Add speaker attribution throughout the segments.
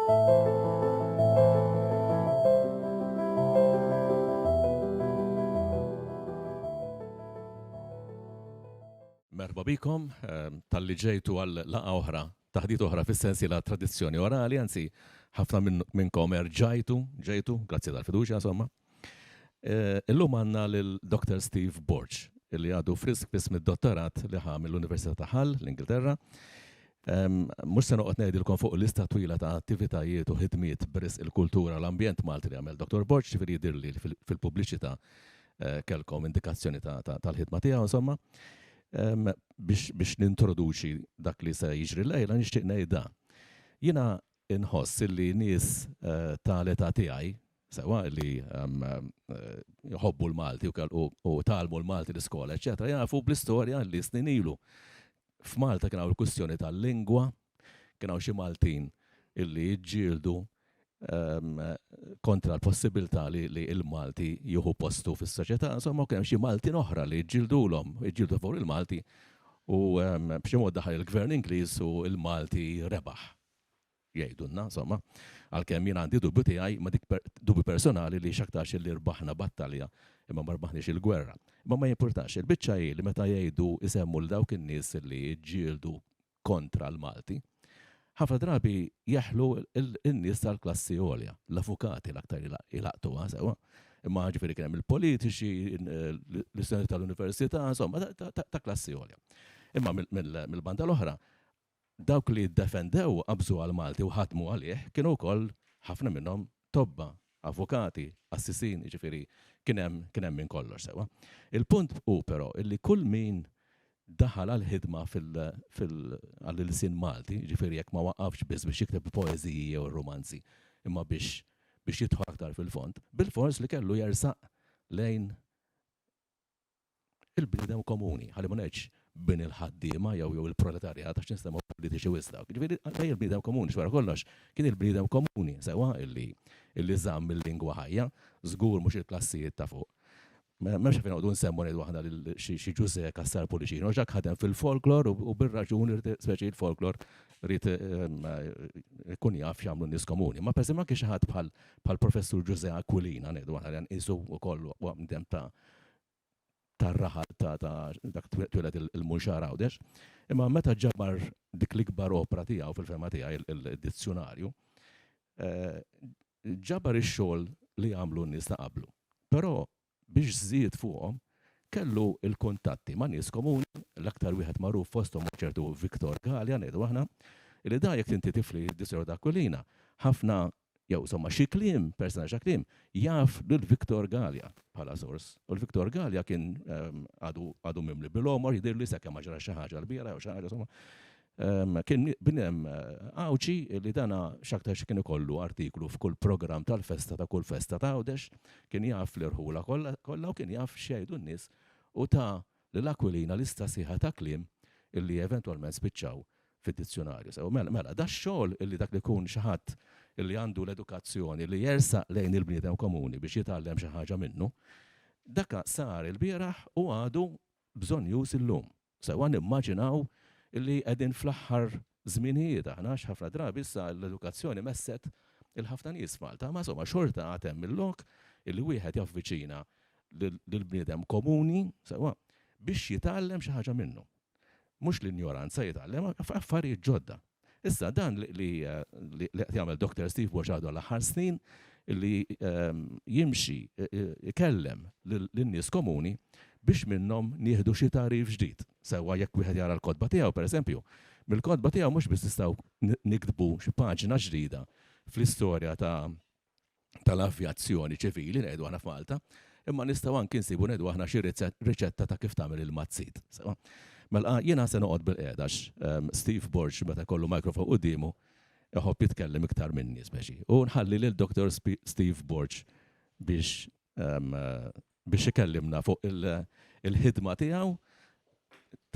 Speaker 1: Merba bikom, tal-li ġejtu għal laqa oħra, taħdit oħra fis-sensi la tradizzjoni orali, anzi ħafna minnkom ġejtu, grazzi tal-fiduċja, insomma. Illum għandna lil-Dr. Steve Borch, illi għadu frisk biss mid-dottorat li ħa mill-Università ta' Hull, l-Ingilterra. Mhux se noqgħod ngħidilkom fuq lista twila ta' attivitajiet u ħidmiet b'risq il-kultura l-ambjent Malti li għamel Dr. Borch, ġifieri jidhirli fil-pubbliċità kellkom indikazzjoni tal-ħidma tiegħu, insomma. Biex nintroduċi dak li se jiġri lejla nixtieq ngħidha. Jiena inħoss li nies tal-età tiegħi sewa li jħobbu l-Malti u talmu l-Malti l-iskola, eċetera, jafu bl-istorja li snin ilu. F'Malta kien hawn il-kwistjoni tal-lingwa, kien hawn xi Maltin illi jiġġieldu kontra l-possibilità li il-Malti jieħu postu fis-soċjetà, insomma kien xi Maltin oħra li jġġieldu fuq il-Malti u b'xi mod daħal il-Gvern Ingliż u il-Malti rebaħ. Jgħidulna, insomma, għalkemm jien għandi dubju tiegħi ma dik dubju personali li x'aktarx li rbaħna battalja imma ma rbaħniex il-gwerra. Imma ma jimpurtax, il-biċċa hi li meta jgħidu isemmu l dawk in-nies li jġġieldu kontra l-Malti, ħafna drabi jaħlu in-nies tal-klassi għolja, l-avukati l-aktar jilaqtuha sewa. Imma ġifieri kien hemm il-politiċi, l-istudenti tal-università, insomma, ta' klassi għolja. Imma mill-banda l-oħra, dawk li ddefendew qabżu għal-Malti u ħadmu għalih kienu wkoll ħafna minnhom tobba, avukati, assisin, ġifieri kien hemm minn kollox sewa. Il-punt hu però illi kull min daħal għal-ħidma għall-lisin Malti, ġifieri jekk ma waqafx biss biex jikteb poeżiji jew romanzi, imma biex jidħol aktar fil-fond, bil-fors li kellu jersaq lejn il-bniedem komuni, ħalli ma ngħidx bin il-ħaddiema jew il-proletarjat għax nistgħu politiċi wisda. Ġifieri lejn il-bniedem komuni xwara kollox kien il-bniedem komuni sewa illi żamm il-lingwa ħajja, żgur mhux il-klassijiet ta' fuq. M'hemmx fejn noqogħdu nsemmu ngħidu aħna lil xi Ġuse Kassar Pulicino, ġak ħadem fil-folklor u bir-raġun speċi il-folklor rid ikun jaf x'jagħmlu n-nies komuni. Ma pereżempju anke xi ħadd bħal Professur Ġuse Aquilina ngħidu aħna li nqisu wkoll waqt tar-raħal ta' dak tweled il-Munxar Għawdex. Imma meta ġabar dik l-ikbar opra tiegħu fil-fema tiegħi il-dizzjonarju, ġabar ix-xogħol li għamlu n-nies ta' qablu. Però biex żied fuqhom kellu il-kuntatti ma' nies komuni, l-aktar wieħed magħruf fosthom ċertu Viktor Galja ngħidu aħna, li da jekk inti tifli d-Disor Aquilina, ħafna jew insomma xi kliem, personaġġ kliem, jaf lil Viktor Galja bħala sors. U l-Viktor Galja kien għadu mimli bil-omor jidhirli sakemm ma ġara xi ħaġa l-bira jew xi ħaġa insomma. Kien binem għawċi li dana xaktar kien ikollu artiklu f'kull program tal-festa ta' kull festa ta' Għawdex, kien jaf l-irħula kollha u kien jaf xejdu n-nies u ta' l-Aquilina lista sieħa ta' kliem illi eventwalment spiċċaw fid-dizzjonarju. Mela, da xogħol illi dak li kun xi ħadd illi għandu l-edukazzjoni li jersaq lejn il-bniedem komuni biex jitgħallem xi ħaġa minnu, dakka sar il-bieraħ u għadu bżonn jus illum. Sewa nimmaġinaw illi qegħdin fl-aħħar żminijiet aħna ħafna drabi issa l-edukazzjoni messet il-ħafna nies Malta, ma insomma xorta għad hemm il-lok illi wieħed jaffiċina lill-bniedem komuni sewa biex jitgħallem xi ħaġa minnu. Mhux l-ignoranza jitgħallem affarijiet ġodda. Issa dan li jagħmel Dr. Steve Borch għadu l-aħħar snin illi jimxi ikellem lin-nies komuni biex minnhom nieħdu xi tarif ġdid. Sewwa jekk wieħed jara l-kodba tiegħu pereżempju. Mill-kodba tiegħu mhux biss nistgħu nikdbu xi paġna ġdida fl-istorja tal-avjazzjoni ċivili ngħidu aħna f'Malta, imma nistgħu anke nsibu ngħidu aħna xi riċetta ta' kif tagħmel il-mazzid. Mela jiena se noqgħod bil-qiegħda Steve Borch meta kollu mikrofon qudiemu iħobb jitkellem iktar minni speċi. U nħalli lil Dr. Steve Borch biex ikellimna fuq il-ħidma tiegħu,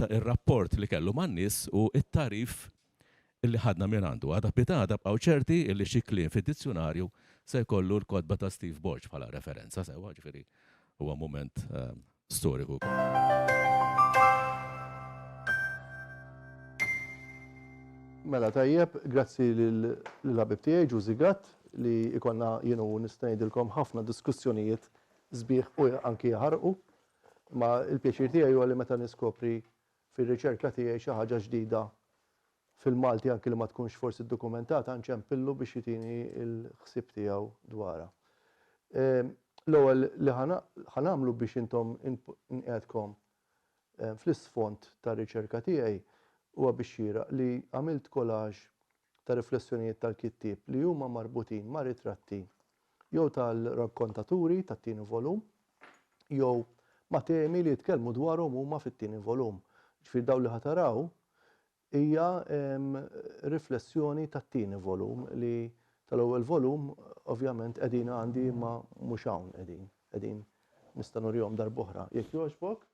Speaker 1: ir-rapport li kellu man-nies u it-tarif illi ħadna minn għandu. Għadha pitada bqgħu ċerti illi xi kliem fid-dizzjonarju se jkollu l-kodba ta' Steve Borch bħala referenza sewwa ġifieri huwa mument storiku.
Speaker 2: Mela tajjeb, grazzi l-ħabib tiegħi Ġużi Gatt li ikonna jienu nista' ngħidilkom ħafna diskussjonijiet sbieħ u anki jaħarqu. Ma il-pjaċir tiegħi huwa li meta niskopri fir-riċerka tiegħi xi ħaġa ġdida fil-Malti anki li ma tkunx forsi ddokumentata nċempillu biex jitini l-ħsieb tiegħu dwarha. L-ewwel li ħanamlu biex intom inqiegħdkom fl-isfond tar-riċerka tiegħi huwa biex xieraq li għamilt kolaġġ ta' riflessjonijiet tal-kittieb li huma marbutin ma' ritratti jew tal-rakkontaturi tat-tieni volum jew ma' temi li jitkellmu dwarhom huma fit-tieni volum. Ġifier dawn li ħataraw hija riflessjoni tat-tieni volum li tal-ewwel volum ovvjament qegħdin għandi ma mhux hawn qegħdin nista' nurihom darb'oħra. Jekk jogħġbok?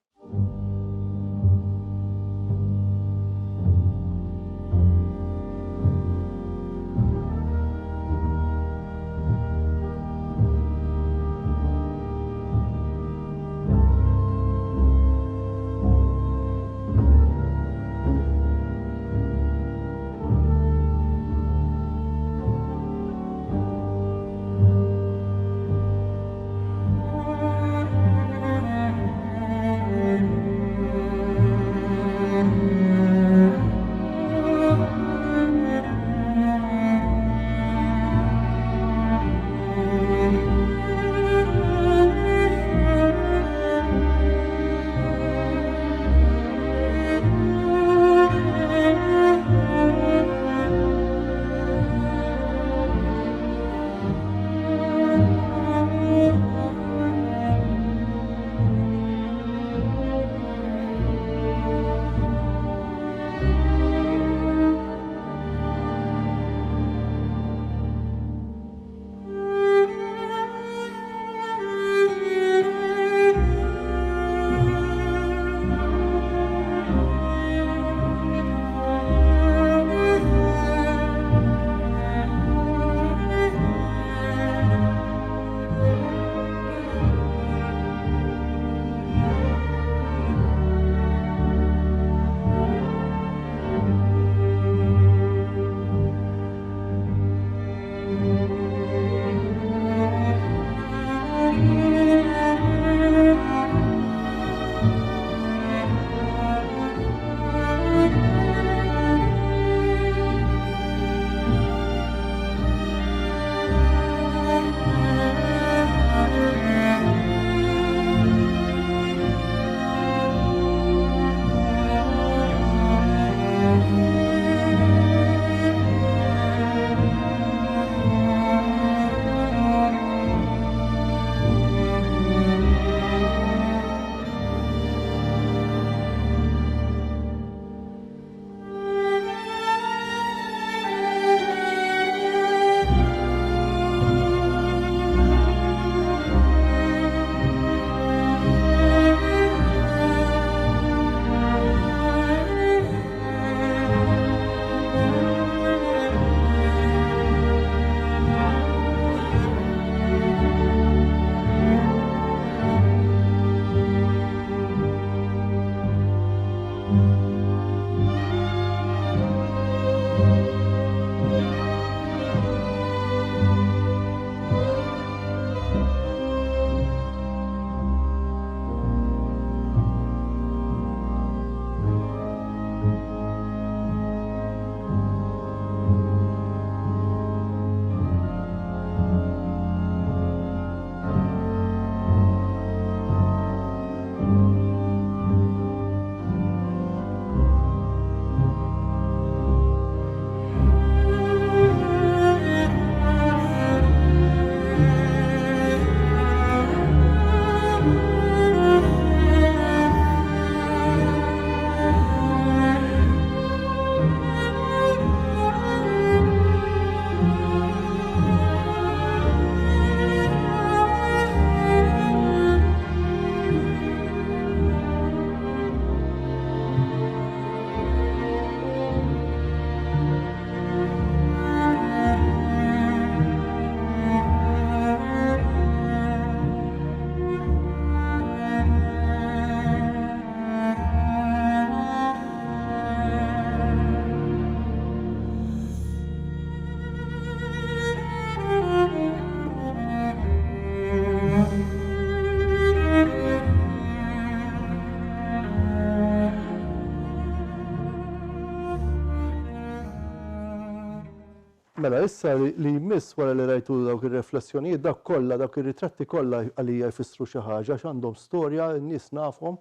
Speaker 2: Mela, issa li jmiss wara li rajtu dawk ir-riflessjonijiet, dak kollha, dawk ir-ritratti kollha għalija jfissru xi ħaġa x'għandhom storja, n-nies nafhom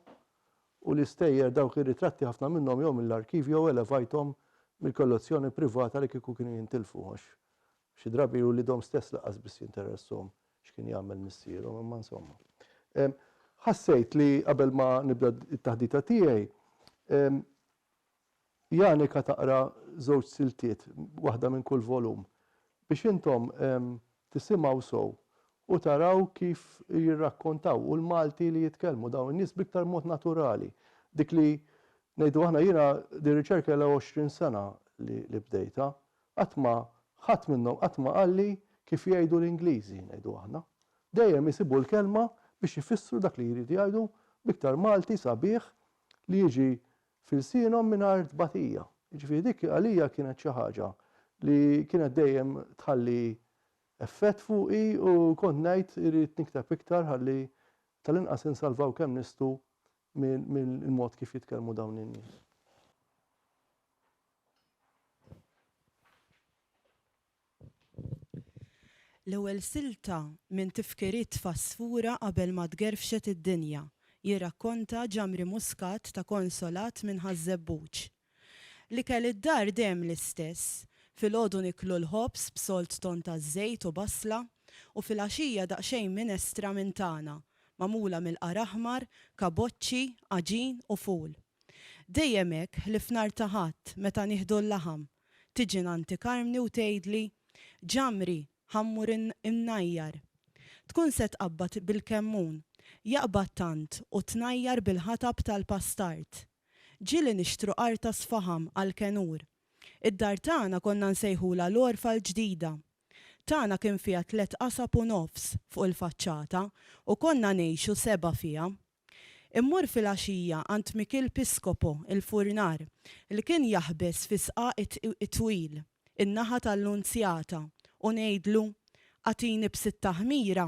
Speaker 2: u l-istejjer dawk ir-ritratti ħafna minnhom jew mill-arkivju jew elevajthom mill-kollezzjoni privata li kieku kienu jintilfu għax xi drabi li dom stess laqas biss jinteressahom x'kien jagħmel missierhom, imma insomma. Ħassejt li qabel ma nibda t-taħdita tiegħi Janika taqra żewġ siltiet, waħda minn kull volum, biex intom tisimgħu sew u taraw kif jirrakkontaw u l-Malti li jitkellmu dawn in-nies biktar mod naturali. Dik li ngħidu aħna jiena di riċerka l 20 sena li bdejta, qatt ma ħadd minnhom qatt ma qalli kif jgħidu l-Ingliżi ngħidu aħna. Dejjem isibu l-kelma biex jfissru dak li jridu jgħidu biktar Malti sabiħ li jiġi fil-sinhom mingħajr tbatija. Jiġifieri dik għalija kienet xi ħaġa li kienet dejjem tħalli effett fuqi u kont ngħid irid nikteb iktar ħalli tal-inqas insalvaw kemm nistu mill-mod kif jitkellmu dawn in-nies.
Speaker 3: L-ewwel silta minn tifkiriet fasfura qabel ma tgerfxet id-dinja jirrakkonta ġamri muskat ta' konsolat minn ħażebbuġ. Li kell id-dar dejjem l-istess, filgħodu niklu l-ħobs b'solt ton ta' żejt u basla u fil-għaxija daqsxejn minestra minn tagħna, magħmula mill-qara aħmar, kaboċċi, aġin u ful. Dejjem hekk li fnar ta' ħadd meta nieħdu l-laħam, tiġi nantikarmni u tgħidli ġamri ħammur innajjar. Tkun se tqabbad bil-kemmun, jaqbad tant u tnajjar bil-ħatab tal-pastart. Ġieli nixtru qarta sfaħam għal-kenur. Id-dar tagħna konna nsejħula l-orfa l-ġdida. Tagħna kien fiha 3 qasab u nofs fuq il-faċċata u konna ngħixu 7 fiha. Immur fil-għaxija għand Mikil Piskopo, il-furnar, li kien jaħbes fi sqaq it-twil, in-naħa tal-Nunzjata, u ngħidlu għatini b6 ħmira.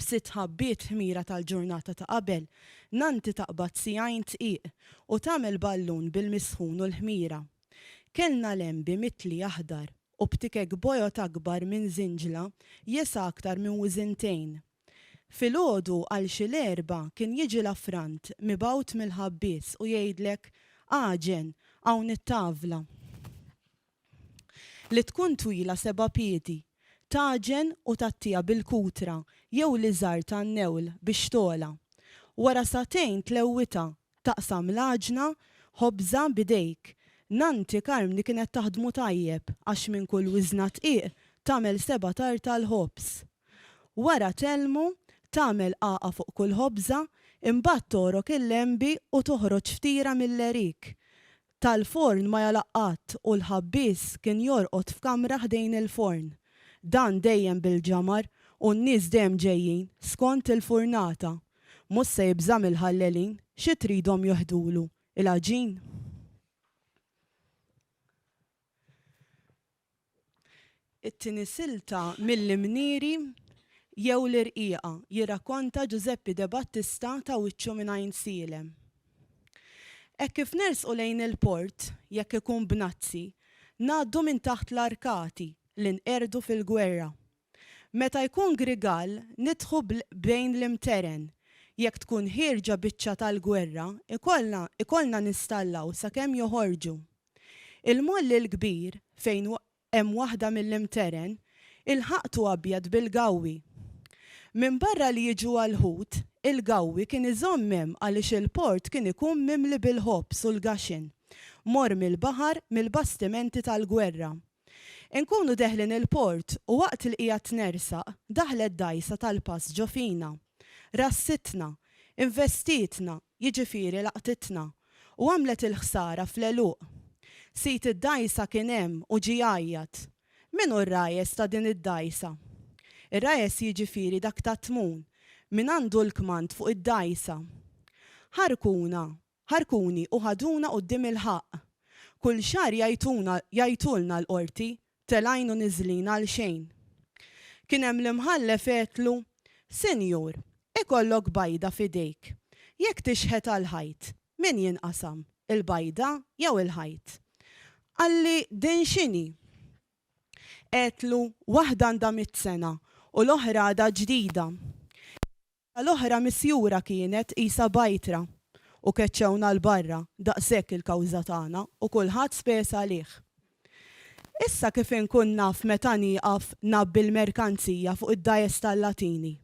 Speaker 3: B6 ħabbiet ħmira tal-ġurnata ta' qabel, nanti taqbad sijajn tqiq u tagħmel ballun bil-misħun u l-ħmira. Kellna lembi mitli aħdar u btikek bojot akbar minn zinġla jesa aktar minn wiżintejn. Filgħodu għal xi l-erba' kien jiġi l-affrant mibgħut mill-ħabbies u jgħidlek aġen hawn it-tavla. Li tkun twila 7 piedi, taġen u tattija bil-kutra jew li żar tan-newl biex tola. Wara satejn tlewwita taqsam l-aġna ħobża bidejk. Nanti karmni kienet taħdmu tajjeb għax minn kull wiżna tqiq tagħmel 7 tar tal-ħobs. Wara telmu tagħmel qaqa fuq kull ħobża, imbagħad torok il-lembi u toħroġ ftira mill-erik. Tal-forn ma jalaqqat u l-ħabbies kien jorqod f'kamra ħdejn il-forn. Dan dejjem bil-ġamar u n-nies dejjem ġejjin skont il-furnata. Mhux se jibżam il-ħallelin xi tridhom joħdulu il-aġin. It-tieni silta mill-imnieri jew l-irqiqa jirrakkonta Giuseppe De Battista ta' wiċċu minn għajn silem. Hekk kif nersqu lejn il-port, jekk ikun b'nazzi, ngħaddu minn taħt l-arkati li nqerdu fil-gwerra. Meta jkun grigal, nidħu bejn l-imteren. Jekk tkun ħirġa biċċa tal-gwerra, ikollna nistallaw sakemm joħorġu. Il-molli l-kbir fejn hemm waħda mill-imteren, il-ħaqtu abjad bil-gawwi. Min barra li jiġu għal-ħut, il-gawwi kien iżommem għaliex il-port kien ikun mimli bil-ħobs u l-gaxin, mor mill-baħar mill-bastimenti tal-gwerra. Inkunu deħlin il-port u waqt il-qiegħed nersaq daħlet dajsa tal-pass ġofina. Rassitna, investitna, jiġifieri laqtitna u għamlet il-ħsara fl-eluq. Sit id-dajsa kien hemm u ġie jgħajjad. Min hu r-rajes ta' din id-dajsa? Ir-rajes jiġifieri dak ta' tmun, min għandu l-kmand fuq id-dajsa. Ħarkuni u ħaduna quddiem il-ħaq. Kull xahar jgħidulna l-qorti telajnu niżlina għal xejn. Kien hemm l-imħallef għetlu, Sinjur, ikollok bajda f'idejk. Jekk tixħet għall-ħajt, min jinqasam, il-bajda jew il-ħajt? Qalli din x'inhi? Qetlu waħda għandha 100 sena u l-oħra għadha ġdida. L-oħra misjura kienet isa bajtra u keċċewna l-barra daqshekk il-kawża tagħna u kulħadd spesa għalih. Issa kif inkun naf meta nieqaf nabbi l-merkanzija fuq id-dajes tal-Latini.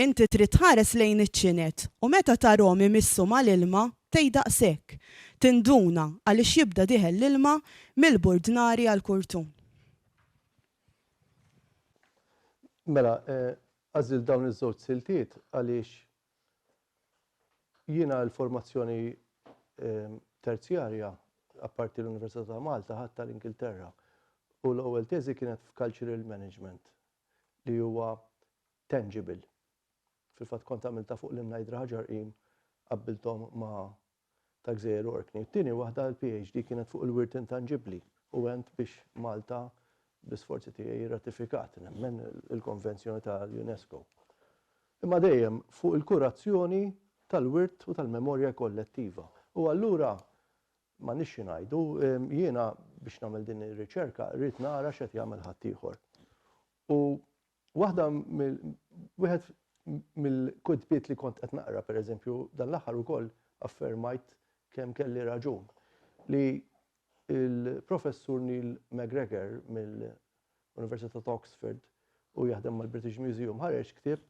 Speaker 3: Inti trid tħares lejn iċ-ċinet u meta tarhom imissu mal-ilma tgħid daqshekk, tinduna għaliex jibda diħel l-ilma mill-Burdnari għall-Kurtun.
Speaker 2: Mela, għażil dawn iż-żewġ siltiet għaliex jiena l-formazzjoni terzjarja apparti l-Università ta' Malta ħadd tal-Ingilterra u l-ewwel teżi kienet f'Cultural Management li huwa tangible. Fil-fatt kont għamilta fuq l-imnajdra ħaġar qim qabbilthom ma' ta' Gżejjer Orkney. Tieni waħda l-PhD kienet fuq il-wirt intangibbli u għent biex Malta l-isforzi tiegħi ratifikat nemmen il-konvenzjoni tal-UNESCO. Imma dejjem fuq il-kurazzjoni tal-wirt u tal-memorja kollettiva. U allura ma nixxi ngħidu jiena biex nagħmel din ir-riċerka rrid nara x'qed jagħmel ħadd ieħor. U wieħed mill-kudbiet li kont qed naqra pereżempju dan l-aħħar ukoll affermajt kemm kelli raġun li il-professur Neil McGregor mill-Università ta' Oxford u jaħdem mal-British Museum ħareġ ktieb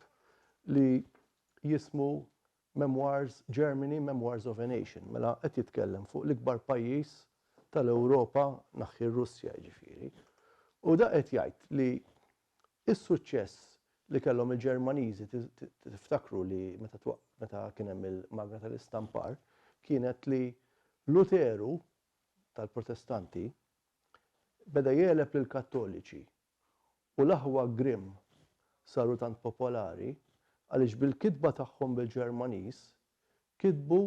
Speaker 2: li jismu Memoirs Germany, Memoirs of a Nation. Mela qed jitkellem fuq l-ikbar pajjiż tal-Ewropa naħħi Russja jiġifieri. U da qed jgħid li s-suċċess li kellhom il-Ġermaniżi tiftakru li meta kien hemm il-Magna tal-Istampar kienet li Luteru tal-Protestanti beda jeleb lill-Kattoliċi u l-aħwa Grimm saru tant popolari għaliex bil-kitba tagħhom bil-Ġermaniż kitbu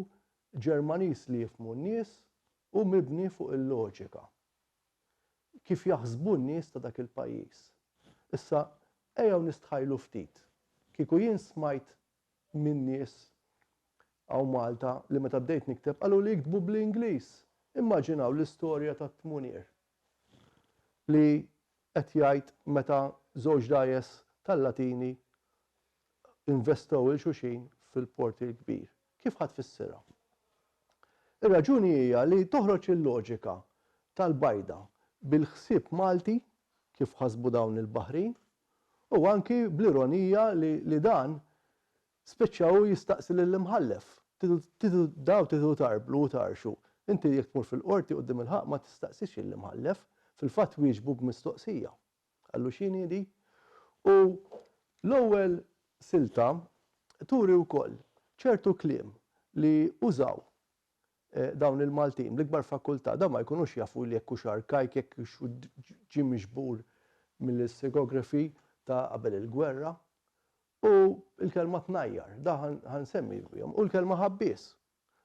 Speaker 2: Ġermaniż li jifhmu n-nies u mibni fuq il-loġika. Kif jaħsbu n-nies ta' dak il-pajjiż. Issa ejjew nistħajlu ftit. Kieku jien smajt min nies għaw Malta li meta bdejt nikteb qalu li jiktbu bl-Ingliż. Immaġinaw l-istorja ta' Tmunier li qed jgħid meta żewġ dajes tal-Latini investow il-xuxin fil-port il-kbir. Kif ħadd fissira? Ir-raġuni hija li toħroġ il-loġika tal-bajda bil-ħsieb Malti kif ħasbu dawn il-Baħrin u anki bl-ironija li dan speċjaw jistaqsi lill-imħallef. Tidu tarblu u tarxu. Inti jekk tmur fil-qorti quddiem il-ħaq ma tistaqsix il-imħallef, fil-fatt wieġbu b'mistoqsija. Qallu x'inhi di? U l-ewwel silta turi wkoll ċertu kliem li użaw dawn il-Maltin l-ikbar fakultà da ma jkunux jafu li jekk hux arkajk jekk ġie miġbur mill-istigografi ta' qabel il-gwerra u l-kelma tnajjar, da ħansemmi bihom, u l-kelma ħabbies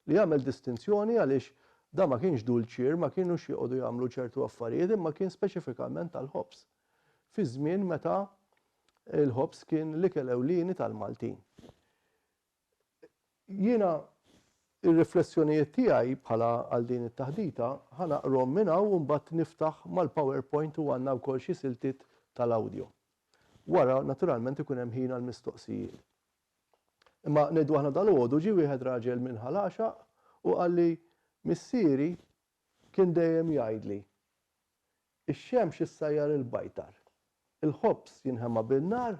Speaker 2: li jagħmel distinzjoni għaliex da ma kienx dulċier, ma kienux joqogħdu jagħmlu ċertu affarijiet, imma kien speċifikament tal-ħobs. Fi żmien meta il-ħobs kien l-ikel ewlieni tal-Maltin. Jiena ir-riflessjonijiet tiegħi bħala għal din it-taħdita ħanaqrom minn hawn u mbagħad niftaħ mal-PowerPoint u għandna wkoll xi siltiet tal-awdjo. Wara naturalment ikun hemm ħin għall-mistoqsijiet. Imma ngħidu aħna dal-għodu ġie wieħed raġel minn ħalaxaq u qal li missieri kien dejjem jgħidli ix-xemx issajjar il-bajtar, il-ħobs jinħema bin-nar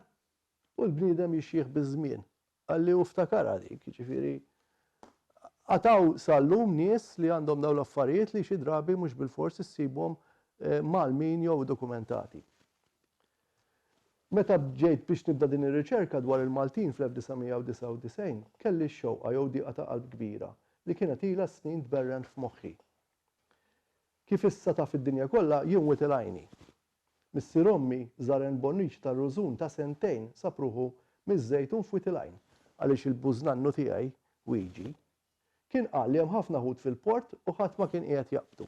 Speaker 2: u l-bniedem jixjieħ biż-żmien. Qalli u ftakara dik, jiġifieri għataw sal-lum nies li għandhom dawn l-affarijiet li xi drabi mhux bil-fors issibhom mal-min jew dokumentati. Meta ġejt biex nibda din ir-riċerka dwar il-Maltin fl-1999, kelli x-xewqa jew dieqa ta' qalb kbira li kienet ilha snin tberren f'moħħi. Kif issa taf id-dinja kollha jien witil għajni. Missier ommi żar Bonniċ tar-Rużun ta' sentejn sapruħu miż-żejtun f'witil għajn għaliex il-bużnannu tiegħi Wieġi kien qal li hemm ħafna ħut fil-port u ħadd ma kien qiegħed jaqbdu.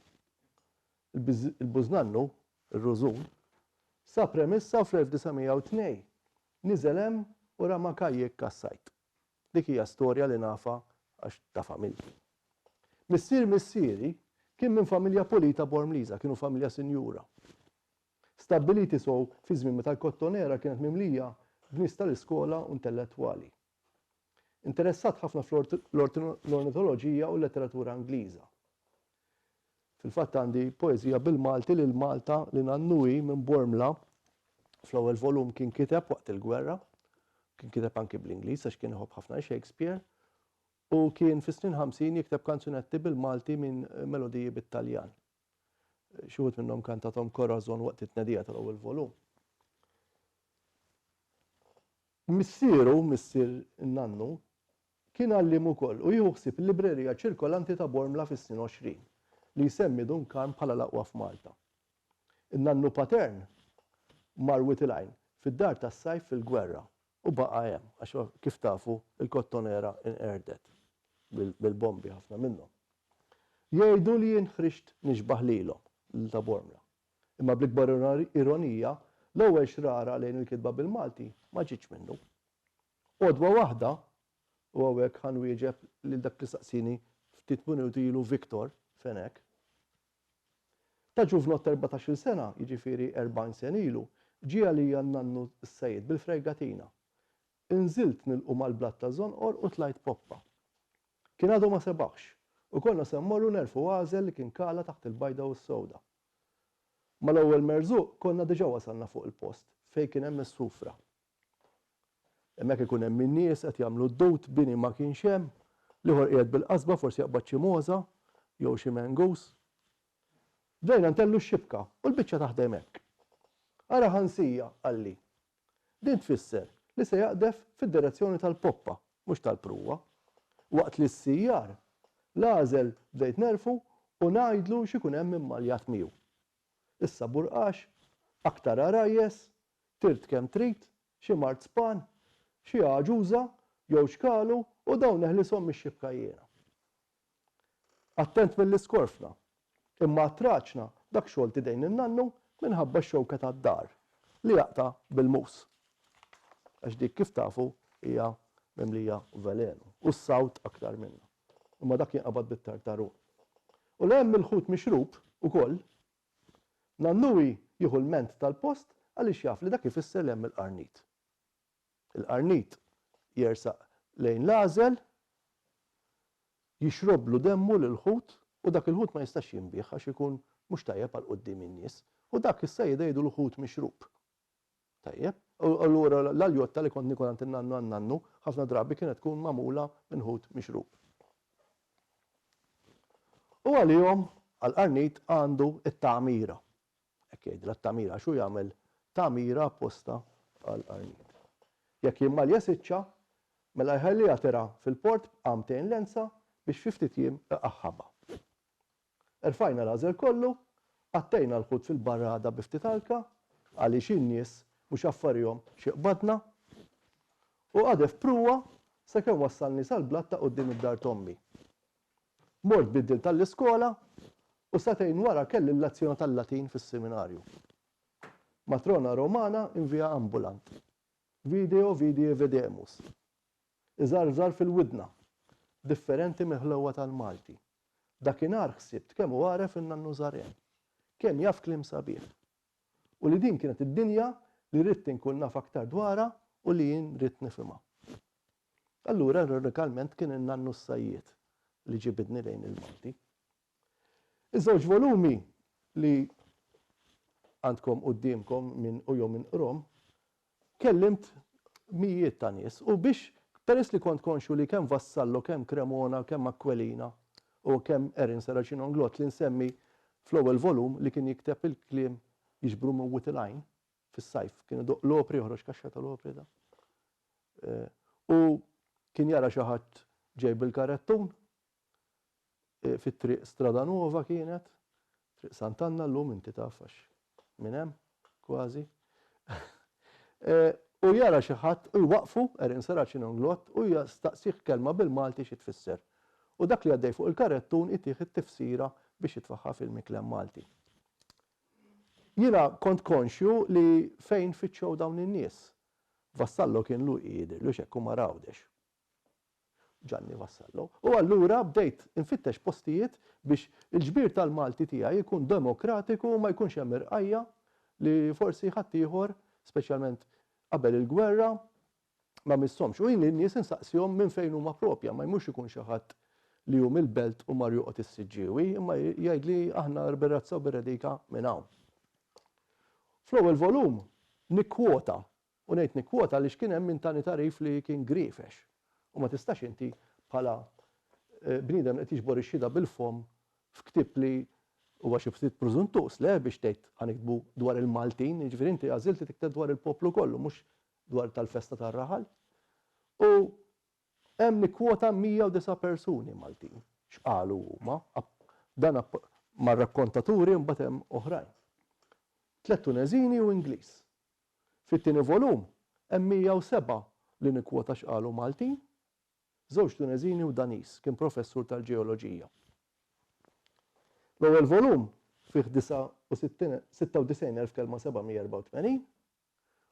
Speaker 2: Il-bużnannu, ir-Rużun, sa premissa fl-1902 niżel hemm u rama kajjek kassajt. Dik hija storja li nafa għax ta' familji. Missieri kien minn familja polita Bormliża, kienu familja sinjura. Stabiliti sew fi żmien meta l-kottonera kienet mimlija b'nies tal-iskola u intellettwali. Interessat ħafna fl-ornitoloġija u l-letteratura Ingliża. Fil-fatt għandi poeżija bil-Malti lil Malta li Nannui minn Bormla fl-ewwel volum kien kiteb waqt il-gwerra, kien kiteb anki bl-Ingliż għax kien iħobb ħafna Shakespeare, u kien fis-snin 50 jikteb kanzunetti bil-Malti minn melodiji bit-Taljan. Xi wħud minnhom kantathom Corazon waqt it-tnedija tal-ewwel volum. Missier Nannu, kien għallim ukoll u jieħu ħsieb il-librerija ċirkolanti ta' Bormla fis-snin 20 li jsemmi Duncan bħala l-aqwa f'Malta. In-Nannu patern mar Whittlehine fid-dar tas-sajf fil-gwerra u baqa' hemm għax kif tafu il-kottonera inqerdet bil-bombi ħafna minnhom. Jgħidu li jien ħriġt nixbaħ lilhom ta' Bormla. Imma bl-ikbar ironija l-ewwel xrara lejn il-kitba bil-Malti ma ġietx minnu. Qodwa waħda u hawnhekk ħanwieġeb lil dak li saqsini ftit minuti ilu Viktor Fenek. Ta' ġuvnot 14-il sena, jiġifieri 40 sen ilu, ġie għalija Nannu s-Sejjed bil-fregatina. Inżilt nilqu mal-blatt ta' Żonqor u tlajt poppa. Kien għadu ma sebaħx u konna se mmorru nerfu għażel li kien kala taħt il-bajda u s-sowda. Mal-ewwel merżuq konna diġà wasalna fuq il-post fejn kien hemm is-sufra. Hemmhekk ikun hemm in-nies qed jagħmlu d-dowt bini ma kienx hemm, l-ieħor qiegħed bil-qasba forsi jaqbad xi moża jew xi mangoes. Bdejna ntellu x-xibka u l-biċċa taħdem hekk. Ara ħansija qalli. Din tfisser li se jaqdef fid-direzzjoni tal-poppa, mhux tal-pruwa. Waqt li s-sijjar l-għażel bdejt nerfu u ngħidlu x'ikun hemm immaljat miegħu. Issa burqax, aktar arajjes, tirt kemm trid, xi martzpan, xi għaġuża jew xkalu u dawn neħlishom mix-xibka jiena. Attent mill-iskorfna, imma attraċna dak xogħol tidejn in-Nannu minħabba x-xewka tad-dar li jaqta' bil-mus. Għax dik kif tafu hija mimlija velenu u s-sawt aktar minnha. Imma dak jinqabad bit-tartarun. U l-hemm il-ħut mixrub ukoll, Nannui jieħu l-ment tal-post għaliex jaf li dak ifisser hemm il-qarnit. Il-qarnit jersaq lejn l-għażel, jixroblu demmu lil-ħut u dak il-ħut ma jistax jinbih għax ikun mhux tajjeb għal quddiem in-nies u dak is-sejjed jgħidu l-ħut mixrub. Tajjeb, u allura l-aljotta li kont nikun għand in-Nannu għan-Nannu ħafna drabi kienet tkun magħmula minn ħut mixrub. U għalihom għall-qarnit għandu it-tagħmira. Hekk jgħidilha t-tagħmira xu jagħmel tagħmira apposta għall-qarnit. Jekk jimmalja siċċa, mela jħallija tira fil-port qamtejn lenza biex fi ftit jiem iqaħħabha. Irfajna l-għażel kollu, għattejna l-ħut fil-barrada bi ftit alka għaliex in-nies mhux affarihom xiqbadna u għadef pruwa sakemm wassalni sal-blatt ta' quddiem id-dar Tommi. Mort biddil tal-iskola u satejn wara kelli l-lezzjoni tal-Latin fis-seminarju. Matrona Romana invija ambulant. Video vedemus. Iżarżar fil-widna, differenti mill-ħlewwa tal-Malti. Dakinhar ħsibt kemm hu għaref in-Nannu Żarien, kemm jaf kliem sabiħ. U li din kienet id-dinja li rrid inkun naf aktar dwarha u li jien rrid nifhimha. Allura radikalment kien in-Nannu s-Sajjied li ġibidni lejn il-Malti. Iż-żewġ volumi li għandkom qudiemkom minn u jew minn qrom kellimt mijiet ta' nies u biex peress li kont konxu li kemm Vassallo, kemm Cremona, kemm Aquilina u kemm Erin Saracino Nglot li nsemmi fl-ewwel volum li kien jikteb il-kliem jiġbru minn Whittlehine fis-sajf, kien idoq l-opri joħroġ kaxxa tal-opri da. U kien jara xi ħadd ġej bil-karettun fit-triq Strada Nuova kienet, triq Sant'Anna llum inti taf għax minn hemm kważi. U jara xi ħadd u jwaqfu Erin Saracino Nglot u jistaqsih kelma bil-Malti xi tfisser. U dak li għaddej fuq il-karettun itih it-tifsira biex jitfaħħa fil-miklem Malti. Jiena kont konxju li fejn fitxew dawn in-nies. Vassallo kien lu qiegħdir lu xekk ma rawdex. Gianni Vassallo. U allura bdejt infittex postijiet biex il-ġbir tal-Malti tiegħi jkun demokratiku u ma jkunx hemm irqajja li forsi ħadd ieħor, speċjalment qabel il-gwerra, ma missomx. U jien in-nies insaqsihom minn fejn huma proprja, ma jmux ikun xi ħadd li hu mill-belt u mar joqgħod is-siġġiewi, imma jgħidli aħna Berazza u Beredika minn hawn. Fl-ewwel volum nikkwota, u ngħid nikkwota għaliex kien hemm min tani tarif li kien griefex. U ma tistax inti bħala bniedem qed jiġbor ix-xhieda bil-fom f'ktieb li huwa xi ftit preżuntus le biex tgħid ħanikbu dwar il-Maltin, jiġifieri inti għażilti tikteb dwar il-poplu kollu, mhux dwar tal-festa tar-raħal. U hemm nikkwota 109 persuni Maltin. X'qalu huma? Dan mar-rakkontaturi mbagħad hemm oħrajn. 3 Tuneżini u Ingliż. Fit-tieni volum hemm 107 li nikkwota x'qalu Maltin, 2 Tuneżini u Daniż, kien professur tal-ġeoloġija. L-ewwel volum fih 96,000 kelma 784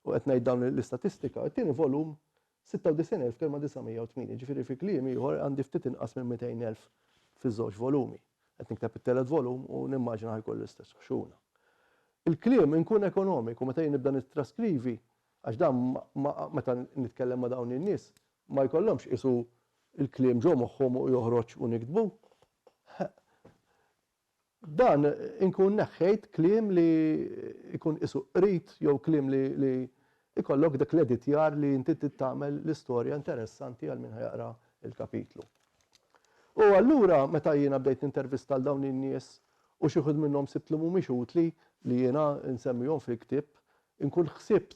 Speaker 2: u qed ngħid dawn l-istatistika, it-tieni volum 96,000 kelma 908, ġifieri fi kliem ieħor għandi ftit inqas minn 200,000 fiż-żewġ volumi. Qed nikteb it-telet volum u nimmaġina ħajkollu l-istess ħxuna. Il-kliem inkun ekonomiku meta jien nibda nittraskrivi għax dan meta nitkellem ma' dawn in-nies ma jkollhomx qisu il-kliem ġo moħħhom u joħroġ u niktbu. Dan inkun neħħejt kliem li ikun qisu qrit jew kliem li ikollok dak l-editjar li inti tagħmel l-istorja interessanti għal min ħajaqra il-kapitlu. U allura meta jiena bdejt intervista għal dawn in-nies u xi wħud minnhom sibt li mhumiex utli li jiena nsemmihom fil-ktieb, inkun ħsibt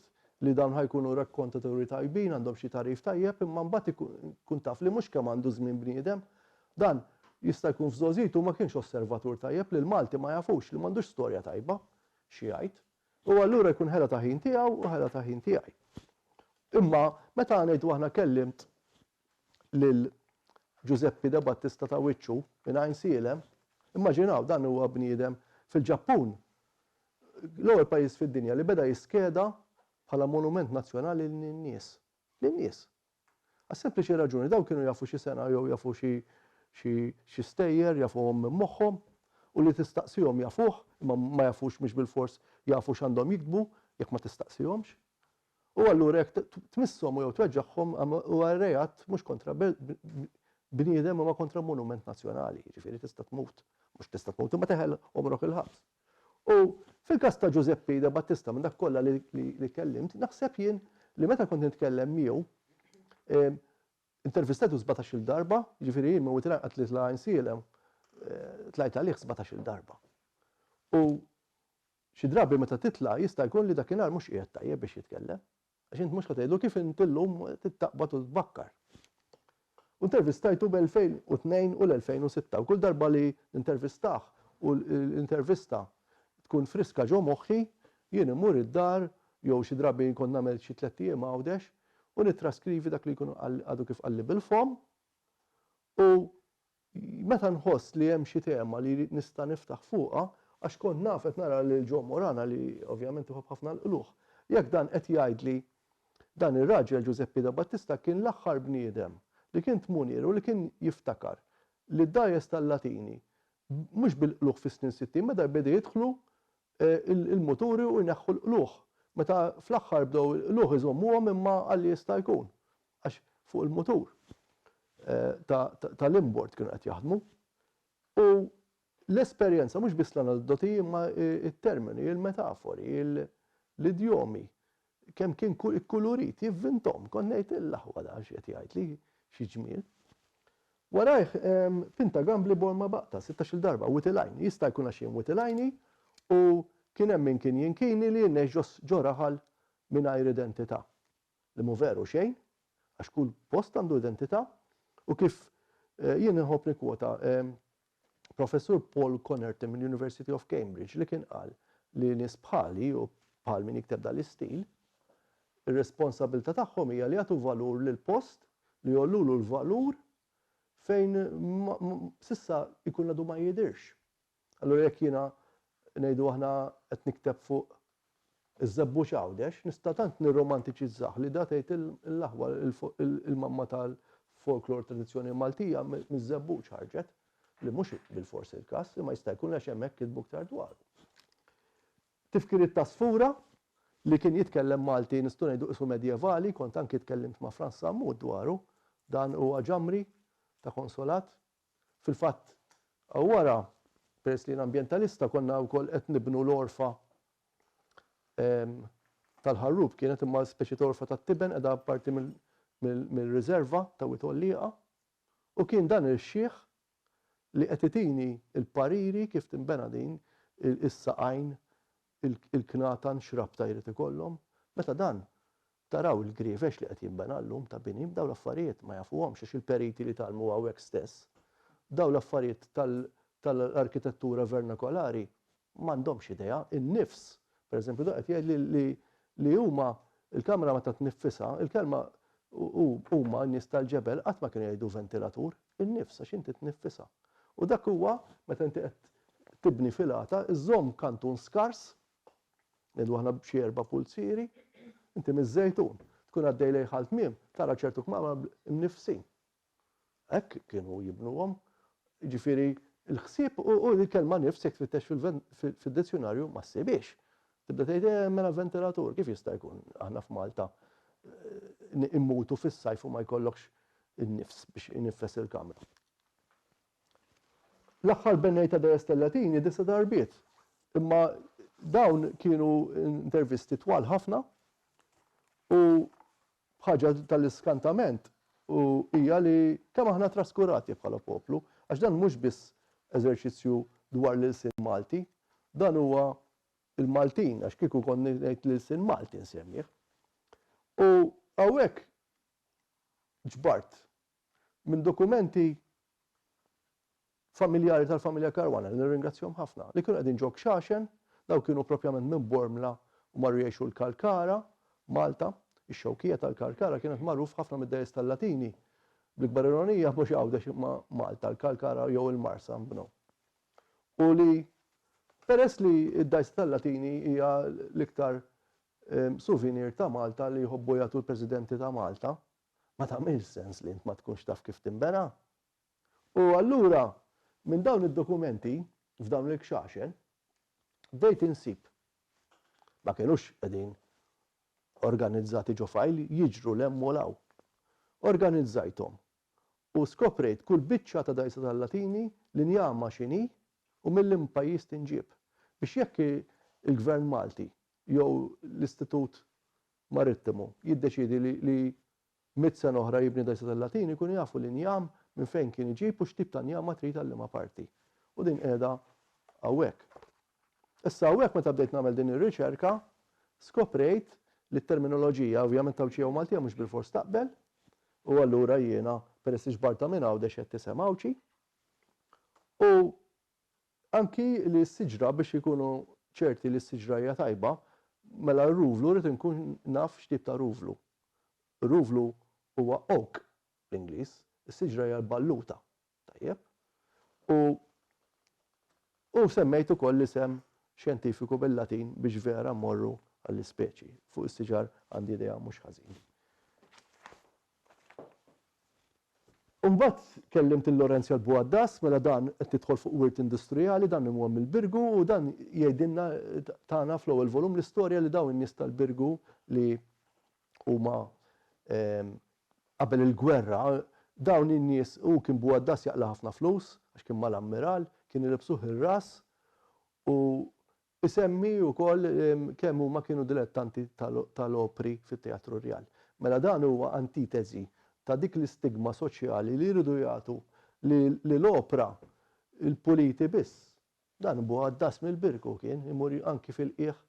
Speaker 2: li dawn ħajkunu rakkontaturi tajbin għandhom xi tarif tajjeb, imma mbagħad ikun taf li mhux kemm għandu żmien bniedem, dan jista' jkun f'żożitu ma kienx osservatur tajjeb li l-Malti ma jafux li m'għandux storja tajba xi jgħid. U allura jkun ħela ta' ħin tiegħu u ħela ta' ħin tiegħi. Imma meta ngħidu aħna kellimt lil Giuseppe De Battista ta' Wiċċu minn Għajnsielem, immaġinaw dan huwa bniedem fil-Ġappun, l-ewwel pajjiż fid-dinja li beda jiskeda bħala monument nazzjonali lin-nies. Lin-nies. Għas-sempliċi raġuni daw kienu jafu xi sena jew jafu xi stejjer jafuhom minn moħħhom u li tistaqsihom jafuh, imma ma jafux mhux bil-fors jafu x'għandhom jiktbu jekk ma tistaqsihomx. U allura jekk tmisshom jew tweġġaħħom huwa rejat mhux kontra bniedem imma kontra monument nazzjonali, jiġifieri tista' tmut, mhux tista' tmut imma teħel omrok il-ħabs. U fil-każ ta' Giuseppe De Battista minn dak kollha li kellimt, naħseb jien li meta kont nitkellem miegħu intervistatu 17-il darba, jiġifieri jien mewt inqat li tla' Għajnsielem tlajt għalih 17-il darba. U xi drabi meta titla' jista' jkun li dakinhar mhux qiegħed tajjeb biex jitkellem, għax int mhux qed tgħidlu kif intillum tittaqbad u tbakkar. U intervistajtu b'2002 u l-2006 u kull darba li intervistah u l-intervista tkun friska ġo moħħi, jien imur id-dar jew xi drabi jkun nagħmel xi 3 ijiem għawdex u nittraskrivi dak li jkun għadu kif qalli bil-fom u meta nħoss li hemm xi tema li nista' niftaħ fuqha għax kont naf qed nara lil Ġo Morana li ovvjament iħobb ħafna l-qluħ. Jekk dan qed jgħidli dan ir-raġel Giuseppe De Battista kien l-aħħar bniedem li kien tmunier u li kien jiftakar li d-dajes tal-Latini mhux bil-qluħ fis-snin 60 meta beda jidħlu il-muturi u jneħħu l-qluħ. Meta fl-aħħar bdew l-qluħ iżommuhom imma għalli jista' jkun għax fuq il-mutur tal-import kienu qed jaħdmu. U l-esperjenza mhux biss l-anedoti imma it-termini, il-metafori, l-idjomi, kemm kien ikkulurit, jivvintom, kont ngħid il-laħwa da xi qed jgħid li xi ġmiel. Warajh Pinta Gambli Borma Baqta 16-il darba witilajn, jista' jkun għax jien witilajni u kien hemm min kien jinkini li jinnex ġo raħal mingħajr identità. Li mhu veru xejn, għax kull post għandu identità u kif jien inħobb nikkwota Professur Paul Connerton mill-University of Cambridge li kien qal li nies bħali u bħal min jikteb dal-istil, ir-responsabilità tagħhom hija li jagħtu valur lil post li jollulu l-valur fejn sissa jkun għadu ma jidirx. Allura jekk jiena ngħidu aħna qed nikteb fuq iż-żebbuġ għawdex, nista' tant nirromantiċizzaħ li da tgħid il-laħwa il-mamma tal-folklor tradizzjoni Maltija miż-żebbuġ ħarġet li mhux bil-forsi il-każ imma jista' jkun għax hemmhekk kitbu iktar dwaru. tifkiriet ta' Sfura li kien jitkellem Malti nistgħu ngħidu qisu medjevali, kont anke tkellimt ma' Franz Sammut dwaru, dan huwa ġamri ta' konsolat. Fil-fatt wara peress li ambientalista konna wkoll qed nibnu l-orfa tal-Ħarrub, kienet imma speċi ta' orfa tat-Tiben qiegħda parti mill-riserva ta' Witolliqa, u kien dan il-xieħ li qed itini l-pariri kif tinbena din is-saqajn il-knatan xrabta jrid ikollhom. Meta dan taraw il-grievex li qed jinbena llum ta' bini, dawn l-affarijiet ma jafuhomx għax il-periti li talmu hawnhekk stess. Dawn l-affarijiet tal-arkitettura vernakolari m'għandhomx idea. In-nifs, pereżempju, da qed jgħid li huma il-kamra meta tniffisha, il-kelma huma n-nies tal-ġebel qatt ma kienu jgħidu ventilatur, in-nifs għax inti tniffisha. U dak huwa meta inti qed tibni filata, iżżomm kantun skars, ngħidu aħna b'xi 4 pulsieri, inti miż-żejtun, tkun għaddej lejn ħalt-tmiem, tara ċertu kmamra mnifsin. Hekk kienu jibnuhom, jiġifieri l-ħsieb u l-kelma nifs jekk tfittex fid-dizzjonarju ma ssibiex. Tibda tgħid mela ventilatur, kif jista' jkun aħna f'Malta immutu fis-sajf u ma jkollokx in-nifs biex iniffes il-kamra. L-aħħar bennejta da Stellatini 9 darbiet, imma dawn kienu intervisti twal ħafna u ħaġa tal-iskantament u hija li kemm aħna traskurati bħala poplu, għax dan mhux biss eżerċizzju dwar l-ilsien Malti, dan huwa il-Maltin, għax kieku konni ngħid l-ilsien Malti nsemmih. U hawnhekk ġbart minn dokumenti familjari tal-familja Karwana, li nirringrazzjahom ħafna, li kienu qegħdin ġo Xaxen, daw kienu propjament minn Bormla u marru jgħixu l-Kalkara, Malta. Ix-xewkija tal-Kalkara kienet magħruf ħafna mid-dejjes tal-Latini. Bl-ikbar ironija mhux għawdex ma' Malta, l-Kalkara jew il-Marsa nbnu. U li peress li d-dajs tal-Latini hija l-iktar souvenir ta' Malta li jħobbu jagħtu l-Presidenti ta' Malta, ma tagħmilx sens li int ma tkunx taf kif tinbena. U allura minn dawn id-dokumenti f'dawn l-Xaxen bdejt insib. Ma kienux qegħdin organizzati ġo fajl jiġru lemmu law. Organizzajthom u skoprejt kull biċċa ta' dajsa tal-Latini li njama x'inhi u mill-lim pajjiż tinġieb. Biex jekk il-Gvern Malti jew l-Istitut Marittimu jiddeċiedi li 100 sena oħra jibni dajsa tal-Latini kun jafu li njam minn fejn kien iġib u x'tip ta' njama trid tal-liema parti. U din qiegħda hawnhekk. Issa hawnhekk meta bdejt nagħmel din ir-riċerka, skoprejt li t-terminoloġija ovvjament tawċija u Maltija mhux bil-fors taqbel, u allura jiena peress li ġbarta minn hawn qed tisemgħuċi. U anki li s-siġra biex ikunu ċerti li s-siġra hija tajba, mela r-ruvlu rrid inkun naf x'tip ta' ruvlu. Ruvlu huwa oak bl-Ingliż, is-siġra hija l-balluta. Tajjeb. U semmejt ukoll isem xjentifiku bil-Latin biex vera mmorru għall-ispeċi. Fuq is-siġar għandi idea mhux ħażin. Imbagħad kellimt il-Lorenzja l-Buaddas, mela dan qed tidħol fuq wirt industrijali, dan huwa mill-Birgu u dan jgħidilna tagħna fl-ewwel volum l-istorja li dawn in-nies tal-Birgu li huma qabel il-gwerra, dawn in-nies u kien Buaddas jaqla ħafna flus għax kien mal-ammiral, kien ilibsuh ir-ras u isemmi wkoll kemm huma kienu dilettanti tal-opri fit-Teatru Rjal. Mela dan huwa antitezi ta' dik l-istigma soċjali li jridu jagħtu li l-opra il-puliti biss. Dan Buaddas mill-Birgu kien imur anki fil-qiegħ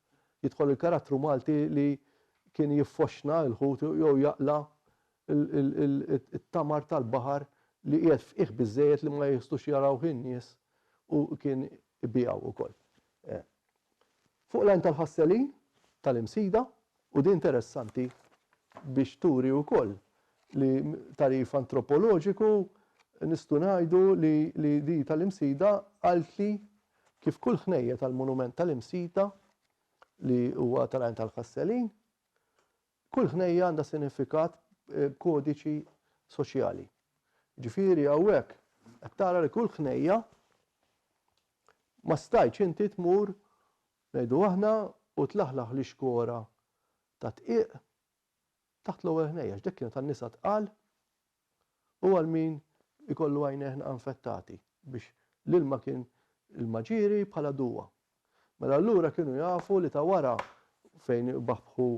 Speaker 2: jidħol il-karattru Malti li kien jiffoxna l-ħut jew jaqla it-tamar tal-baħar li qiegħed f'qiegħ biżżejjed li ma jistgħux jarawh in-nies u kien ibijaw ukoll. Fuq l-għajn tal-ħasselin tal-imsida u di interessanti biex turi wkoll li tarif antropoloġiku nistgħu ngħidu li di tal-imsida qalt li kif kull ħnejja tal-monument tal-imsida li huwa tal-għajn tal-ħasselin, kull ħnejja għandha sinifikat kodiċi soċjali. Ġifieri hawnhekk qed tara li kull ħnejja ma stajtx inti tmur ngħidu aħna u tlaħlaħ li xkora ta' tqiq taħt l-ewwel ħnejjex, dik kienet tan-nisa tqal u għal min ikollu għajnejn infettati biex l-ilma kien il-maġiri bħala duwa. Mela allura kienu jafu li ta' wara fejn baħbħu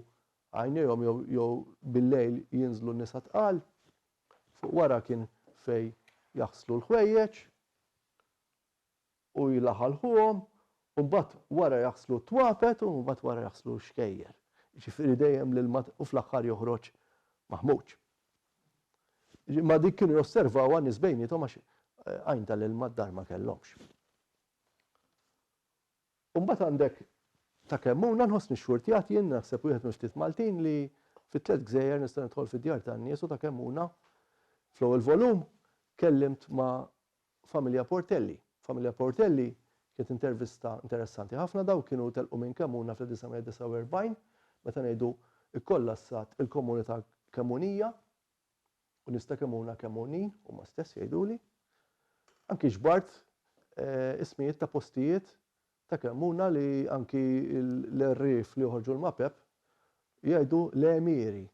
Speaker 2: għajnejhom jew bil-lejl jinżlu n-nisa tqal, fuq wara kien fej jaħslu l-ħwejjeġ u jilaħalħuhom u mbagħad wara jaħslu twapet u mbagħad wara jaħslu xkejjer. Ġifieri dejjem l-ilma u fl-aħħar joħroġ maħmuġ. Ma dik kienu josservaw għan nies bejniethom għax għajn tal-ilma d-dar ma kellhomx. U mbagħad għandek ta' kemmuna nħossni xurtjat jien naħseb wieħed minn ftit Maltin li fit-tliet gżejjer nista' nidħol fid-djar tan-nies u ta' kemmuna fl-ewwel volum kellimt ma' familja Portelli. Familja Portelli kienet intervista interessanti ħafna daw kienu telqu minn Kemmuna fl-1949 meta ngħidu ikkollassat il-komunità Kemmunija u nista' Kemmuna Kemmunin huma stess jgħiduli. Anki ġbart ismijiet ta' postijiet ta' Kemmuna li anki l-rif li joħorġu l-mapep jgħidu l-emiri.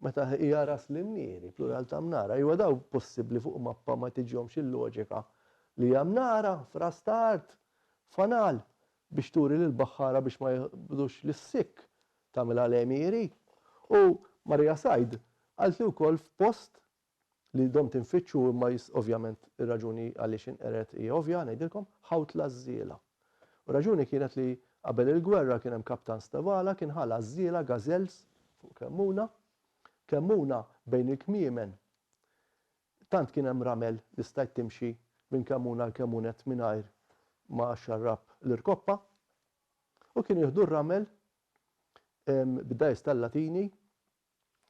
Speaker 2: Meta hija ras l-imnieri, plural ta' mnara, jwa daw possibbli fuq mappa ma tiġihomx il-loġika li hija mnara f'ras ta' art fanal biex turi lill-baħħara biex ma jibdux lis-sikk tagħmilha l-emiri. U Marija Sajd qalt li wkoll f'post li dom tinfittxu imma ovvjament ir-raġuni għaliex inqeret hija ovvja ngħidilkom ħawtla żiela. U raġuni kienet li qabel il-gwerra kien hemm kaptan Stavala kien ħala żiela gazelles fuq Kemmuna. Kemmuna bejn il-kmiemen tant kien hemm ramel li stajt timxi minn Kemmuna l-Kemmunet mingħajr ma xarrab l-irkoppa u kien jieħdu r-ramel bid-dajs tal-Latini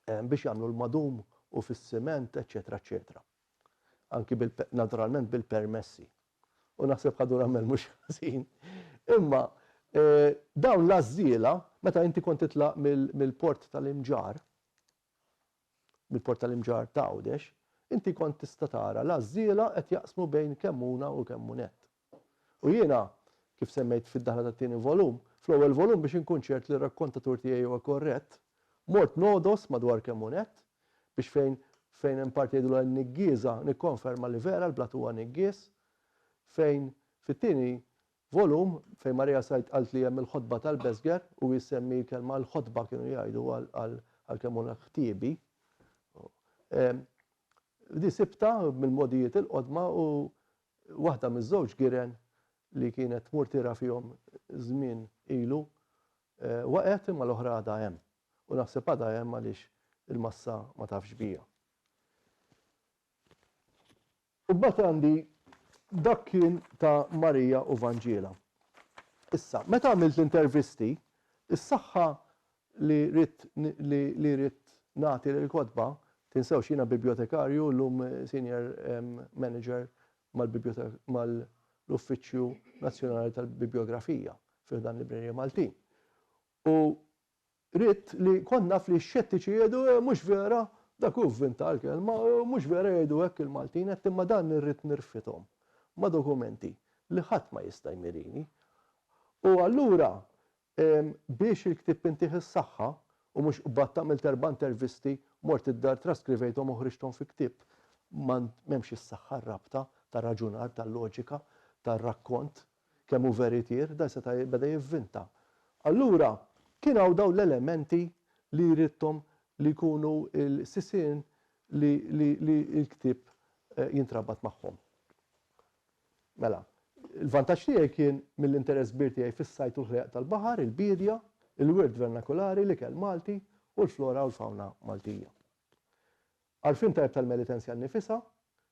Speaker 2: biex jagħmlu l-madum u fis-siment, eċetera, eċetera. Anki naturalment bil-permessi. U naħseb ħadu ramel mhux ħażin. Imma dawn l-għażiela meta inti kont titlaq mill-port tal-Imġar, mill-port tal-Imġar ta' Għawdex, inti kont tista' tara l-għażiela qed jaqsmu bejn Kemmuna u Kemmunet. U jiena kif semmejt fid-daħla tat-tieni volum, fl-ewwel volum biex inkun ċert li r-rakkontatur tiegħi huwa korrett, mort nodos madwar Kemmunet biex fejn hemm parti jgħidu n-Niggiża nikkonferma li vera l-blat huwa Niggies, fejn fit-tieni volum fejn Marija Sajd qalt li hemm il-ħodba tal-Beżger u jsemmi l-kelma l-ħodba kienu jgħidu għall-Kemmuna ħtiebi. Di sibta mill-modijiet il-qodma u waħda miż-żewġ giren li kienet tmur tira fihom żmien ilu waqgħet imma l-oħra għadha hemm. U naħseb għadha hemm għaliex il-massa ma tafx bija. U mbagħad għandi dak kien ta' Marija u Vanġiela. Issa, meta għamilt l-intervisti, is-saħħa li rrid nagħti lill-kotba tinsewx jiena bibliotekarju llum senior manager mal-Uffiċċju Nazzjonali tal-Bibliografija fih dan Librerija Maltin. U rrid li konna fli xettiċi jgħidu mhux vera dak hu vvinta l-kelma, mhux vera jgħidu hekk il-Maltin qed imma dan irrid nirfithom ma' dokumenti li ħadd ma jista' jmirini. U allura biex il-ktib intih is-saħħa u mhux qbad tagħmel terba' intervisti mort id-dar traskrivejthom u ħriġthom fi ktieb m'hemmx is-saħħa rabta tar-raġunar tal-loġika tar-rakkont kemm hu veritier da seta' beda jivvinta. Allura kien hawn dawn l-elementi li jridhom li jkunu l-sisien li l-ktieb jintrabat magħhom. Mela, il-vantaġġ tiegħi kien mill-interess kbir tiegħi fis-sajt u l-ħleq tal-baħar, il-bidja, il-wirt vernakolari, l-ikel Malti u l-flora u l-fawna Maltija. Għarfien tajb tal-melitenzja nnifisha,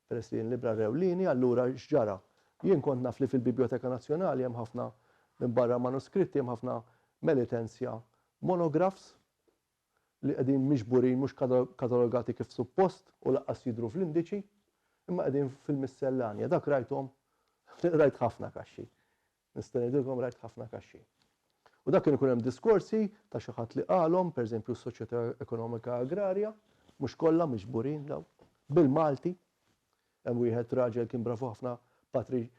Speaker 2: peress li libra rewlini, allura x'ġara. Jien kont naf li fil-Biblioteka Nazzjonali hemm ħafna minn barra manuskritti hemm ħafna melitenzja monografs li qegħdin miġburin mhux katalogati kif suppost u laqqas jidhru fl-indiċi, imma qegħdin fil-missellanja. Dak rajthom rajt ħafna kaxxi. Nista' ngħidilkom rajt ħafna kaxxi. U dak kien ikun hemm diskorsi ta' xi ħadd li qalhom, pereżempju s-Soċjetà Ekonomika Agrarja, mhux kollha miġburin daw, bil-Malti. Hemm wieħed raġel kien bravu ħafna Patri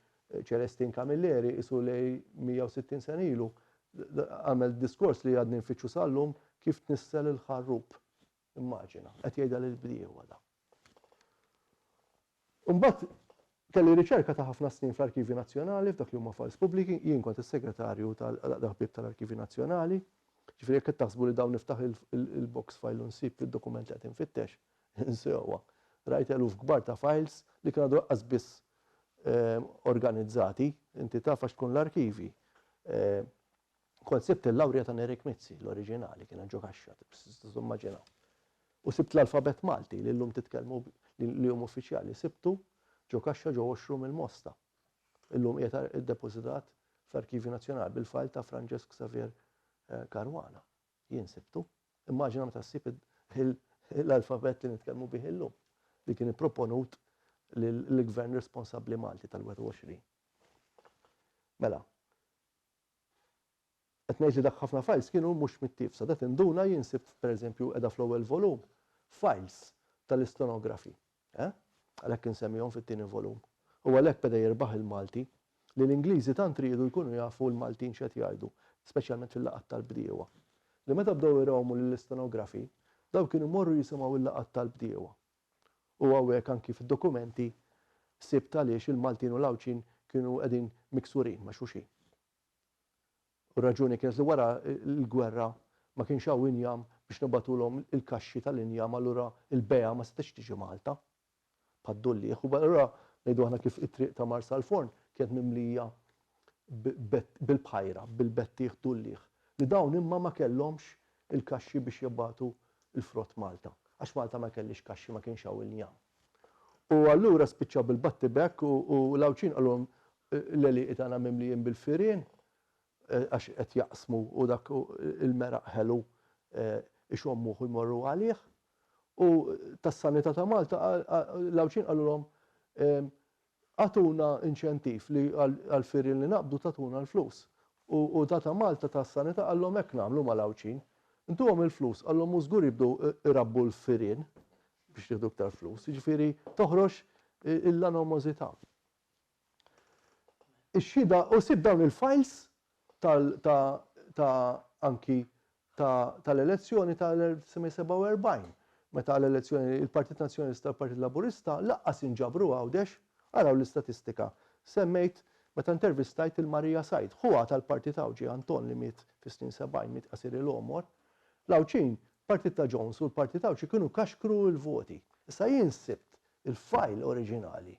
Speaker 2: Celestin Camilleri isu lej 160 sena ilu għamel diskors li għadni nfittxu sal-lum kif tnissel il-ħarrub. Immaġina, qed jgħidha lill-bdiewa da. Imbagħad kelli riċerka ta' ħafna snin fl-Arkivi Nazzjonali f'dak li huma files pubbliki, jien kont is-segretarju tal-ħbieb tal-Arkivi Nazzjonali. Ġifieri jekk taħsbu li dawn niftaħ il-box file u nsib fid-dokument qed infittex, insewwa. Rajt eluf kbar ta' files li kienu għaqqas biss organizzati, inti taf għax tkun l-arkivi. Kont sibt il-lawrja ta' Erik Mizzi, l-oriġinali, kien ġo kaxxa, immaġinaw. U sibt l-alfabet Malti li l-lum titkellmu li hum uffiċjali, sibtu ġo kaxxa ġo 20 il-Mosta. Illum qiegħed iddepożitat fl-Arkivi Nazzjonali bil-file ta' Francesc Xavier Caruana. Jien sibtu. Immaġina meta ssib l-alfabet li nitkellmu bih illum li kien ipproponut l-gvern responsabbli Malti tal-21. Mela, qed ngħid li dak ħafna files kienu mhux mittifsa. Dat induna jinsib pereżempju qiegħda fl-ewwel volum files tal-istonografi. Għalhekk insemmihom fit-tieni volum. U għalhekk beda jirbaħ il-Malti li l-Ingliżi tant tridu jkunu jafu l-Maltin x'qed jgħidu, speċjalment fil-laqgħat tal-bdiewa. Li meta bdew irawmu lill-istonografi, daw kienu morru jisimgħu il-laqgħat tal-bdiewa. U hawnhekk anki fid-dokumenti sibt għaliex il-Maltin u l-Awċin kienu qegħdin miksurin ma' xulxin. U raġuni kienet li wara l-gwerra ma kienx hawn injam biex nibatulhom il-kaxxi tal-injam allura il-beja ma setax tiġi Malta. Bħad-dullieħ u allura ngħidu aħna kif it-triq ta' Marsalforn kienet mimlija bil-bħajra, bil-bettieħ dullieħ. Li dawn imma ma kellhomx il-kaxxi biex jibbatu il-frott Malta. Għax Malta ma kellix kaxxi ma kienx hawn injam. U allura spiċċaw bil-batti bekk u l-Awċin qalhom l-eliq tagħna mimlijin bil-firien għax qed jaqsmu u dak il-meraq ħelu ixommuh jmorru għalih. U tas-Sanità ta' Malta l-Awċin qalulhom għatuna inċentiv li għal-firien li naqbdu tatuna l-flus. U ta' Malta tas-Sanità qallhom hekk nagħmlu mal-Awċin. Intuhom il-flus, għallhom mhu żgur jibdew irabbu l-firien biex jieħdu iktar flus. Jiġifieri toħroġ l-anomosità. Ix-xhieda u sib dawn il-files anki tal-elezzjoni tal-1947. Meta l-elezzjoni il-Partit Nazzjonalista u l-Partit Laburista laqqas inġabru għawdex, araw l-istatistika. Semmejt meta intervistajt il-Marija Sajd, ħuha tal-Partit Awġi Anton li miet fis-snin 70 miet qasir il-omor. L-Awċin, Partit ta' Jones u l-Partit Awġi kienu kaxkru l-voti. Issa jien sibt il-fajl oriġinali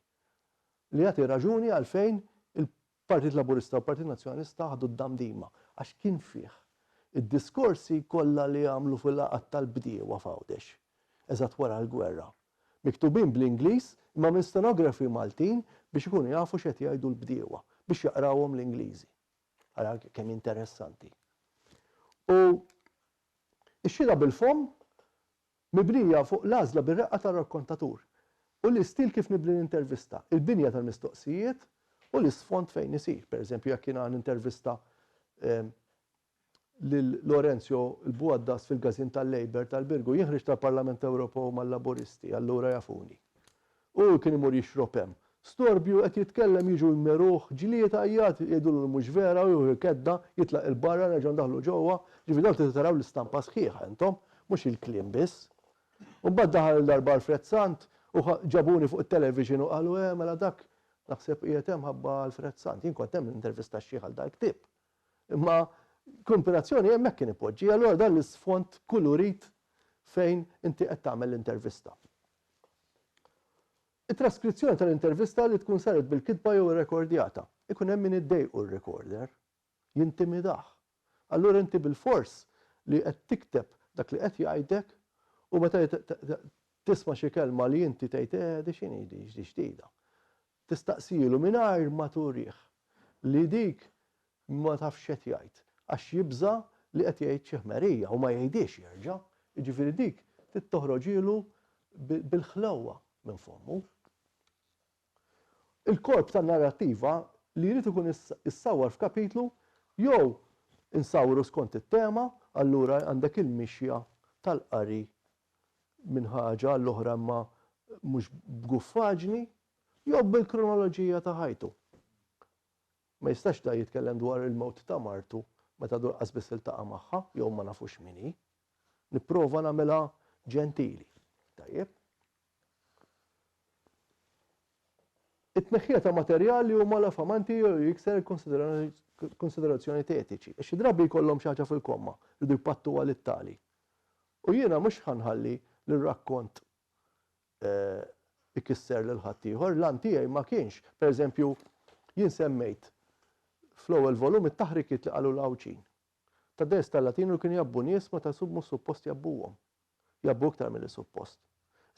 Speaker 2: li jagħti raġuni għalfejn il-Partit Laburista u l-Partit Nazzjonalista ħadu d-damdima għax kien fih id-diskorsi kollha li għamlu fil-laqgħat tal-bdiewa f'Għawdex eżatt wara l-gwerra. Miktubin bl-Ingliż imma minn stenografi Maltin biex ikunu jafu x'qed jgħidu l-bdiewa biex jaqrawhom l-Ingliżi. Ara kemm interessanti. U ix-xhieda bil-fom mibnija fuq l-għażla bir-reqqa tar-rakkontatur. U l-istil kif nibni l-intervista, il-binja tal-mistoqsijiet u l-isfond fejn isir. Pereżempju jekk jiena nintervista lil Lorenzio l-Buaddas fil-Gazin tal-Labor tal-Birgu jinħriġ tal-Parlament Ewropew mal-Laburisti, allura jafuni. U kien imur jixrob hemm. Storbju qed jitkellem jiġu l-meruħ, ġiliet għajjat jgħidulu mhux vera u kedda jitlaq il-barra nerġgħu ndaħlu ġewwa, ġifieri dawn taraw l-istampa sħiħa intom, mhux il-kliem biss. U mbagħad daħal l-darba Alfred Sant u ġabuni fuq it-television u qalu mela dak naħseb qiegħed hemm ħabba Alfred Sant. Jien kont hemm l-intervista xi għal dak ktieb. Imma kombinazzjoni hemmhekk kien ipoġġi, allura dan l-isfond kullu rid fejn inti qed tagħmel l-intervista. it-traskrizzjoni tal-intervista li tkun saret bil-kitba jew irrekordjata. Ikun hemm min iddejqu r-recorder, jintimidah. Allura inti bil-fors li qed tikteb dak li qed jgħidek u meta tisma' xi kelma li inti tgħid di x'inhi di ġdida. Tistaqsilu mingħajr ma turih li dik ma tafx x'qed jgħid għax jibża li qed jgħid xi ħmerija u ma jgħidix jerġa'. Jiġifieri dik tittoħroġilu bil-ħlewwa minn fommu. Il-korp tan-narrattiva li jrid ikun issawwar f'kapitlu jew insawru skont it-tema, allura għandek il-mixja tal-qari minn ħaġa l-oħra ma mhux b'guffaġni jew bil-kronoloġija ta' ħajtu. Ma jistax da jitkellem dwar il-mewt ta' martu meta dur qasbis iltaqa' magħha jew ma nafux minni, nipprova nagħmilha ġentili. Tajjeb? It-tneħħija ta' materjali huma l-affamanti jikser konsiderazzjoni etiċi. Xi drabi jkollhom xi ħaġa fil-komma, jridu jpattuha lit-tali. U jiena mhux ħanħalli l-rakkont ikisser lil ħadd ieħor, lan tiegħi ma kienx, pereżempju, jien semmejt fl-ewwel volum it-taħrikiet li qalu l-Awċin. Ta' dest tal-Latinu kien jabbu nies ma ta' mhux suppost jabbuhom. Jabbu iktar milli suppost.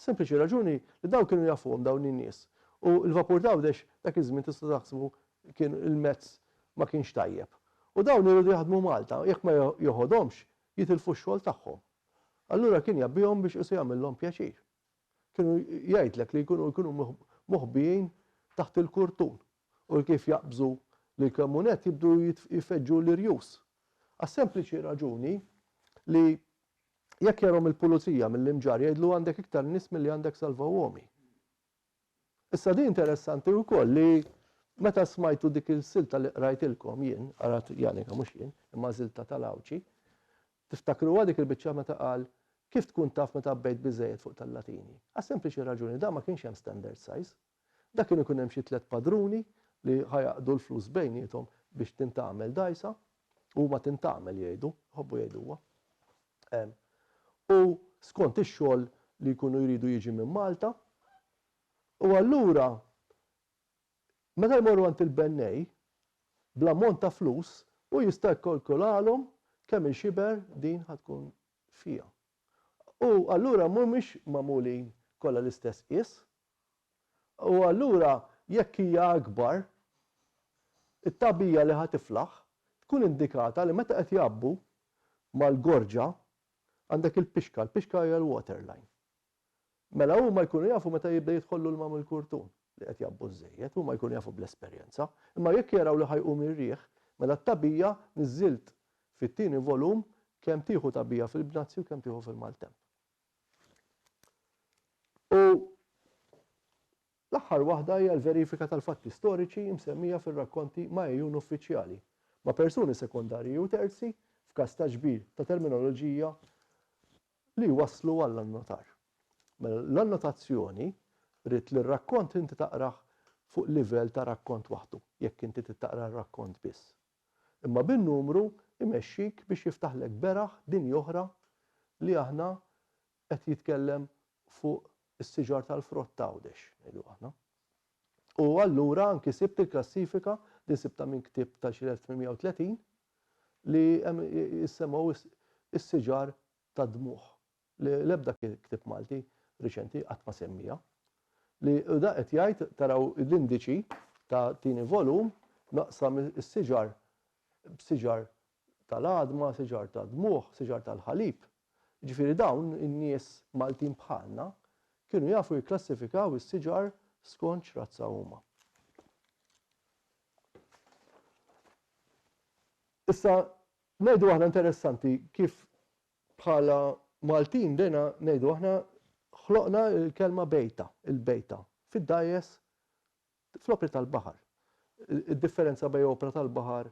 Speaker 2: Sempliċi raġuni li dawn kienu jafuhom dawn in-nies. U l-vapur dawdex dak iż-żmien tista' taħsbu kien il-mezz ma kienx tajjeb. U dawn iridu jaħdmu Malta, jekk ma joħodhomx jitilfu x-xogħol tagħhom. Allura kien jabbihom biex isu jagħmilhom pjaċir. Kienu jgħidlek li jkunu moħbijin taħt il-kurtun u kif jaqbżu li l-komunet jibdu jifeġġu l-irjus. Għas-sempliċi raġuni li jekk jarhom il-pulizija mill-imġar jgħidlu għandek iktar nies milli għandek salvawhomhi. Issa di interessanti wkoll li meta smajtu dik il-silta li qrajtilkom jien, qarat Janika mhux jien, imma silta tal-Awċi, tiftakru dik il-biċċa meta qal kif tkun taf meta bejt biżejjed fuq tal-Latini. Għas-sempliċi raġuni da ma kienx hemm standard size. Dak kienu ikun hemm xi 3 padruni li ħajaqdu l-flus bejniethom biex tintagħmel dajsa u ma tintagħmel jgħidu, ħobbu jgħiduha. U skont ix-xogħol li jkunu jridu jiġi minn Malta. U allura meta jmorru għand il-bennej bl-ammont ta' flus u jista' jkolkolalhom kemm il-xiber din ħatkun fija. U allura mhumiex magħmulin kollha l-istess qies. U allura jekk hija akbar, it-tabija li ħatiflaħ tkun indikata li meta qed jabbu mal-gorġa għandek il-pixka, l-pixka hija l-waterline. Mela huma jkunu jafu meta jibda jidħollu l-mam il-kurtun li qed jabbu żejjed, huma jkunu jafu bl-esperjenza, imma jekk jaraw li ħajqum ir-riħ, mela t-tabija niżilt fit-tieni volum kemm tieħu tabija fil-Bnazzi u kemm tieħu fil-Maltemp. U l-aħħar waħda hija l-verifika tal-fatti storiċi msemmija fir-rakkonti ma' ejjun uffiċjali ma' persuni sekondarji u terzi f'każ ta' ġbir ta' terminoloġija li waslu għall-annotar. L-annotazzjoni rrid li r-rakkont inti taqrah fuq livell ta' rakkont waħdu, jekk inti taqra r-rakkont biss. Imma bin-numru imexxik biex jiftaħlek beraħ dinja oħra li aħna qed jitkellem fuq is-siġar tal-frott tawdex, ngħidu aħna. U allura anki sibt il-klassifika li sibta minn ktieb ta' 1830 li jissemgħu is-siġar ta' dmuħ. L-ebda ktieb Malti riċenti qatt ma semmija. Li da qed jgħid taraw l-indiċi ta' tieni volum naqsam is-siġar b'siġar tal-adma, siġar ta' dmuħ, siġar tal-ħalib. Ġifieri dawn in-nies Maltin bħalna kienu jafu jikklassifikaw is-siġar skont x'razza huma. Issa ngħidu aħna interessanti kif bħala Maltin dejna ngħidu aħna ħloqna l-kelma bejta, il-bejta, fid-dajes fl-opri tal-baħar. Id-differenza bejn opra tal-baħar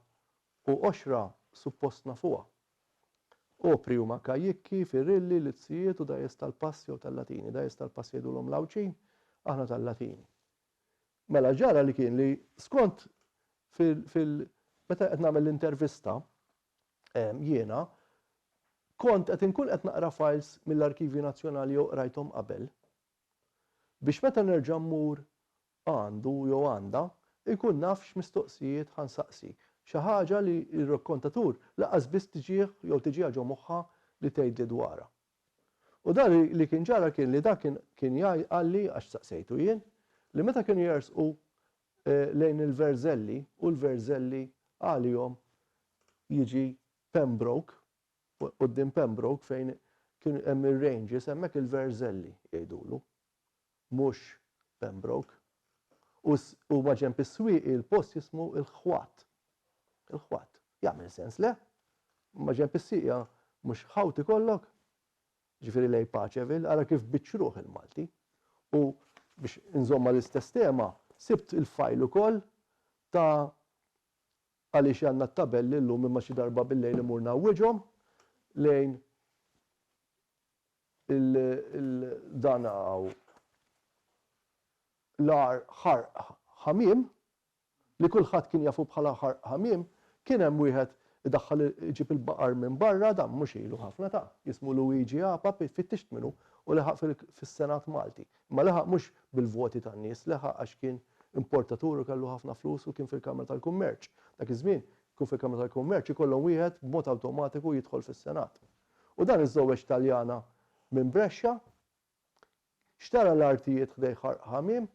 Speaker 2: u oxra suppostna fuqha. Opri huma kajjikki, firrilli, lizzijiet u dajes tal-pass jew tal-Latini. Dajes tal-pass jgħidulhom l-Awċin, aħna tal-Latini. Mela ġara li kien li skont meta qed nagħmel l-intervista jiena kont qed inkun qed naqra files mill-Arkivji Nazzjonali jew qrajthom qabel biex meta nerġa' mmur għandu jew għandha ikun naf x'mistoqsijiet ħansaqsi. Xi ħaġa li r-rakkontatur laqas biss tiġih jew tiġiha ġo moħħha li tgħidli dwarha. U dan li kien ġara kien li dak kien jgħalli għax saqsejtu jien li meta kienu jersqu lejn il-Verżelli u l-Verżelli għalihom jiġi Pembroke, quddiem Pembroke fejn kien hemm ir-ranges hemmhekk il-Verżelli jgħidulu, mhux Pembroke. U ma ġenb is-swieq il-post jismu il-Ħwat. Il-Ħwat. Jagħmel sens le? Ma ġenb is-sieqa mhux ħawt ikollok? Ġifieri lej Paċevil, ara kif biċċruh il-Malti. U biex inżomma l-istess tema, sibt il-fajl ukoll ta' għaliex għandna t-tabelli llum imma xi darba bil-lejl imurna wiġhom lejn dan l-ar ħarq ħamiem li kulħadd kien jafu bħala ħarq ħamiem, kien hemm wieħed idaħħal iġib il-baqar minn barra, dan mhux ilu ħafna ta' jismu Luigi Apa, fittixt minnu u leħaq fis-Senat Malti. Ma leħaq mhux bil-voti tan-nies, leħaq għax kien importatur u kellu ħafna flus u kien fil-Kamra tal-Kummerċ. Dak iż-żmien kien fil-Kamra tal-Kummerċ ikollhom wieħed b'mod awtomatiku jidħol fis-Senat. U dan iż-żewġ Taljana minn Brescia xtara l-artijiet ħdej ħarq ħamiem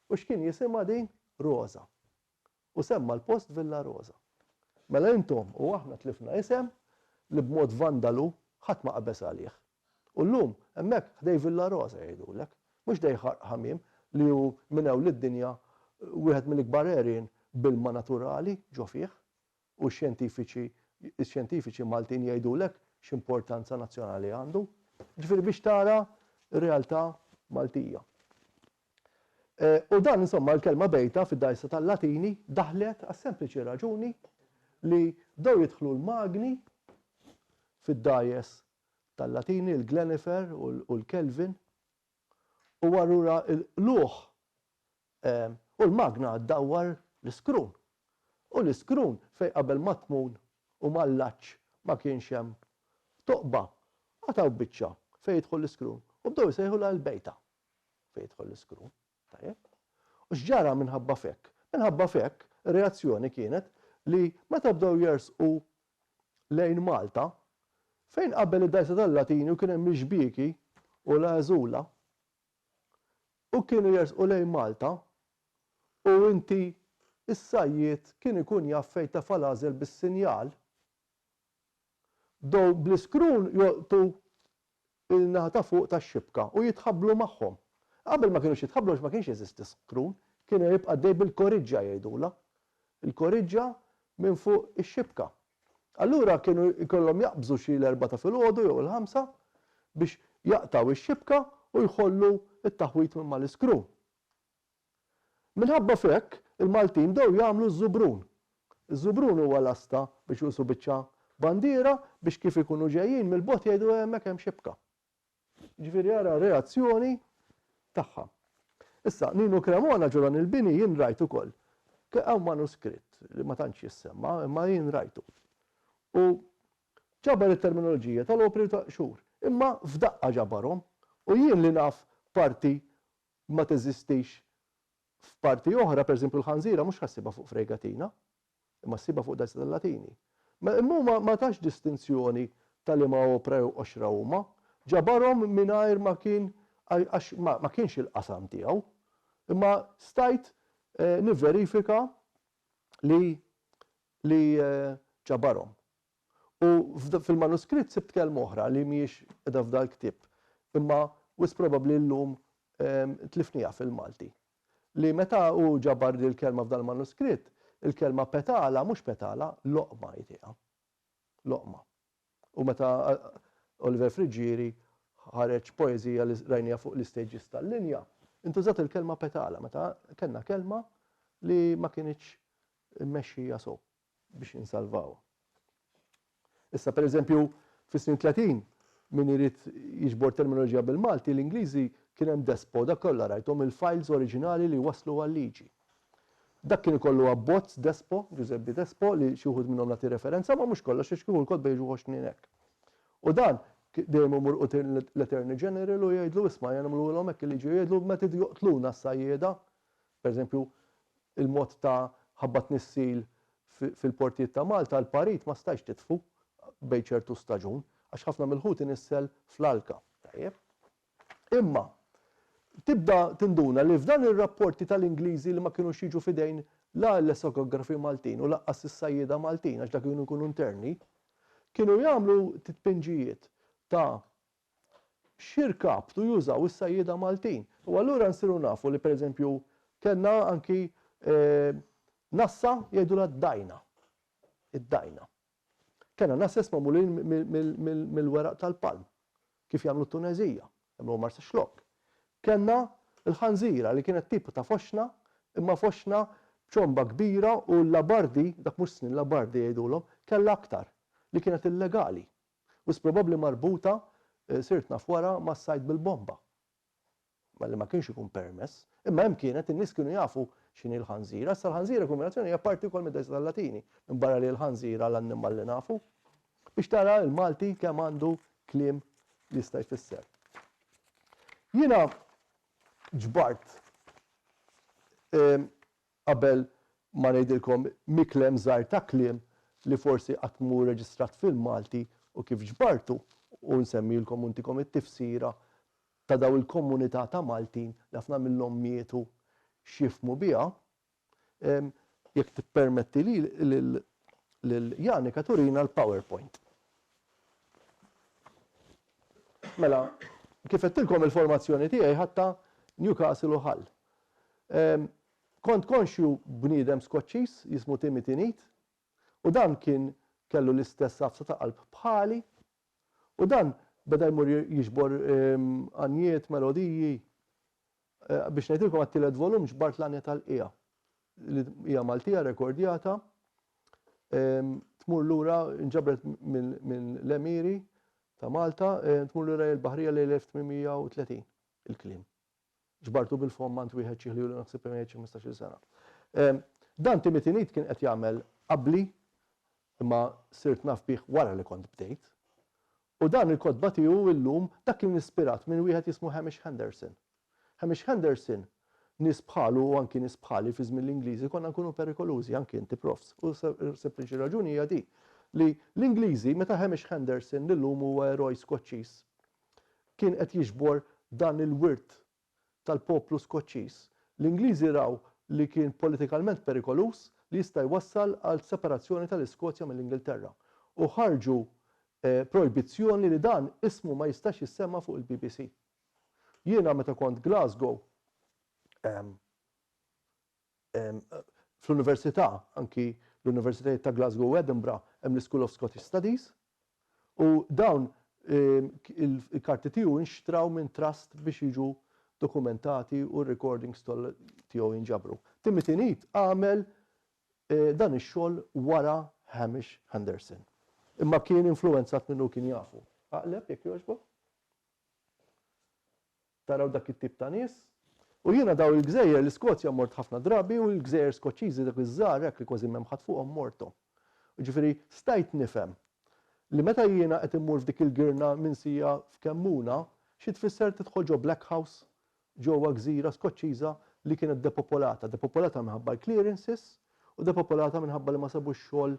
Speaker 2: u x'kien jisimha din Rosa. U semma l-post Villa Rosa. Mela intom u aħna tlifna isem li b'mod vandalu ħadd ma qabeż għalih. U llum hemmhekk ħdej Villa Rosa jgħidulek, mhux ħdej ħarq ħamiem li hu minn hawn lid-dinja wieħed mill-ikbar għerien bil-ma naturali ġo fih u x-xjentifiċi Maltin jgħidulek x'importanza nazzjonali għandu. Ġifieri biex tara r-realtà Maltija. U dan insomma l-kelma bejta fid-dajsa tal-Latini daħlet għas-sempliċi raġuni li daw jidħlu l-magni fid-dajes tal-Latini, il-Glenifer u l-Kelvin u warura l-luħ u l-magna għaddawar l-iskrun. U l-iskrun fej qabel ma tmun u mal-laċ ma kienx hemm toqba għataw biċċa fej jidħol l-iskrun u bdew jsejħu l-bejta fej jidħol l-iskrun. U x'ġara minħabba fekk? Minħabba fekk ir-reazzjoni kienet li meta bdew jersqu lejn Malta, fejn qabel id-dajsa tal-Latini u kien hemm l-Xbiki u l-Għażula, u kienu jersqu lejn Malta, u inti is-sajjiet kien ikun jaf fejn tafal għażel bis-sinjal, dew bl-iskrun joqtu il-naħa ta' fuq tax-xibka u jitħabblu magħhom. Qabel ma kienux jitħabblu ma kienx jeżisti skrun, kienu jibqa' dej bil-koriġġa jgħidula. Il-koriġġa minn fuq ix-xibka. Allura kienu jkollhom jaqbżu xi l-4 ta' filgħodu jew il-5 biex jaqtaw ix-xibka u jħollu t-taħwit minn mal-iskrun. Minħabba fekk il-Maltin dew jagħmlu ż-żubrun. Iż-żubrun huwa l-asta biex jusu biċċa bandiera biex kif ikunu ġejjin mill-bot jgħidu hemmhekk hemm xibka. Ġifieri ara reazzjoni tagħha. Issa Nino Cremona ġuran il-bini jien rajt ukoll. Hawn manuskritt li ma tantx jissemma, imma jien rajtu. U ġabar it-terminoloġija tal-opri ta' xhur, imma f'daqqa ġabarhom u jien li naf parti ma teżistix f'parti oħra, pereżempju l-ħanżira mhux ħassiba fuq fregatina, imma ssiba fuq dajsa tal-Latini. Imma ma tax distinzjoni tal-ima opra u oxra huma, ġabarhom mingħajr ma kien għax ma kienx il-qasam tiegħu, imma stajt nivverifika li ġabarhom. U fil-manuskritt sibt kelma oħra li mhijiex qiegħda f'dal ktieb, imma wis probabbli llum tlifniha fil-Malti. Li meta hu ġabar din il-kelma f'dal manuskritt, il-kelma petala mhux petala, loqma jtieqa. Loqma. U meta Oliver Frigieri ħareġ poeżija li rajnija fuq l-istages tal-linja, intużat il-kelma petala, meta kellna kelma li ma kienx mmexxija sew biex insalvawha. Issa pereżempju fis-snin 30 min irid jiġbor terminoloġija bil-Malti, l-Ingliżi kien hemm Despo, dak kollha rajthom il-files oriġinali li waslu għal-liġi. Dak kien ikollu abbozz Despo, Giuseppe Despo, li xi wħud minnhom nagħti referenza, ma mhux kollox għax kieku l-kod bejġu 20 hekk. U dan dejjem murqut l-Attorney General u jgħidlu isma' jagħmluhom hekk il-liġi jgħidlu meta joqtluna s-sajjieda, pereżempju il-mod ta' ħabba tnissil fil-portijiet ta' Malta, l-parit ma stajx titfu bejn ċertu staġun, għax ħafna mill-ħut inissel fl-alka. Imma tibda tinduna li f'dan ir-rapporti tal-Ingliżi li ma kienux jiġu fidejn la l-esokografi Maltin u laqqas is-sajjieda Maltin għax dak kienu jkunu interni, kienu jagħmlu titpinġijiet ta' xirkabtu jużaw is-sajjieda Maltin. U allura nsiru nafu li pereżempju kellna anki nassa jgħidulha d-dajna. Id-dajna. Kellna nassa magħmulin mill-weraq tal-palm, kif jagħmlu t-Tunezija, jagħmlu marsa xlok. Kellna l-ħanżira li kienet tip ta' foxna, imma foxna ċomba kbira u l-labardi, dak mhux snin labardi jgħidulhom, kellha aktar li kienet illegali. U probabbli marbuta sirt naf wara ma' s-sajd bil-bomba. Ma li ma kienx ikun permess, imma hemm kienet in-nies kienu jafu x'inhi l-ħanżira, issa l-ħanżira kombinazzjoni hija parti wkoll mid-destra tal-Latini, minn barra li l-ħanżira l-annimal li nafu, biex tara l-Malti kemm għandu kliem li jista' jfisser. Jiena ġbart qabel ma ngħidilkom miklem żgħar ta' kliem li forsi qatt mhu reġistrat fil-Malti u kif ġbartu u nsemmilkom untikom it-tifsira ta' daw il-komunità ta' Maltin li ħafna minnhom mietu xifmu biha, jekk tippermetti li lil Janika turina l-PowerPoint. Mela, kif qedtilkom il-formazzjoni tiegħi ħatta Newcastle u Hull. Kont konxju bniedem Skoċċiż jismu Timothy Neat u dan kien kellu l-istess safsa ta' qalb bħali u dan beda jmur jiġbor għanjiet, melodiji. Biex ngħidilkom għat-tielet volum ġbart l-għanja tal-qija. Hija Maltija rekordjata, tmur lura nġabret minn l-Emiri ta' Malta, tmur lura l-Baħrija l-1830 il-kliem. Ġbartu bil-fommant wieħed xi ħlielu naħseb 15-il sena. Dan Timothy Neat kien qed jagħmel qabli imma sirt naf bih wara li kont bdejt. U dan il-kodba tiegħu llum dak kien ispirat minn wieħed jismu Hamish Henderson. Hamish Henderson nies bħalu u anki nies bħali fi żmien l-Ingliżi konna nkunu perikolużi anki inti profs. U sempliċi raġuni hija di li l-Ingliżi meta Hamish Henderson li llum huwa eroj Skoċċiż kien qed jiġbor dan il-wirt tal-poplu Skoċċiż. L-Ingliżi raw li kien politikalment perikolus li jista' jwassal għal separazzjoni tal-Iskozja mill-Ingilterra. U ħarġu projbizzjoni li dan ismu ma jistax jissemma fuq il-BBC. Jiena meta kont Glasgow fl-Università, anki l-Universitajiet ta' Glasgow u Edinburgh hemm l-School of Scottish Studies u dawn il-karti tiegħu nxtraw minn trust biex jiġu dokumentati u recordings tiegħu jinġabru. Timothy Neat għamel dan ix-xogħol wara Hamish Henderson. Imma kien influenzat minnu kien jafu. Aqleb jekk jogħġbok? Taraw dak it-tip ta' nies. U jiena daw il-Gżejjer l-Iskozja mort ħafna drabi u l-Gżejjer Skoċċiżi dak iż-żgħar hekk li kważi m'hemm ħadd fuqhom mortom. Ġifieri stajt nifhem li meta jiena qed immur f'dik il-girna minsija f'Kemmuna xi tfisser tidħol ġo Black House ġewwa gżira Skoċċiża li kienet depopolata. Depopolata minħabba l-clearances u depopolata minħabba li ma sabux xogħol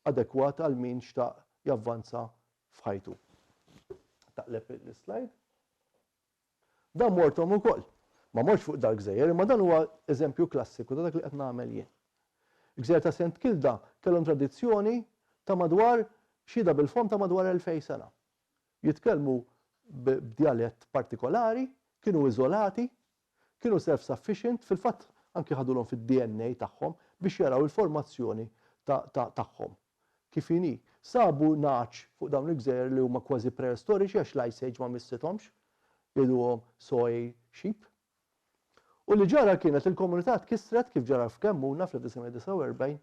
Speaker 2: adekwat għal min xtaq javvanza f'ħajtu. Taqleb l-slide. Dan mortom ukoll. Ma morx fuq dal-Gżejjer, imma dan huwa eżempju klassiku ta' dak li qed nagħmel jien. Il-Gżejjer ta' St. Kilda kellhom tradizzjoni ta' madwar xhieda bil-fom ta' madwar 2000 sena. Jitkellmu b'djalett partikolari, kienu iżolati, kienu self-sufficient, fil-fatt anke ħadulhom fid-DNA tagħhom biex jaraw il-formazzjoni tagħhom. Kif inhi, sabu naċ fuq dawn il-Gżejjer li huma kważi preistoriċi għax l-Ice Age ma missithomx, jgħiduhom soy sheep. U li ġara kienet il-komunità tkissret kif ġara f'Kemmuna fl-1949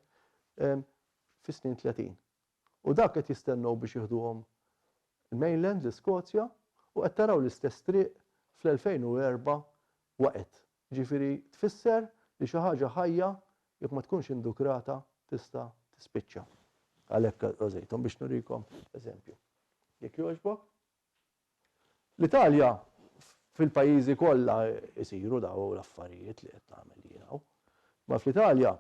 Speaker 2: fis-snin 30. U dak qed jistennew biex jieħduhom il-mainland, l-Iskozja, u qed taraw l-istess triq fl-2004 waqgħet. Ġifieri tfisser li xi ħaġa ħajja jekk ma tkunx indukrata tista' tispiċċa. Għalhekk użejthom biex nurikom eżempju. Jekk jogħġbok? L-Italja fil-pajjiżi kollha isiru daw l-affarijiet li qed nagħmel jiena. Ma fl-Italja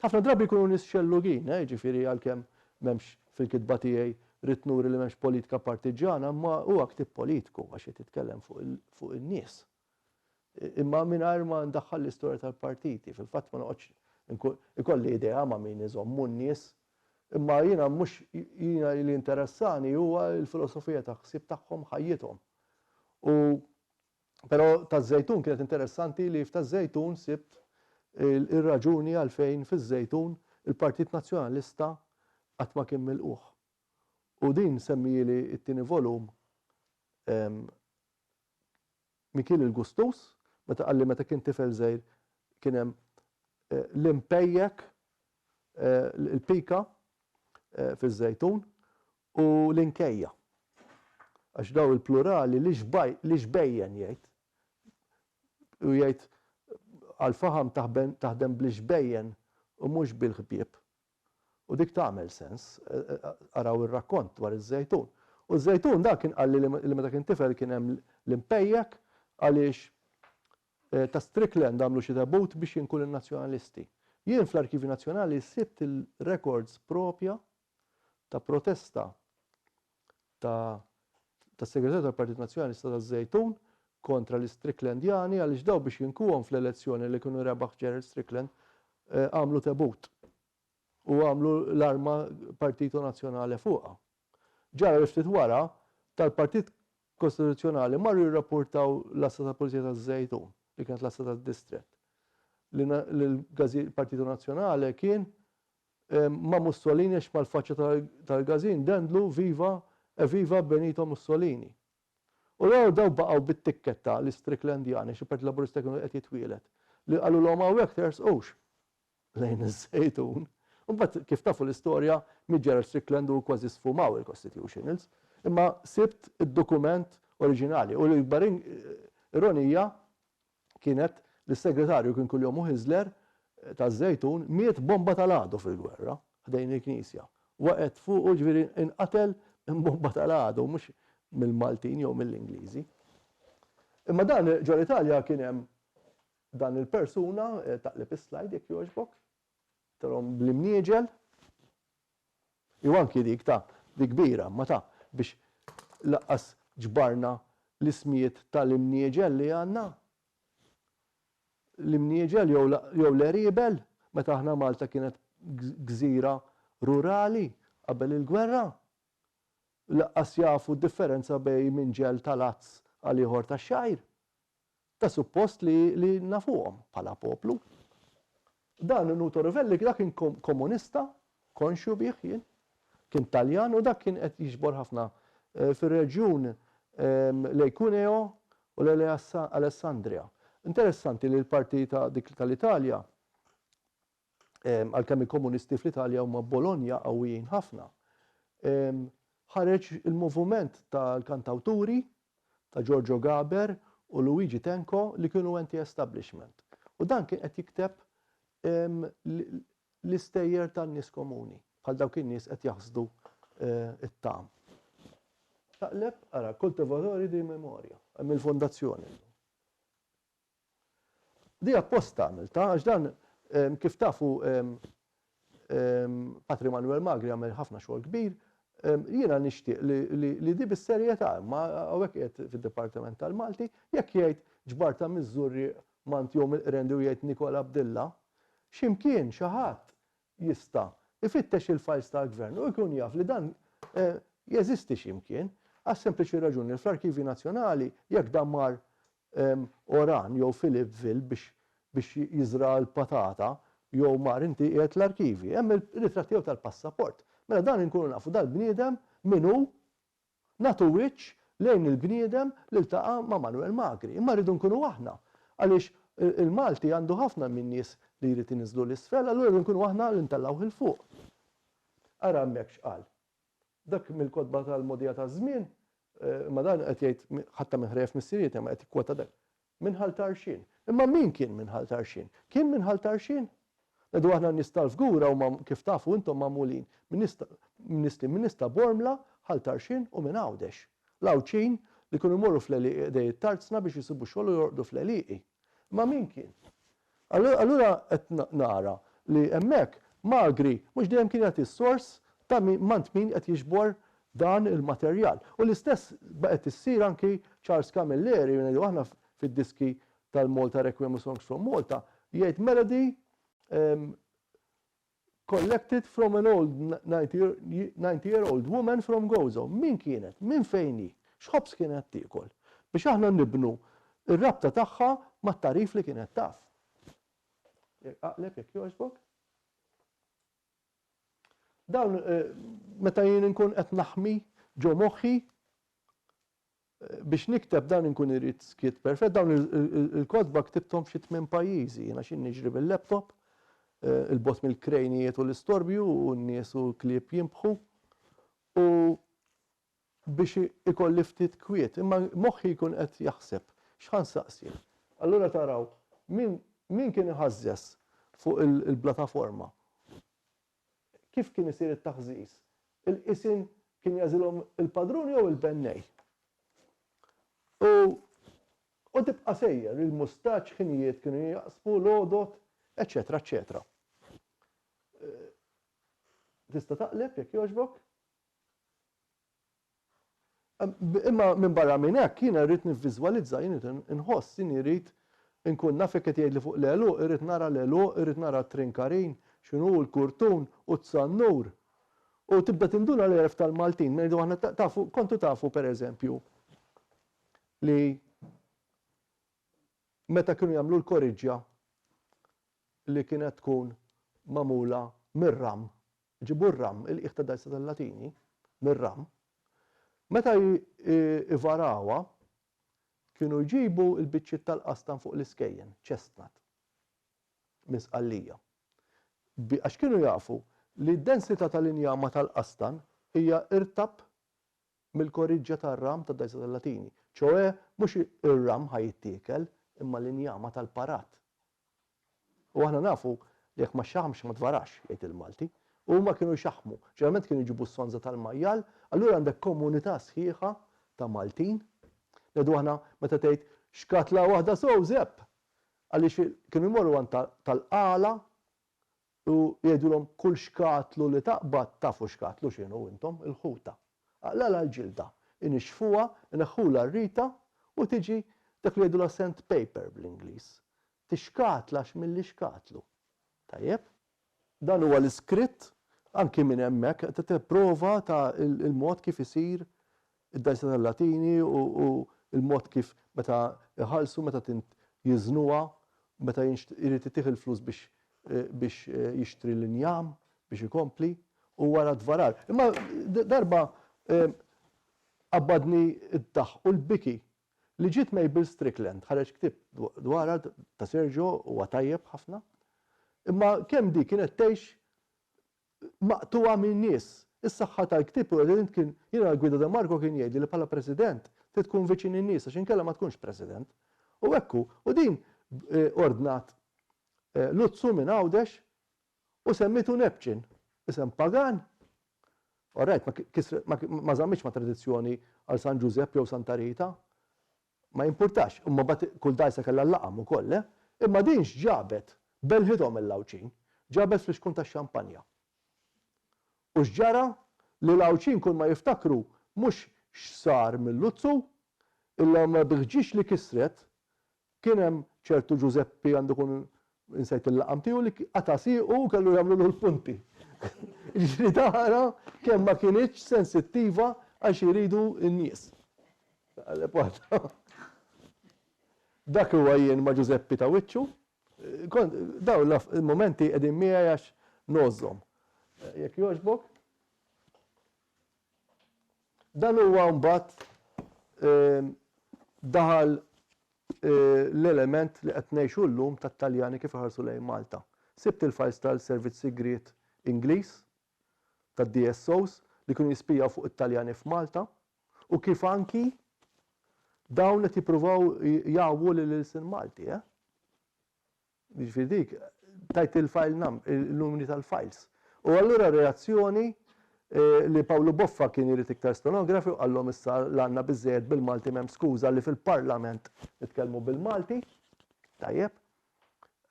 Speaker 2: ħafna drabi jkunu nies xellugin, ġifieri għalkemm m'hemmx fil-kitba tiegħi rid nuri li m'hemmx politika partiġjana, ma huwa ktib politiku għax qed titkellem fuq in-nies. Imma mingħajr ma ndaħħal l-istorja tal-partiti, fil-fatt ma noqgħodx ikolli idea ma' min iżommu n-nies, imma jiena mhux jiena li interessani huwa l-filosofija ta' ħsieb tagħhom ħajjithom. Però taż-żejtun kienet interessanti li f'taż-żejtun sibt ir-raġuni għalfejn fiż-żejtun il-Partit Nazzjonalista qatt ma kien milquh. U din semmili t-tieni volum Michiel il-Gustus, meta qalli meta kien tifel żgħir kien hemm l-impejjek, il-pika fiż-żejtun u l-inkejja. Għax daw il-plurali li xbejjen jgħid. U jgħid għal-faham taħdem bl-xbejjen u mhux bil-ħbieb. U dik tagħmel sens, araw ir-rakkont dwar iż-żejtun. U ż-żejtun dak kien qalli li meta kien tifel kien hemm l-impejjek għaliex ta' Strickland għamlu xi tabut biex jinkun in-nazzjonalisti. Jien fl-Arkivi Nazzjonali sibt il-records propja ta' protesta ta' segretarju tal-Partit Nazzjonalista taż-Żejtun kontra l-Stricklandjani għaliex daw biex jinkuhom fl-elezzjoni li kienu rebaħ Gerald Strickland għamlu tabut u għamlu l-arma Partitu Nazzjonali fuqha. Ġara li ftit wara tal-Partit Kostituzzjonali marru jirrapportaw l-Assa tal-Pulizija taż-Żejtun li kienet l-Assa tad-Distrett. L-Partitu Nazzjonali kien ma' Mussolini għax mal-faċċa tal-gazin dendlu viva Benito Mussolini. U daw baqgħu bit-tikketta l-Stricklandjani xi Partit Laburista kienu qed jitwielet. Li qalu l-hom hawnhekk tersqux lejn iż-żejtun. Mbagħad kif tafu l-istorja mi Gerald Strickland u kważi sfumaw il-Constitutionals, imma sibt id-dokument oriġinali u l-ikbar ironija kienet li s-segretarju kien kuljum Hiżler taż-Żejtun miet bomba tal-għadu fil-gwerra ħdejn il-Knisja. Waqgħet fuq u ġifieri inqatel bomba tal-għadu mhux mill-Maltin jew mill-Ingliżi. Imma dan ġol Italja kien hemm dan il-persuna taqleb is-slide jekk jogħġbok tarhom bl-imnieġel. Jew anki dik kbira ma ta' biex laqqas ġbarna l-ismijiet tal-imnieġel li għandna. L-imnieġel jew l-Eribel meta aħna Malta kienet gżira rurali qabel il-gwerra. Laqqas jafu d-differenza bejn minġel tal-azz għal ieħor tax-xajr. Ta' suppost li nafuhom bħala poplu. Dan Nuto Rovelli dak kien komunista, konxju bih jien, kien Taljan u dak kien qed jiġbor ħafna fir-reġjun lejn Cuneo u lejn Alessandria. Interessanti li l-parti dik tal-Italja għalkemm il-komunisti fl-Italja huma Bologna qawwijin ħafna. Ħareġ il-moviment tal-kantawturi ta' Giorgio Gaber u Luigi Tenco li kienu anti-establishment. U dan kien qed jikteb l-istejjer tan-nies komuni, bħal dawk in-nies qed jaħsdu it-tam. Taqleb, ara, kultivatori di memorja, mill-fondazzjoni. Di apposta għamilta, għax dan kif tafu Patri Manuel Magri għamel ħafna xogħol kbir, jiena nixtieq li di bis-serjetà, ma hawnhekk qiegħed fid-Dipartiment tal-Malti, jekk jgħid ġbar ta' Miżurri Mant jew mill-Qrendi u jgħid Nikola Abdilla, x'imkien xi ħadd jista' ifittex il-files tal-Gvern u jkun jaf li dan jeżisti x'imkien għas sempliċi raġuni fl-Arkivi Nazzjonali jekk dan mar Oran jew Philippeville biex jiżra l-patata jew mar inti qiegħed l-arkivi, hemm il-ritratt tiegħu tal-passaport. Mela dan inkunu nafu dal-bniedem minnu nagħtu wiċċ lejn il-bniedem li ltaqa' ma' Manuel Magri. Imma rridu nkunu aħna għaliex il-Malti għandu ħafna minn nies li jrid inizlu l-isfel, allura rridu nkunu aħna li ntellgħu il-fuq. Ara hemmhekk x'qal. Dak mill-kotba tal-modija taż-żmien, ma dan qed jgħid ħatta minn ħrejf mis-siriet imma qed ikkwota dak. Minħal Tarxin. Imma min kien minħal Tarxin? Kien minħal Tarxin? Edu aħna nista' l-fgura u kif tafu intom magħmulin Minista Bormla, ħal Tarxin u minn Għawdex. L-Awċin li kienu jmorru fl-Eliqi Tarzna biex jisibu xogħol u jorqdu fl-Eliqi. Ma min kien? Allura qed nara li hemmhekk Magri mhux dejjem kien jagħti s-sors ta' mant min qed jiġbor dan il-materjal. U l-istess baqgħet issir anki Charles Camilleri ngħidu aħna fid-diski tal-Malta Requiem Songs from Malta jgħid melody collected from an old 90-year-old woman from Gozo. Min kienet? Min fejni? X'ħobs kienet tiekol? Biex aħna nibnu ir-rabta tagħha mat-tarif li kienet taf. Aqleb jekk jogħġbok? Dawn meta jien inkun qed naħmi ġo moħħi biex nikteb dan inkun irid skiet perfett, dawn il-kodba ktibthom f'xi 8 pajjiżi, jiena xi niġri bil-laptop il-bot mill-krejnijiet u l-istorbju u n-nies u l-klieb jimbħu u biex ikolli ftit kwiet. Imma moħħi jkun qed jaħseb x'ħan saqsi. Allura taraw min kien iħażżes fuq il-plattaforma. Kif kien isir it-taħżiż? Il-qisin kien jażilhom il-padruni jew il-bennej. U tibqa' sejjer il-mustaċ ħinijiet kienu jaqsfu l-għodot, eċetera, eċetera. Tista' taqleb jekk jogħġbok? Imma minn barra minn hekk jiena rrid nivviżwalizza, jien inħoss, jien irid inkun naf qed jgħidli fuq l-eluq, irid nara l-eluq, irid nara t-trinkarin, x'inhu l-kurtun u t-sannur. U tibda tinduna l-erf tal-Maltin, kontu tafu pereżempju li meta kienu jagħmlu l-koriġġja li kienet tkun magħmula mir-ram, ġibu r-ram, il-qiegħ ta' dajsa tal-Latini, mir-ram, meta ivarawha kienu jġibu l-biċċiet tal-qastan fuq l-iskejjen, chestnut, misqallija. Għax kienu jafu li d-densità tal-injama tal-qastan hija irtab mill-koriġġja tar-ram tad-dajsa tal-Latini. ċoe mhux ir-ram ħajjittiekel imma l-injama tal-parat. U aħna nafu li jekk ma xaħmx ma tvarax, jgħid il-Malti, u huma kienu jxaħmu. Ġeneralment kienu jġibu s-sonza tal-majjal, allura għandek komunità sħiħa ta' Maltin. Ledu aħna meta tgħid xkatla waħda sew zepp. Għaliex kienu jmorru għand tal-qala u jgħidulhom kull xkatlu li taqbad tafu xkatlu x'inhu intom il-ħuta. Aqlala l-ġilda, inixfuha, ineħħula r-rita u tiġi dak li jgħidula sandpaper bl-Ingliż. Tixkatla x'milli xkatlu. Tajjeb? Dan huwa l-iskritt anki minn hemmhekk qed tipprova ta' il-mod kif isir id-dajsa tal-Latini u il-mod kif meta iħallsu, meta jiżnuha, meta jrid itih il-flus biex jixtri l-injam, biex ikompli u wara dvarar. Imma darba qabbadni id-daħ u l-biki li ġiet Mabel Strickland, ħareġ ktib dwarha ta' Sergio huwa tajjeb ħafna. Imma kemm di kienet tgħix maqtuwa minn nies. Is-saħħa tal-ktib u kien jiena Guido De Marco kien jgħidli li bħala President trid tkun viċin in-nies għax inkella ma tkunx President. U hekku, u din ordnat Luzzu minn Għawdex u semmitu Nepċin, isem pagan. Orrejt, ma żammitx ma' tradizzjoni għal San Giuseppe jew Santa Rita. Ma jimpurtax, imma kull dajsa kellha l-laqam ukoll, imma din x'ġabet belħithom il-lawċin, ġabet fl-xkun tax-xampanja. U x'ġara li l-lawċin kull ma jiftakru mhux x'sar mill-Luzzu, illa ma biħġiex li kisret kien hemm ċertu Giuseppi għandu kun insejt il-laqam tiegħu li qatasiqu u kellu jagħmlu l-punti. Ġifieri tara kemm ma kienitx sensittiva għax iridu n-nies. Dak huwa jien ma' Giuseppi ta' wiċċu, daw il-momenti qegħdin miegħi għax nożhom. Jekk jogħġbok. Dan huwa mbagħad daħal l-element li qed ngħixu llum tat-Taljani kif iħarsu lejn Malta. Sibt il-files tal-Servizz Sigriet Ingliż tad-DSOs li kienu jispijaw fuq it-Taljani f'Malta u kif anki dawn qed jippruvaw jagħwu lil-ilsin Malti, Jiġifieri dik tajt il-file il-numri tal-files. U allura reazzjoni li Pawlu Boffa kien irid iktar stenografi u qallhom issa l-għandna biżżejjed bil-Malti m'hemm skuża li fil-Parlament nitkellmu bil-Malti, tajjeb,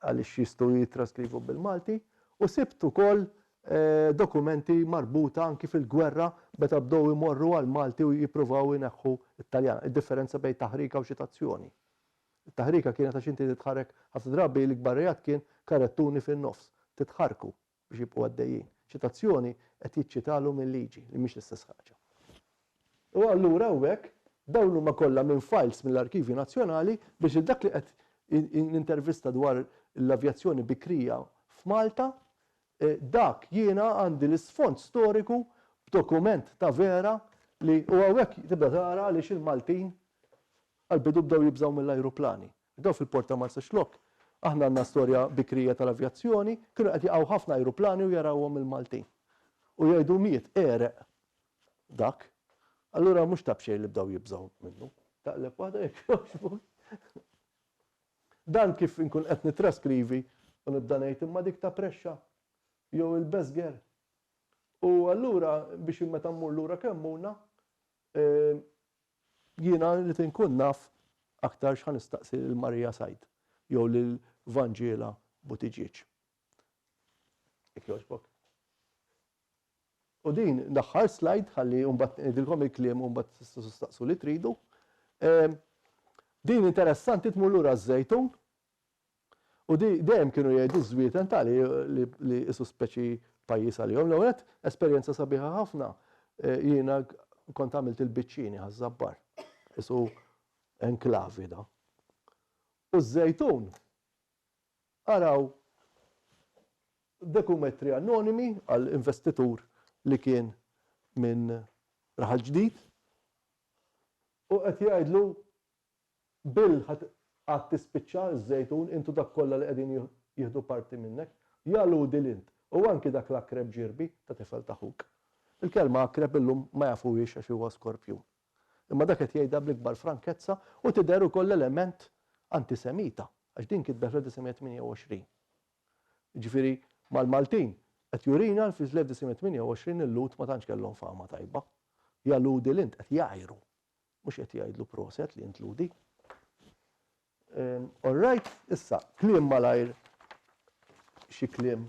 Speaker 2: għaliex jistgħu jitraskrivu bil-Malti, u sibt ukoll dokumenti marbuta anki fil-gwerra meta bdew imorru għal Malti u jippruvaw ineħħu it-Taljan. Id-differenza bejn taħrika u ċitazzjoni. It-taħrika kienet għax inti titħarrek ħafna drabi l-gbarrijat kien karettuni fin-nofs, titħarku biex jibqgħu għaddejjin. Ċitazzjoni qed jiċċitalu mill-liġi li mhix l-istess ħaġa. U allura hawnhekk dawn huma kollha minn files mill-Arkivju Nazzjonali biex dak li qed nintervista dwar l-avjazzjoni bikrija f'Malta, dak jiena għandi l-isfond storiku b'dokument ta' vera li u hawnhekk tibda tara għaliex il-Maltin għal-bidu bdew jibżgħu mill-ajruplani. Daw fil-Port ta' Marsa Xlokk aħna għandna storja bikrija tal-avjazzjoni, kienu qed jaqgħu ħafna ajruplani u jarawhom il-Maltin. U jgħidu miet ereq dak, allura mhux tab xejn li bdew jibżgħu minnu. Taqleb waħda jekk jogħġbok. Dan kif inkun qed nitraskrivi u nibda ngħid imma dik ta' prexxa jew il-Besger. U allura biex meta mmur lura kemmuna jiena li tinkun naf aktar x'ħan nistaqsi lil Marija Sajd jew lil Vanġela Buttigieg. Jekk jogħġbok. U din daħħal slide ħalli mbagħad ngħidilkom il-kliem u mbagħad tistaqsu li tridu. Din interessanti tmur lura ż-żejtun u dejjem kienu jgħidu żwieten tali li isu speċi pajjiż għalihom. L-ewwel esperjenza sabiħa ħafna. Jiena kont għamilt il-biċċini ħaż-Żabbar. Isu enklavi da. U ż-żejtun araw dokumentri anonimi għal investitur li kien minn Raħal Ġdid u qed jgħidlu bil għad tispiċċa ż-żejtun intu dak kollha li qegħdin jieħdu parti minnek, jalu dilint u anki dak l-akreb ġirbi ta' tifel taħuk. Il-kelma akreb illum ma jafuhiex għax huwa skorpjun. Imma dak qed jgħidha bl-ikbar frankezza u tidher ukoll element antisemita għax din kitbet fl-1928. Ġifieri mal-Maltin qed jurina fl-1928 il-lut ma tantx kellhom fama tajba. Jaludi l-int qed jgħajru, mhux qed jgħidlu proset li int ludi. All right, issa kliem malajr xi kliem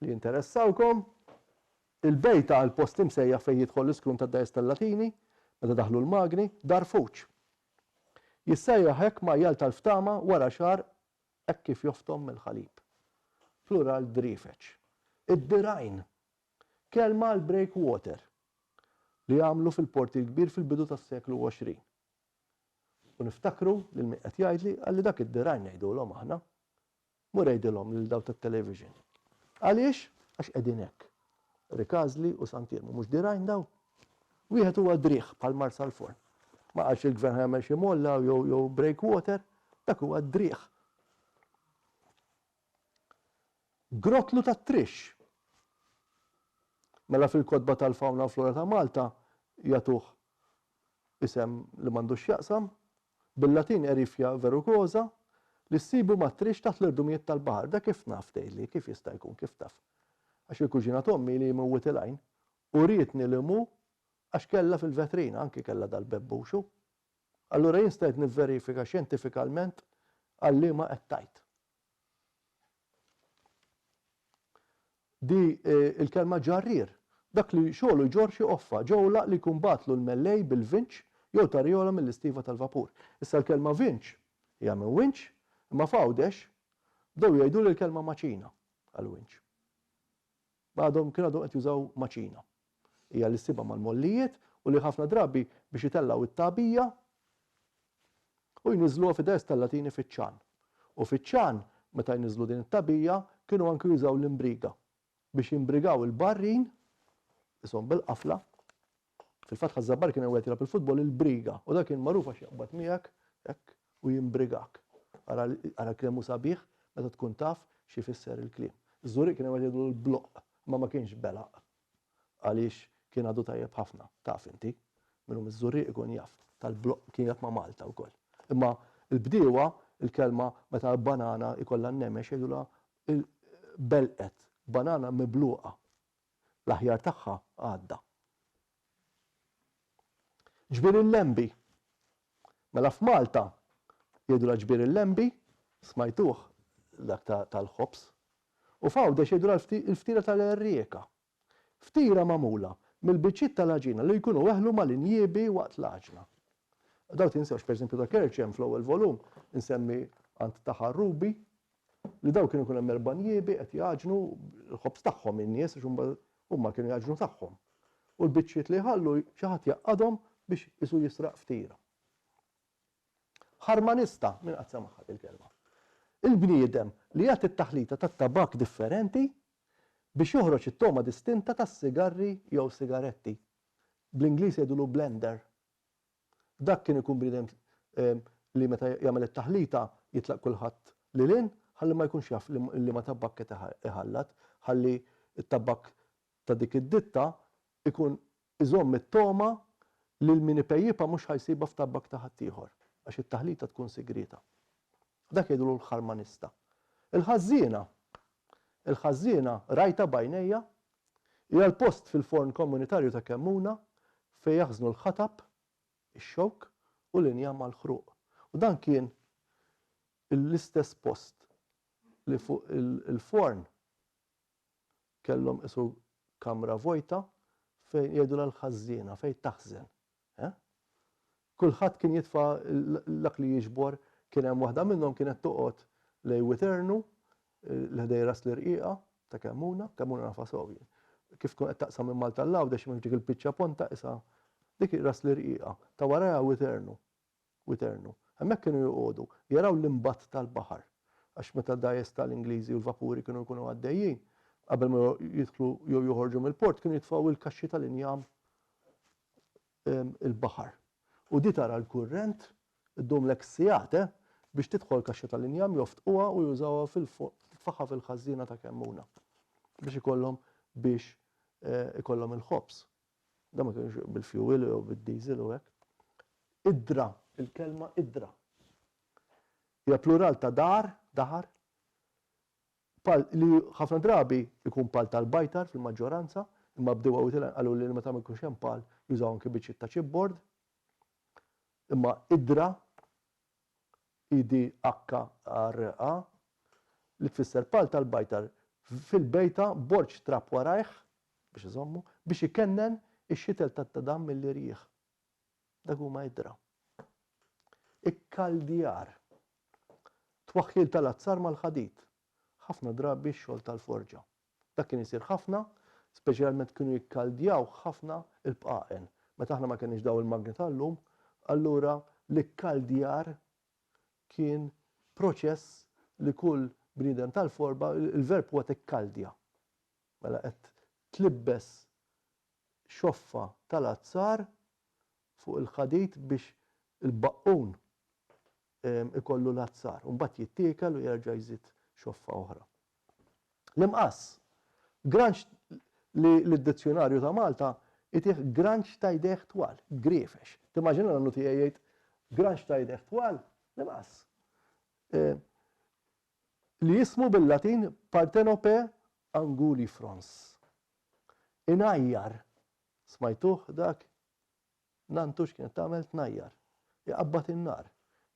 Speaker 2: li interessawkom. Il-bejta għal post imsejjaħ fejn jidħol l-iskrum tad-Dajs tal-Latini, meta daħlu l-magni, dar fuċ. Jissejjaħ hekk majjal tal-ftama wara xahar hekk kif joftom mill-ħalib. Plural drifeċ. Id-dirajn, kelma l-breakwater li għamlu fil-Porti l-Kbir fil-bidu tas-seklu 20. U niftakru li l-miqqet jgħidli għalli dak id-dirajn ngħidulhom aħna, mur ngħidilhom lil dawk tat-television. Għaliex? Għax qegħdin hekk. Rikazli u Santirmu, mhux dirajn daw. Wieħed huwa drieħ bħal Marsal Forn. Ma għalx il-gvern ħamel xi molla jew breakwater, dak huwa drieħ. Grotlu tat-trix. Mela fil-kodba tal-fawna u flora ta' Malta jagħtuh isem li m'għandux jaqsam, bil-Latin erifja verrucosa li ssibu mat-trix taħt l-irdumijiet tal-baħar. Da kif naf tgħidli, kif jista' jkun, kif taf. Għax il-kuġina tommi li jmewwet il-għajn u rietni li mu għax kellha fil-vetrina anki kellha dal-bebbuxu. Allura jien stajt nivverifika xjentifikalment għal liema qed tajt. Di il-kelma ġarrier, dak li xogħlu jġor xi offa ġewla li jkun batlu l-mellej bil-vinċ jew tarjola mill-istiva tal-vapur. Issa l-kelma vinċ hija minn winċ, imma f'għawdex bdew jgħidu l-kelma maċina għal-winċ. Għadhom kienu għadhom qed jużaw maċina. Hija l-istiba mal-mollijiet u li ħafna drabi biex jitellaw it-tabija u jniżluha fid-Dajs tal-Latini fiċ-ċan. U fiċ-ċan meta jniżlu din it-tabija kienu anke jużaw l-imbriga biex jimbrigaw il-barrin ishom bil-qafla. Fil-fatt ħaż-żabbar kien għedha bil-futbol il-briga u dak kien magħruf għax jaqbad miegħek hekk u jimbrigak. Ara kliemu sabiħ meta tkun taf xi fisser il-kliem. Iż-Żuriq kien għedha jgħidu l-bloq ma kienx belaq għaliex kien għadu tajjeb ħafna, taf inti, minnhom iż-Żuriq ikun jaf tal-bloq kien jaf ma' Malta wkoll. Imma l-bdiewa il-kelma meta banana ikollha nnemex jgħidulha belqet, banana mibluqa. L-aħjar tagħha għadda. Ġbir il-lembi. Mela f'Malta jgħidulha ġbir il-lembi, smajtuh dak tal-ħobs. U f'Għawdex jgħidulha l-ftira tal-errieka. Ftira magħmula mill-biċċiet tal-aġina li jkunu weħlu mal-injiebi waqt l-aġna. Daw tinsewx pereżempju ta' Kerċem fl-ewwel volum insemmi għand ta' Ħarrubi li daw kienu jkunu hemm erba' njiebi qed jaġnu l-ħobs tagħhom in-nies għax huma kienu jaġnu tagħhom. U l-biċċiet li jħallu xi ħadd jaqgħadhom biex isu jisraq ftira. Ħarmanista min qatt semaħħa il-kelma. Il-bniedem li jagħti t-taħlita tat-tabak differenti biex joħroġ it-toma distinta tas-sigarri jew sigaretti. Bl-Ingliż jgħidulu blender. Dak kien ikun bniedem li meta jagħmel it-taħlita jitlaq kulħadd lilin ħalli ma jkunx jaf li ma tabbak iħallat, ħalli it-tabbak ta' dik id-ditta ikun iżomm it-toma li l-min ipejjibha mhux ħajsiba f'tabbak ta' ħaddieħor għax it-taħlita tkun segreta. Dak jgħidulu l-ħarmanista. Il-ħażiena rajta bajnejja hija l-post fil-forn komunitarju ta' Kemmuna fejn jaħżnu l-ħatab, ix-xowk u l-injam mal-ħruq. U dan kien l-istess post li fuq il-forn kellhom isu kamra vojta fejn jgħidu l-ħażiena fejn taħżen. Kulħadd kien jitfa' dak li jiġbor, kien hemm waħda minnhom kienet toqgħod lejn Witernu l-ħdej ras l-irqiqa ta' Kemmuna nafa sewwi. Kif tkun qed taqsam minn Malta l-Lawda xi dik il-biċċa ponta isa dik ras l-irqiqa ta' warajha Witernu. Hemmhekk kienu joqogħdu jaraw l-imbatt tal-baħar għax meta d-dajes tal-Ingliżi u l-vapuri kienu jkunu għaddejjin qabel ma jidħlu jew joħorġu mill-port kienu jitfgħu il-kaxxi tal-injam il-baħar. U di tara l-kurrent iddumlek sigħat biex tidħol kaxxa tal-injam joftquha u jużawha titfaħħa fil-ħażina ta' Kemmuna biex ikollhom il-ħobs. Da ma kienx bil-fuel jew bid-diesel u hekk. Idra, il-kelma idra. Hija plural ta' daħar, li ħafna drabi ikun pal tal-bajtar fil-maġġoranza, imma bdew qalu li meta ma jkunx hemm pal jużaw anke biċċiet ta' chipboard. Imma idra IDHRA li tfisser pal tal-bajtar fil-bejta borġ trap warajh biex iżommu biex ikennen ix-xitel tat-tadam mill-irjieħ. Dak huma idra. Ikkaldjar. Twaħħil tal-azzar mal-ħadid. Ħafna drabi x-xogħol tal-forġa. Dak kien isir ħafna, speċjalment kienu jikkaldjaw ħafna il-bqaqen. Meta aħna ma kienx daw il-magni tal-lum, allura l-ikkaldjar kien proċess li kull bniedem tal-forba, il-verb huwa tikkaldja. Mela qed tlibbes xoffa tal-azzar fuq il-ħadid biex il-baqqun ikollu l-azzar. U mbagħad jittiekel u jerġa' jżid xoffa oħra. L-imqas, granċ li l-dizzjonarju ta' Malta jtieħ granċ ta' jdejħ twal, grefex. Timmaġina l-annu tiegħi jgħid granċ ta' jdejħ twal, l-imqas. Li jismu bil-Latin Partenope angulifrons. Inajjar, smajtuh dak, nantux kienet tagħmel tnajjar, jaqabbat in-nar,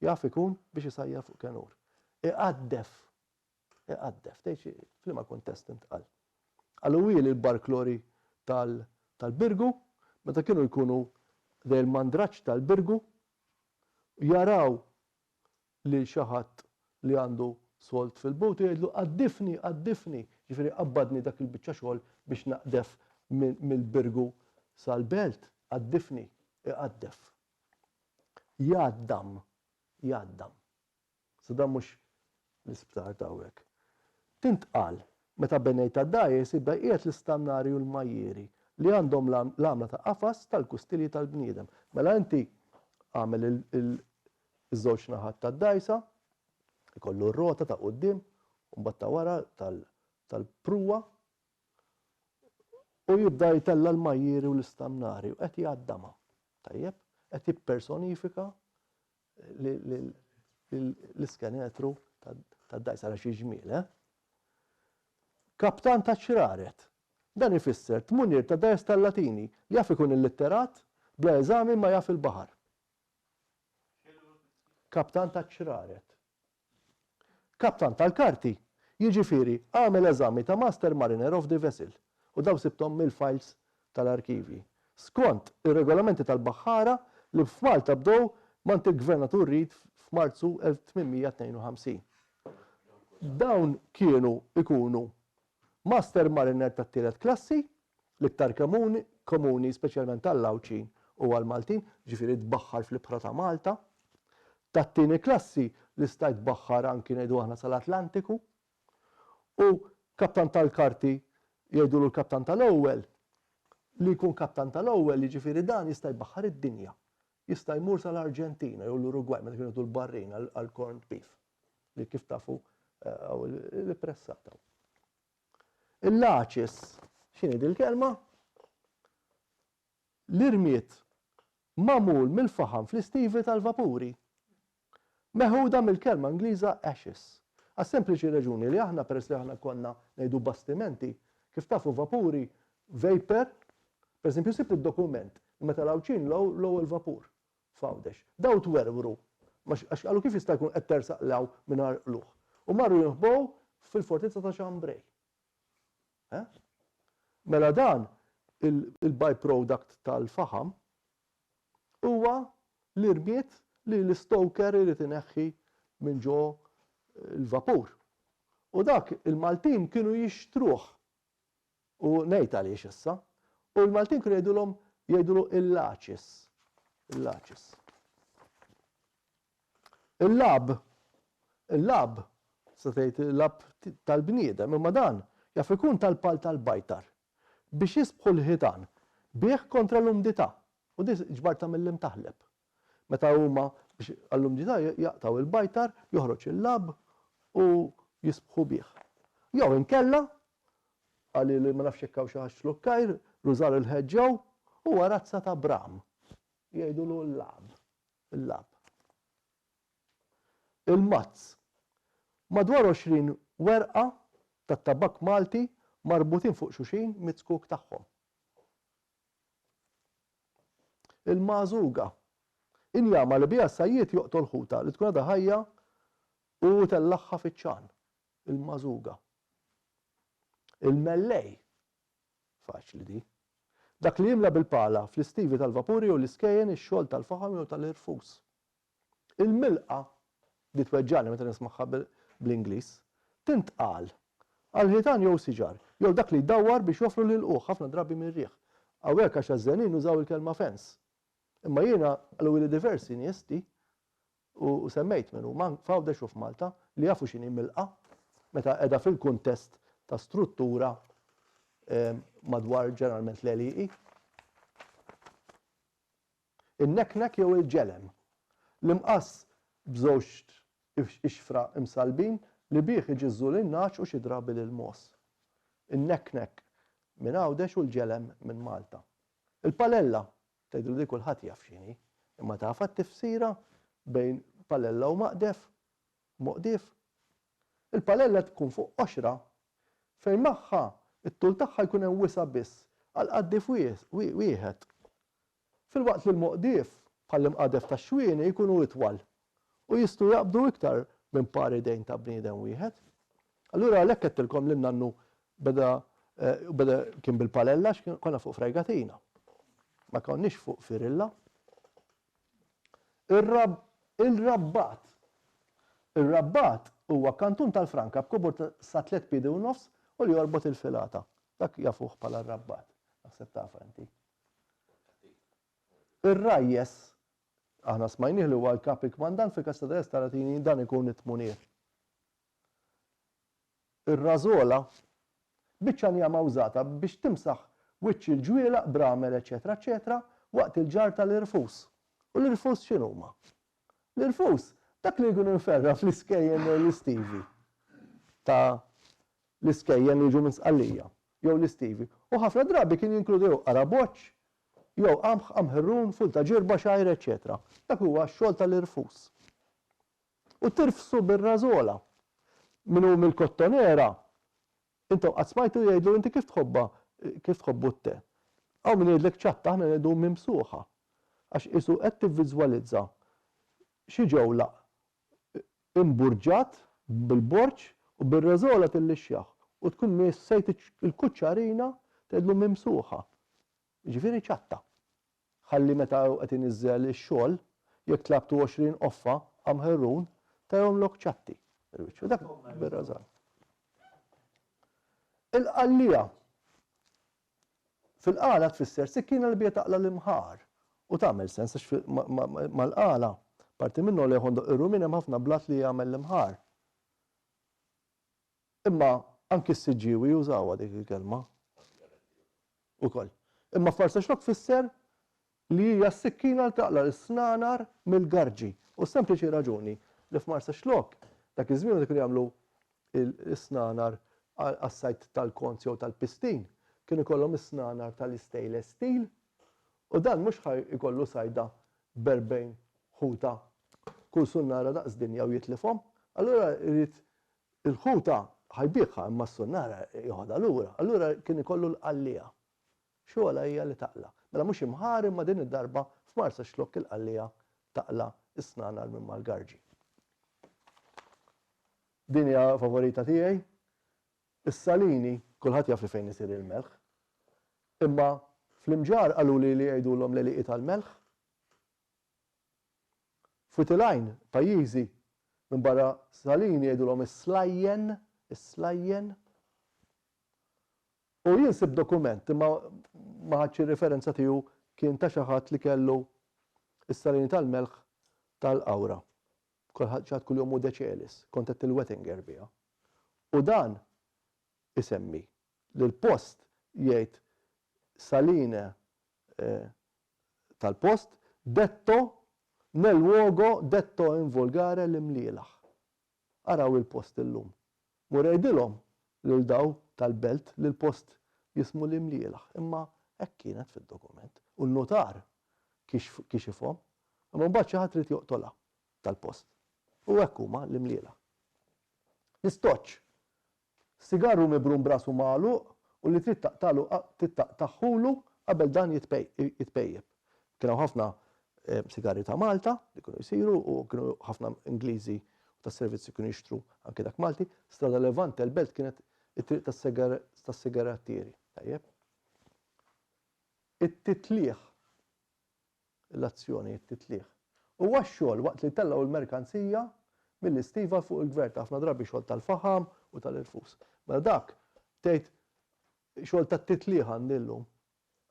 Speaker 2: jaf ikun biex isajjar fuq kanur. Iqaddef, tgħid f'liema kuntest intqal. Għallu il-barklori tal-Birgu, meta kienu jkunu del mandraċ tal-Birgu, jaraw li xi ħadd li għandu solt fil-bot jgħidlu qaddifni, ġifieri qabbadni dak il-biċċa xogħol biex naqdef mill-Birgu sal-belt, qaddifni, iqaddef. Jgħaddam. So dan mhux l-isptar ta' hekk. Tintqal meta benejt tad-dajes ibda qiegħed l-istannari u l-majjieri li għandhom l-għamla ta' qafas tal-kustilji tal-bniedem. Mela inti għamel iż-żewġ naħat tad-dajsa, ikollu r-rota ta' quddiem u mbagħad ta' wara tal-pruwa u jibda jtella l-majjieri u l-istannari u qed jgħaddama. Tajjeb, qed jippersonifika l-iskenetru tad-dajsa għal xi ġmiel, Kaptan ta' ċraret. Dan ifisser tmunir ta' dajs tal-Latini li jaf ikun illitterat bla eżami ma jaf il-baħar. Kaptan ta' ċraret. Kaptan tal-karti, jiġifieri għamel eżami ta' Master Mariner of the Vessel u daw sibtom mill-files tal-arkivji. Skont ir-regolamenti tal-baħħara li f'Malta bdew mant il-Gvernatur Reed f'Marzu 1852. Dawn kienu ikunu Master Mariner tat-tielet klassi, l-iktar komuni speċjalment tal-Lawċin u għal-Maltin, ġifieri tbaħħar fl-ibħra ta' Malta. Tat-tieni klassi li stajt baħħar anki ngħidu aħna sal-Atlantiku. U kaptan tal-karti jgħidu l-kaptan tal-ewwel li jkun kaptan tal-ewwel jiġifieri dan jista' jbaħħar id-dinja. Jista' jmur sal-Arġentina jew l-Urugwaj meta kienu l-barrin għall-corned beef. li kif tafu l-pressata. Il-laċis, x'inhi din il-kelma? L-irmiet magħmul mill-faħam fl-istivi tal-vapuri. Meħuda mill-kelma Ingliża ashes. Għas-sempliċi raġuni li aħna peress li aħna konna ngħidu bastimenti, kif tafu vapuri, vapor, per esempio sibt id-dokument, meta lawċin low il-vapur f'Għawdex. Daw twerwru, għax qalu kif jista' jkun qed tersaq law mingħajr luħ. U marru jinħbow fil-fortizza ta' Xambrej. Mela dan il-byproduct tal-faħam huwa l-irmiet li l-stoker irid ineħħi minn ġo il-vapur. U dak il-Maltin kienu jixtruh u ngħid għaliex issa, u l-Maltin kienu jgħidulhom il-laċis. Il-laċis. Il-lab, sa tgħid il-lab tal-bniedem, imma dan jaf ikun tal-pal tal-bajtar biex jisbħu l-ħitan bih kontra l-umdità. U di ġbarta mill-imtaħleb. Meta huma biex għall-umdità jaqtaw il-bajtar, joħroġ il-lab u jisbħu bih. Jew inkella għalli li ma nafx jekk hawn xi ħadd xlukkajr, rużar il-ħeġġew huwa razza ta' bram. Jgħidulu l-lab. Il-lab. Il-mazz. Madwar 20 werqa tat-tabak Malti marbutin fuq xuxin mit-skuk tagħhom. Il-mażuga. Injama li biha sajjiet joqtol ħuta li tkun għadha ħajja u tellaħħa fiċ-ċan. Il-mażuga. Il-mellej. Faċli di. Dak li jimla bil-pala fl-istivi tal-vapuri u l-iskejjen ix-xogħol tal-faħam u tal-irfus. Il-milqa di tweġġani meta nismaħħa bl-Ingliż tintqal għal-ħitan jew siġar, jew dak li jdawwar biex joffru lil uħ ħafna drabi mir-rieħ. Hawnhekk għax għaż-żenin użaw il-kelma fens. Imma jiena għallu diversi niesti u semmejt minnu f'Għawdex u f'Malta li jafu x'inhi milqa meta qiegħda fil-kuntest ta' struttura madwar ġeneralment l-eliqi. In-neknek jew il-ġelem l-imqass b'żewġ ixfra imsalbin li bih iġizzu lin-naċ u xi drabi lil-mos. In-neknek minn Għawdex u l-ġelem minn Malta. Il-palella, tgħidu li kulħadd jaf x'inhi, imma tafa t-tifsira bejn palella u moqdif. Il-palella tkun fuq qoxra fejn magħha it-tul tagħha jkun hemm wisa biss għal qaddif wieħed. Fil-waqt li l-moqdif bħall-imqadef tax-xwieni jkunu itwal u jistgħu jaqbdu iktar minn pari dejn ta' bniedem wieħed. Allura għalhekk qedtilkom li nannu beda kien bil-palella konna fuq fregatina. Ma konniex fuq firilla. Il-rabbat. Il-rabbat huwa kantun tal-Franka b'kubur sa 3 piedi u nofs u li jorbot il-filata. Dak jafuh bħala rabbat. Naħseb tafa inti. Ir-rajjes aħna smajnieh li huwa l-kapi kmandant fil-Kasta d'Est Taratini dan ikun it-tmunier. Ir-rażola biċċa njama użata biex timsaħ wiċċ il-ġwielaq bramel eċetera eċetera waqt il-ġar tal-irfus. U l-irfus x'inhuma? L-irfus dak li jkunu nferra fl-iskejjen l-istivi ta' l-iskejjen li jiġu minn sqallija jew l-istivi. U ħafna drabi kien jinkludew qaraboċċ jew qamħ ħirrun, ful ta' ġirba xajr, eċetera. Dak huwa x-xogħol tal-irfus. U tirfsu bir-rażola. Minnu mill-kottonera, intom qatt smajtu jgħidlu inti kif tħobbu t-te. Hawn min jgħidlek ċatta aħna ngħidu mimsuħa. Għax isu qed tivviżwalizza xi ġewla imburġat bil-borċ u bir-rażola tillixjaħ. U tkun missejt il-kuċċarina tgħidlu mimsuħa. Ġifieri ċatta. Ħalli meta qed inniżżel ix-xogħol jekk tlabtu 20 offa ħirrun tajhomlok ċatti. Dak bir-rażal. Il-qallija fil-qala tfisser sikkina li bija taqla l-imħar u tagħmel sens għax mal-qala parti minnu li jħondu ir-rumin hemm ħafna blat li jagħmel l-imħar. Imma anki s-siġġiewi jużawha dik il-kelma. Ukoll. Imma forsa xlok fisser li hija s-sikkina li taqla l-snanar mill-garġi. U sempliċi raġuni li f'Marsa xlok Dak iż-żmien dak jagħmlu l-isnanar għas-sajt tal-konz jew tal-pistin, kienu jkollhom is-snanar tal-stainless steel u dan mhux ikollu sajda b'40 ħuta kull sunnara daqs dinja u jitlifhom. Allura jrid il-ħuta ħajbiħha imma s-sunnara joħodha lura. Allura kien ikollu l-qallija. Xogħla hija li taqla. Mela mhux imħar imma din id-darba f'Marsa xlokk il-qallija taqla is-snanar minn mal-garġi. Din hija favorita tiegħi. Is-salini kulħadd jaf li fejn isir il-melħ. Imma fl-imġar qalu li jgħidulhom l-eliqi tal-melħ. Futilajn pajjiżi minn barra salini jgħidulhom is-slajjen, is-slajjen. U jinsib dokument imma ma ħadx referenza tiegħu kien ta' xi ħadd li kellu is-salini tal-melħ tal-Qawra. Kulħadd kull jum Deċelis, kontet il-Wettinger biha. U dan isemmi li l-post jgħid saline tal-post detto nel luogo detto in volgare l-imlielaħ. Araw il-post illum. Murejdilhom lil daw tal-belt li l-post jismu l-imlielaħ. Imma hekk kienet fid-dokument. U n-notar kixifhom, imma mbagħad xi ħadd rid joqtolha tal-post. U hekk huma l-imlielaħ. L-istoċċ. Sigaru mibrum brasu magħluq u li trid taħħulu qabel dan jitpejjeb. Kienu ħafna sigari ta' Malta li kienu jsiru u kienu ħafna Ingliżi u tas-servizzi kienu jixtru anke dak Malti. Strada Levante l-belt kienet it-triq tas-sigarattieri. Tajjeb. It-titlieħ l-azzjoni it-titlieħ. Huwa x-xogħol waqt li tellaw il-merkanzija mill-istiva fuq il-gvern ta' ħafna drabi xogħol tal-faħam u tal-irfus. Mela dak tgħid xogħol tat-titlieħ għandillhom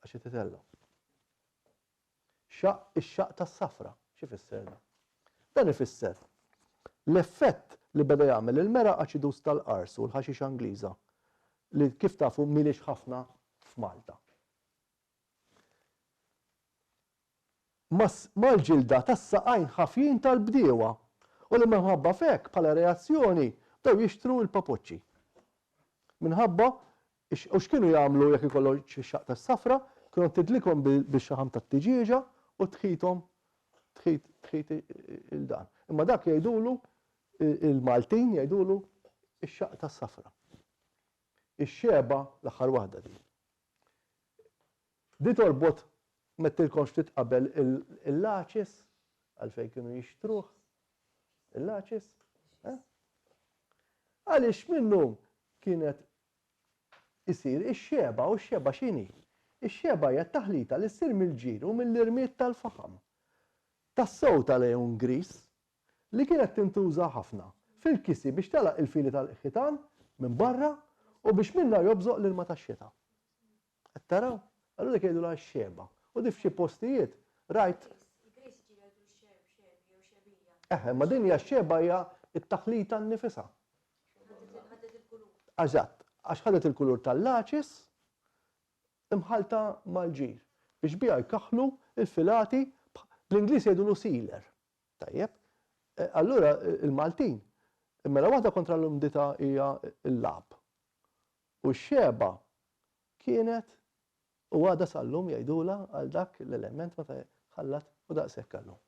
Speaker 2: għax titellaw. Ix-xaq tas-safra, x'ifisser dan? Dan ifisser l-effett li beda jagħmel il-mera aċidus tal-qars u l-ħaxix Angliża li kif tafu milix ħafna f'Malta. Mal-ġilda tas-saqajn ħafjin tal-bdiewa u li minħabba fek bħala reazzjoni bdew jixtru l-papoċċi. Minħabba u x'kienu jagħmlu jekk ikollhom xi xaq tas-safra, kienu tidlikhom bix-xaħam tat-tiġieġa u tħithom tħit il-dan. Imma dak jgħidulu il-Maltin jgħidulu x-xaq tas-safra. Ix-xeba l-aħħar waħda din. Di torbot mettilkomx titqabel il-laċis għalfejn kienu jixtruh. Il-laċis. Għaliex minnhom kienet isir ix-xeba u x-xeba x'inhi? Ix-xeba hija taħlita li ssir mill-ġir u mill-irmiet tal-faħam. Tas-sew tal-lejun gris li kienet tintuża ħafna fil-kisi biex telaq il-fili tal-ħitan minn barra u biex minna jobżoq l-ilma tax-xita. Qed taraw? Allura jgħidulha x-xeba. U di f'xi postijiet rajt. Ma din hija x-xeba hija t-taħlita nnifisha. Eżatt, għax ħadet il-kulur tal-laċis imħalta mal-ġir biex biha jkaħħlu il-filati bl-Ingliż jgħidulu sealer. Tajjeb? Allura il-Maltin mela waħda kontra l-umdità hija l-lab. U x-xeba kienet u għada sal-lum jgħidula għal dak l-element meta ħallat u daqshekk għallum.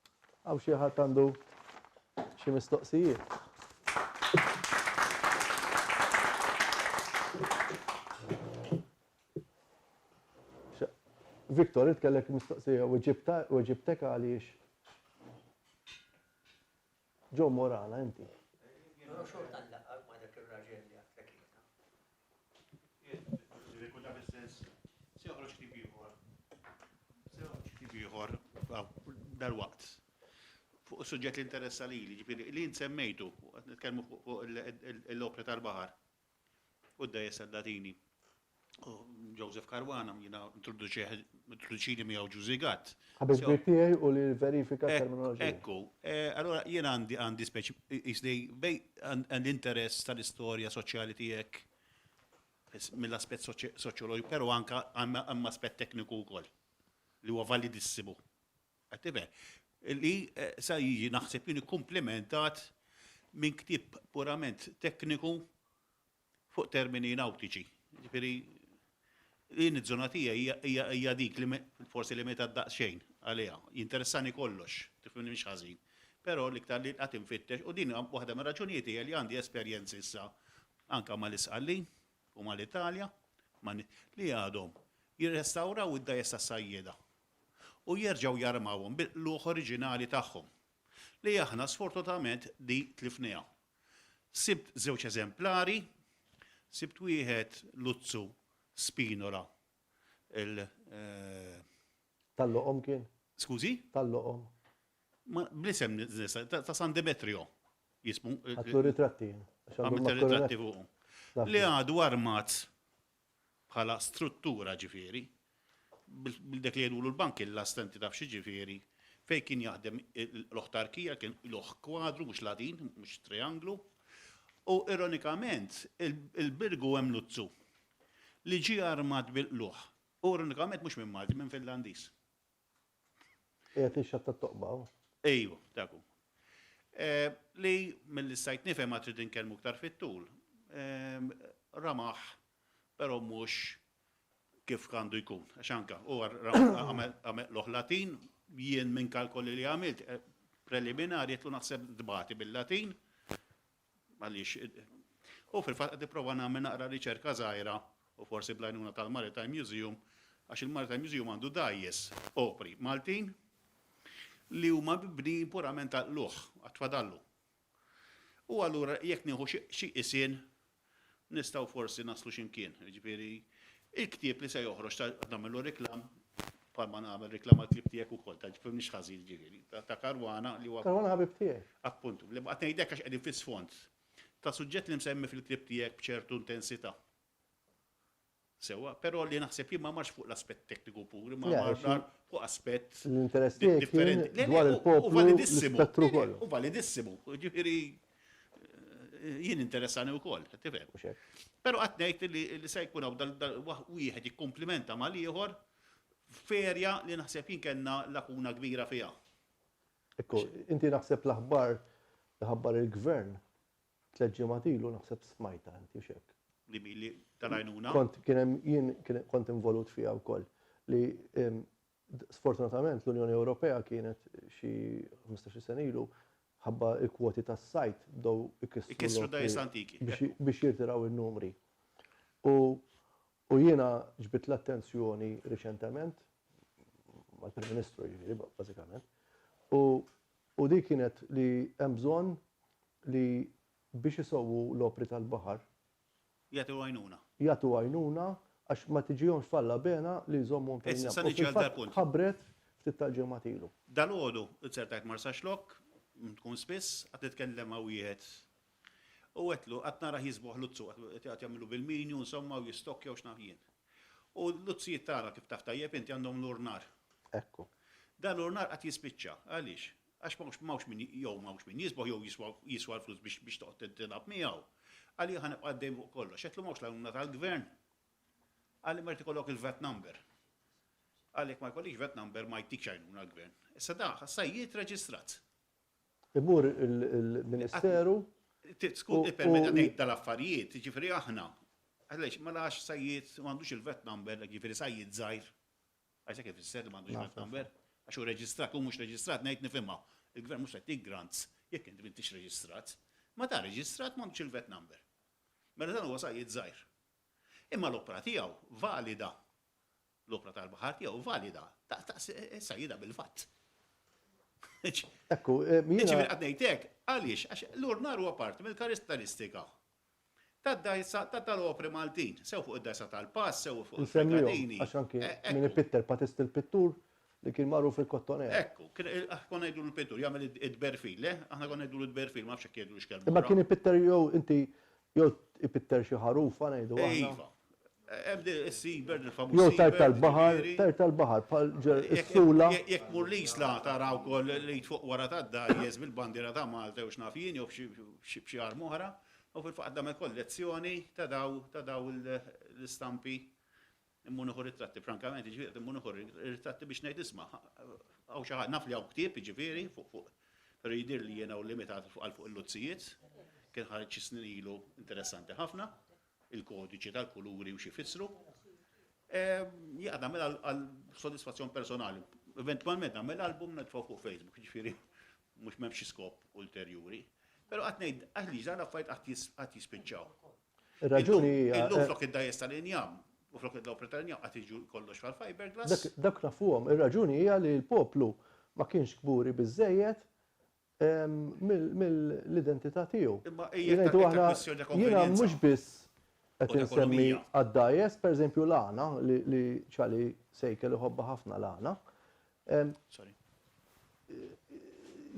Speaker 2: Għaw xi ħadd għandu xi mistoqsijiet. Viktor, itkellek mistoqsija u ġibtek għaliex. Ġo Morana, inti.
Speaker 4: dal-waqt. Fuq suġġett li interessa lili, ġifieri li nsemmejtu, nitkellmu fuq l-opra tal-baħar u d-dajes Latini. Joseph Caruana jiena introduċini miegħu ġużigat.
Speaker 2: Ħabes tiegħi u li verifika terminoloġija.
Speaker 4: Ekku, allora jiena għandi l-interess tal-istorja soċjali tiegħek mill-aspett soċjoloġiku, però anke hemm aspett tekniku wkoll li huwa validissimu. Li sa jiġi naħseb jien ikkumplementat minn ktib purament tekniku fuq termini nautiċi. Ġifieri, iż-żona tiegħi hija dik li forsi li meta daqsxejn għaliha. Jinteressani kollox, tifhimni mhix ħażin. Però l-iktar li qatt infittex u din waħda mir raġunijiet hija li għandi esperjenzi issa anke mal-Isqallin u mal-Italja li għadhom jirrestawraw id-dajjes tas-sajjieda u jerġgħu jarmawhom bil-luħ oriġinali tagħhom. Li aħna sfortunatament di tlifniha. Sibt żewġ eżemplari, sibt wieħed Luzzu Spinola.
Speaker 2: Tal-loqom kien?
Speaker 4: Skużi?
Speaker 2: Tal-loqom.
Speaker 4: Blisem ta' San Demetrio jismu.
Speaker 2: Għatlu ritratti.
Speaker 4: Għamilt ritratti fuq. Li għadu armat bħala struttura ġifieri, bil-dek li jgħidu l-bank l-astenti taf xi ġifieri, fej kien jaħdem l-oħtarkija, kien l-oħ kwadru, mhux latin, mhux trianglu. U ironikament, il-Birgu hemm Luzzu li ġie armat bil-luħ. U ironikament mhux minn Malti, minn Finlandiż.
Speaker 2: Qiegħed ix-xatt tat-toqba.
Speaker 4: Ejju, daku. Li mill-istajt nifhem ma trid inkellmu aktar fit-tul. Ramaħ, però mhux kif għandu jkun. Għax anke huwa għamel loħ Latin, jien minn kalkoli li għamilt preliminari jtlu naħseb dbati bil-Latin. Għaliex. U fil-fatt qed nipprova nagħmel naqra riċerka żgħira u forsi bl-għajnuna tal-Maritime Museum, għax il-Maritime Museum għandu dajjes opri Maltin li huma bibni purament tal-luħ, għat-tfadallu. U allura jekk nieħu xi isien nistgħu forsi naslu x'imkien. Ġifieri, il-ktieb li se joħroġ nagħmlu riklam bħalma nagħmel riklam għall-klieb tiegħek ukoll, tifhimni x'ħażin ġifieri. Ta' Karwana li huwa.
Speaker 2: Karwana ħabib tiegħek.
Speaker 4: Appuntu, li qed ngħidlek għax qegħdin fis-sfond. Ta' suġġett li msemmi fil-klieb tiegħek b'ċertu intensità. Sewa, però li naħseb jien ma marx fuq l-aspett tekniku puri, ma marx fuq aspett
Speaker 2: l-interess tiegħek dwar il-poplu l-ispettru kollu.
Speaker 4: U validissimu, ġifieri jien interessani wkoll, tifhem. Però qatt ngħid li se jkun hawn wieħed jikkumplimenta mal-ieħor ferja li naħseb jien kellna lakuna kbira fiha.
Speaker 2: Ekku, inti naħseb l-aħbar li ħabbar il-gvern tliet ġimgħat ilu naħseb smajta inti x'hekk.
Speaker 4: Li tal-għajnuna.
Speaker 2: Jien kont involut fiha wkoll li sfortunatament l-Unjoni Ewropea kienet xi 15 sena ilu ħabba l-kwoti tas-sajt bdew
Speaker 4: ikissru dajjes antiki
Speaker 2: biex jirtiraw in-numri. U jiena ġbit l-attenzjoni riċentement mal-Prim Ministru jiġifieri bażikament. U dik kienet li hemm bżonn li biex isowwu l-opri tal-baħar
Speaker 4: jagħtu għajnuna.
Speaker 2: Jagħtu għajnuna għax ma tiġihomx falla bena li jżommhom fejn ħabbret ftit tal-ġimgħat ilu.
Speaker 4: Dalgħodu ċertajt Marsa Xlok, tkun spiss, qed titkellem ma' wieħed. U għetlu, qatt nara jisbuħ Luzzu, qed jagħmlu bil-minju, insomma, u jistokkjaw x'naf jien. U Luzzijiet tara kif taf tajjeb inti għandhom l-urnar.
Speaker 2: Ekku.
Speaker 4: Dan l-urnar qatt jispiċċa, għaliex? Għax m'hawnx min jisbuħ jew jiswa l-flus biex toqgħod tilab miegħu. Għalli ħanibqa' għaddejn fuq kollox, qed m'hawnx l-għajnuna tal-gvern. Għalli ma tikollok il-VAT number. Għalek ma jkollix VAT number ma jtikx għajnuna l-gvern. Issa da, sajjiet reġistrat.
Speaker 2: Imur il-Ministeru.
Speaker 4: Skut permetta ngħid dal-affarijiet, ġifieri aħna. Għaliex ma lax sajjiet m'għandux il-VAT number, ġifieri sajjiet żgħir. Għaliex kif isser li m'għandux VAT number. Għax hu reġistrat u mhux reġistrat ngħid nifhimha. Il-gvern mhux qed jtik grants jekk inti m'intix reġistrat. Ma ta' reġistrat m'għandux il-VAT number. Mela dan huwa sajjiet żgħir. Imma l-opra tiegħu valida. L-opra tal-baħar tiegħu valida. Ta' sajjida bil-fatt.
Speaker 2: Ekku,
Speaker 4: jiena qed ngħidlek għaliex għax l-urnar huwa parti mill-karatteristika. Tad-dajsa tal-opri Maltin, sew fuq id-dajsa tal-pass, sew fuq il-Fregatini.
Speaker 2: Għax anke min ippitter Patist il-pittur li kien magħruf fil-kottoner.
Speaker 4: Ekku, konna ngħidu l-pittur jagħmel id-berfil, aħna konna ngħidu l-berfil ma nafx hekk jgħidu x'kelmu.
Speaker 2: Imma kien ippitter jew inti jew ipitter xi ħarufa ngħidu aħna.
Speaker 4: Ebdi s-siber, il-famus.
Speaker 2: Jew tar tal-baħar, bħal s-sula.
Speaker 4: Jekk mur l-isla taraw kol li fuq wara tad-dajjes bil-bandira ta' Malta u x'nafjien jew b'xi arm oħra, u fil-fatt dam kollezzjoni ta' daw l-istampi immunuħu ritratti, frankament, ġifieri immunuħu ritratti biex ngħid isma' hawn xi ħadd naf li hawn ktieb jiġifieri fuq Pero jidir li jena u limitat għal fuq il-lozzijiet, kien ħareġ xi snin ilu interessanti ħafna, il-kodiċi tal-kuluri u xi fissru. Jaqda nagħmel għal sodisfazzjon personali. Eventualment nagħmel album netfgħu fuq Facebook, ġifieri mhux m'hemm xi skop ulterjuri. Però qatt ngħid aħli ġara affarijiet qatt jispiċċaw.
Speaker 2: Ir-raġuni
Speaker 4: illum flok id-dajes tal-injam u flok id-dawpri tal-injam qatt jiġu kollox fal-fiberglass.
Speaker 2: dak nafuhom, ir-raġuni hija li l-poplu ma kienx kburi biżejjed mill-identità tiegħu. Jiena mhux biss qed insemmi għad-dajes, pereżempju l-għana li ċali sejkel iħobba ħafna l-għana.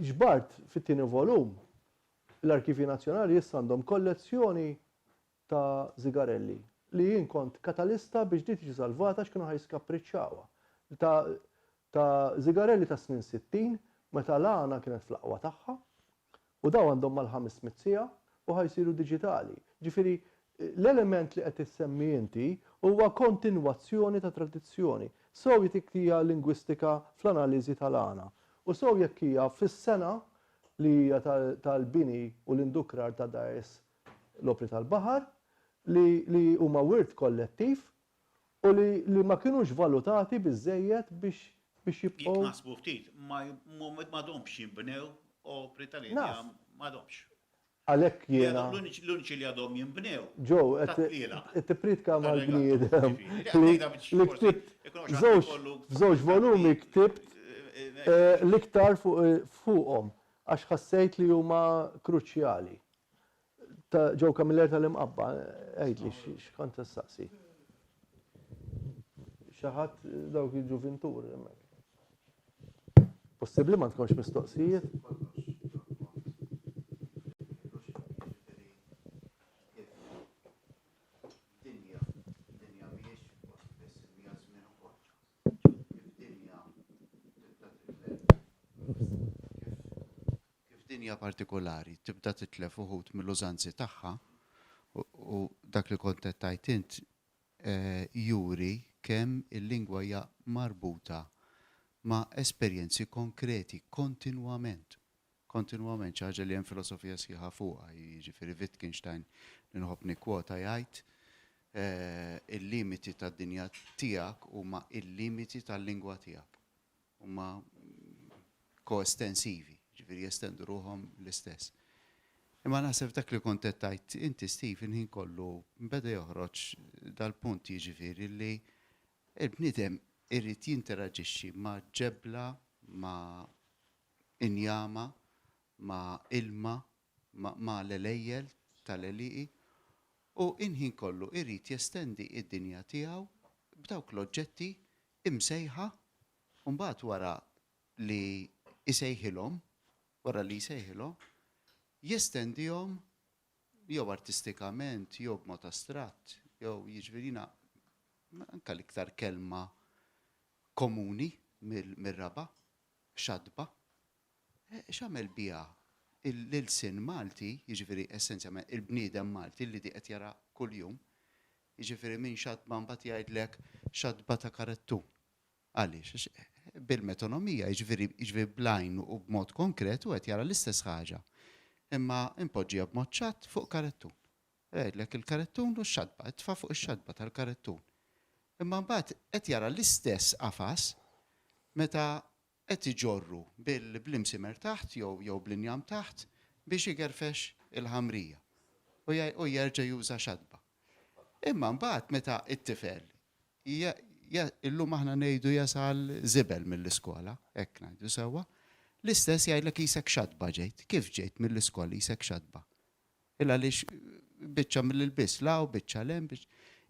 Speaker 2: Ġbart fit-tieni volum l-Arkivi Nazzjonali issa għandhom kollezzjoni ta' zigarelli li jien kont katalista biex di tiġi salvata x'kienu ħajskappriċċawha. Ta' zigarelli ta' snin 60 meta l-għana kienet fl-aqwa tagħha u daw għandhom mal-500 siegħa u ħajsiru diġitali. Ġifieri l-element li qed issemmi inti huwa kontinwazzjoni ta' tradizzjoni. Sew jekk hija lingwistika fl-analiżi tal-għana u sew jekk hija fis-sena li hija tal-bini u l-indukrar ta' dajes l-opri tal-baħar li huma wirt kollettiv u li ma kinux valutati biżejjed biex jibqgħu.
Speaker 4: Jekk naħsbu ftit, m'għadhomx jinbnew opri tal-injam m'għadhomx.
Speaker 2: Għalhekk jiena.
Speaker 4: L-uniċi li għadhom jinbnew.
Speaker 2: Ġew qed tippritka mal-bniedem. Li ktibt f'żewġ volumi ktibt l-iktar fuqhom għax ħassejt li huma kruċjali. Ġew Kamiller tal-imqabba, għejdli x'kont tistaqsi. Xi ħadd dawk il-ġuventur hemmhekk. Possibbli ma tkunx mistoqsijiet?
Speaker 5: Dinja partikolari tibda titlef uħud mill-użanzi tagħha u dak li kont qed tgħid int juri kemm il-lingwa hija marbuta ma' esperjenzi konkreti kontinwament. Kontinwament xi ħaġa li hemm filosofija sħiħa fuqha, jiġifieri Wittgenstein li nħobb nikkwota jgħid il-limiti tad-dinja tiegħek huma il-limiti tal-lingwa tiegħek. Huma koestensivi. Ġifieri jestendu ruhom l-istess. Imma naħseb dak li kont qed tgħid inti Stephen ħin kollu beda joħroġ dal-punt jiġifieri li l-bniedem irid jinteraġixxi ma' ġebla, ma' injama, ma' ilma, ma' l-elejjel tal-eliqi u inħin kollu irid jestendi id-dinja tiegħu b'dawk l-oġġetti imsejħa u mbagħad wara li isejħilhom wara li jsejħilhom, jestendihom jew artistikament, jew b'mod astratt, jew jiġifieri anke l-iktar kelma komuni mir-raba, xadba. X'għamel biha l-ilsien Malti, jiġifieri essenzjalment il-bniedem Malti li qed jara kuljum, jiġifieri minn xadba mbagħad jgħidlek xadba ta' karettun. Għaliex? Bil-metonomija, jiġifieri blajn u b'mod konkret u qed jara l-istess ħaġa. Imma impoġġiha b'mod ċatt fuq karettun. Għedlek il-karettun u x-xadba, tfa' fuq ix-xadba tal-karettun. Imma mbagħad qed jara l-istess qafas meta qed iġorru bl-imsimer taħt jew bl-injam taħt biex igerfex il-ħamrija u jerġa' juża xadba. Imma mbagħad meta t-tifel illum aħna ngħidu jasal żibel mill-iskola, hekk ngħidu sewwa, l-istess jgħidlek isek xadba ġejt. Kif ġejt mill-iskola isek xadba? Illa għaliex biċċa mill-ilbiss la u biċċa lem biex.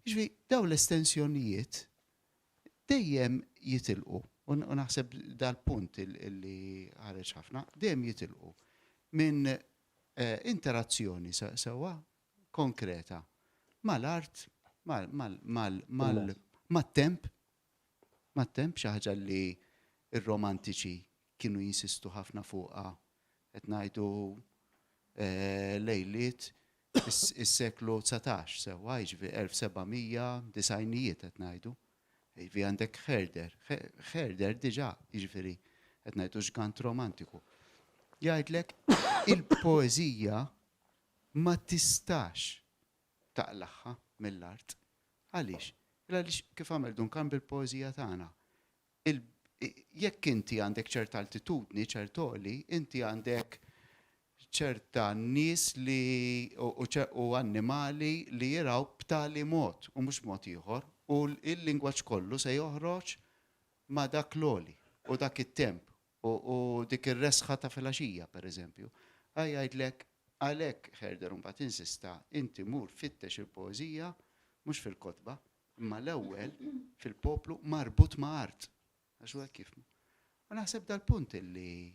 Speaker 5: Jiġri dawn l-estensjonijiet dejjem jitilqu. U naħseb dal-punt li ħareġ ħafna, dejjem jitilqu minn interazzjoni sewwa konkreta mal-art, mat-temp xi ħaġa li r-romantiċi kienu jinsistu ħafna fuqha qed ngħidu lejliet is-seklu 19 sewwa jiġifieri 1790 qed ngħidu. Jiġifieri għandek Herder diġà jiġifieri qed ngħidu x'kant romantiku. jgħidlek il-poeżija ma tistax taqlaħħa mill-art. Għaliex? Għaliex kif għamel Duncan bil-poeżija tagħna. Jekk inti għandek ċerta altitudni, ċertoli, inti għandek ċerta nies u annimali li jiraw b'tali mod u mhux mod ieħor u l-lingwaġġ kollu se joħroġ ma' dak l-oli u dak it-temp u dik ir-resħa ta' filgħaxija pereżempju. Jgħidlek għalhekk Herder mbagħad insista inti mur fittex il-poeżija mhux fil-kotba, imma l-ewwel fil-poplu marbut ma' art. Għax hekk kif. U naħseb dal-punt illi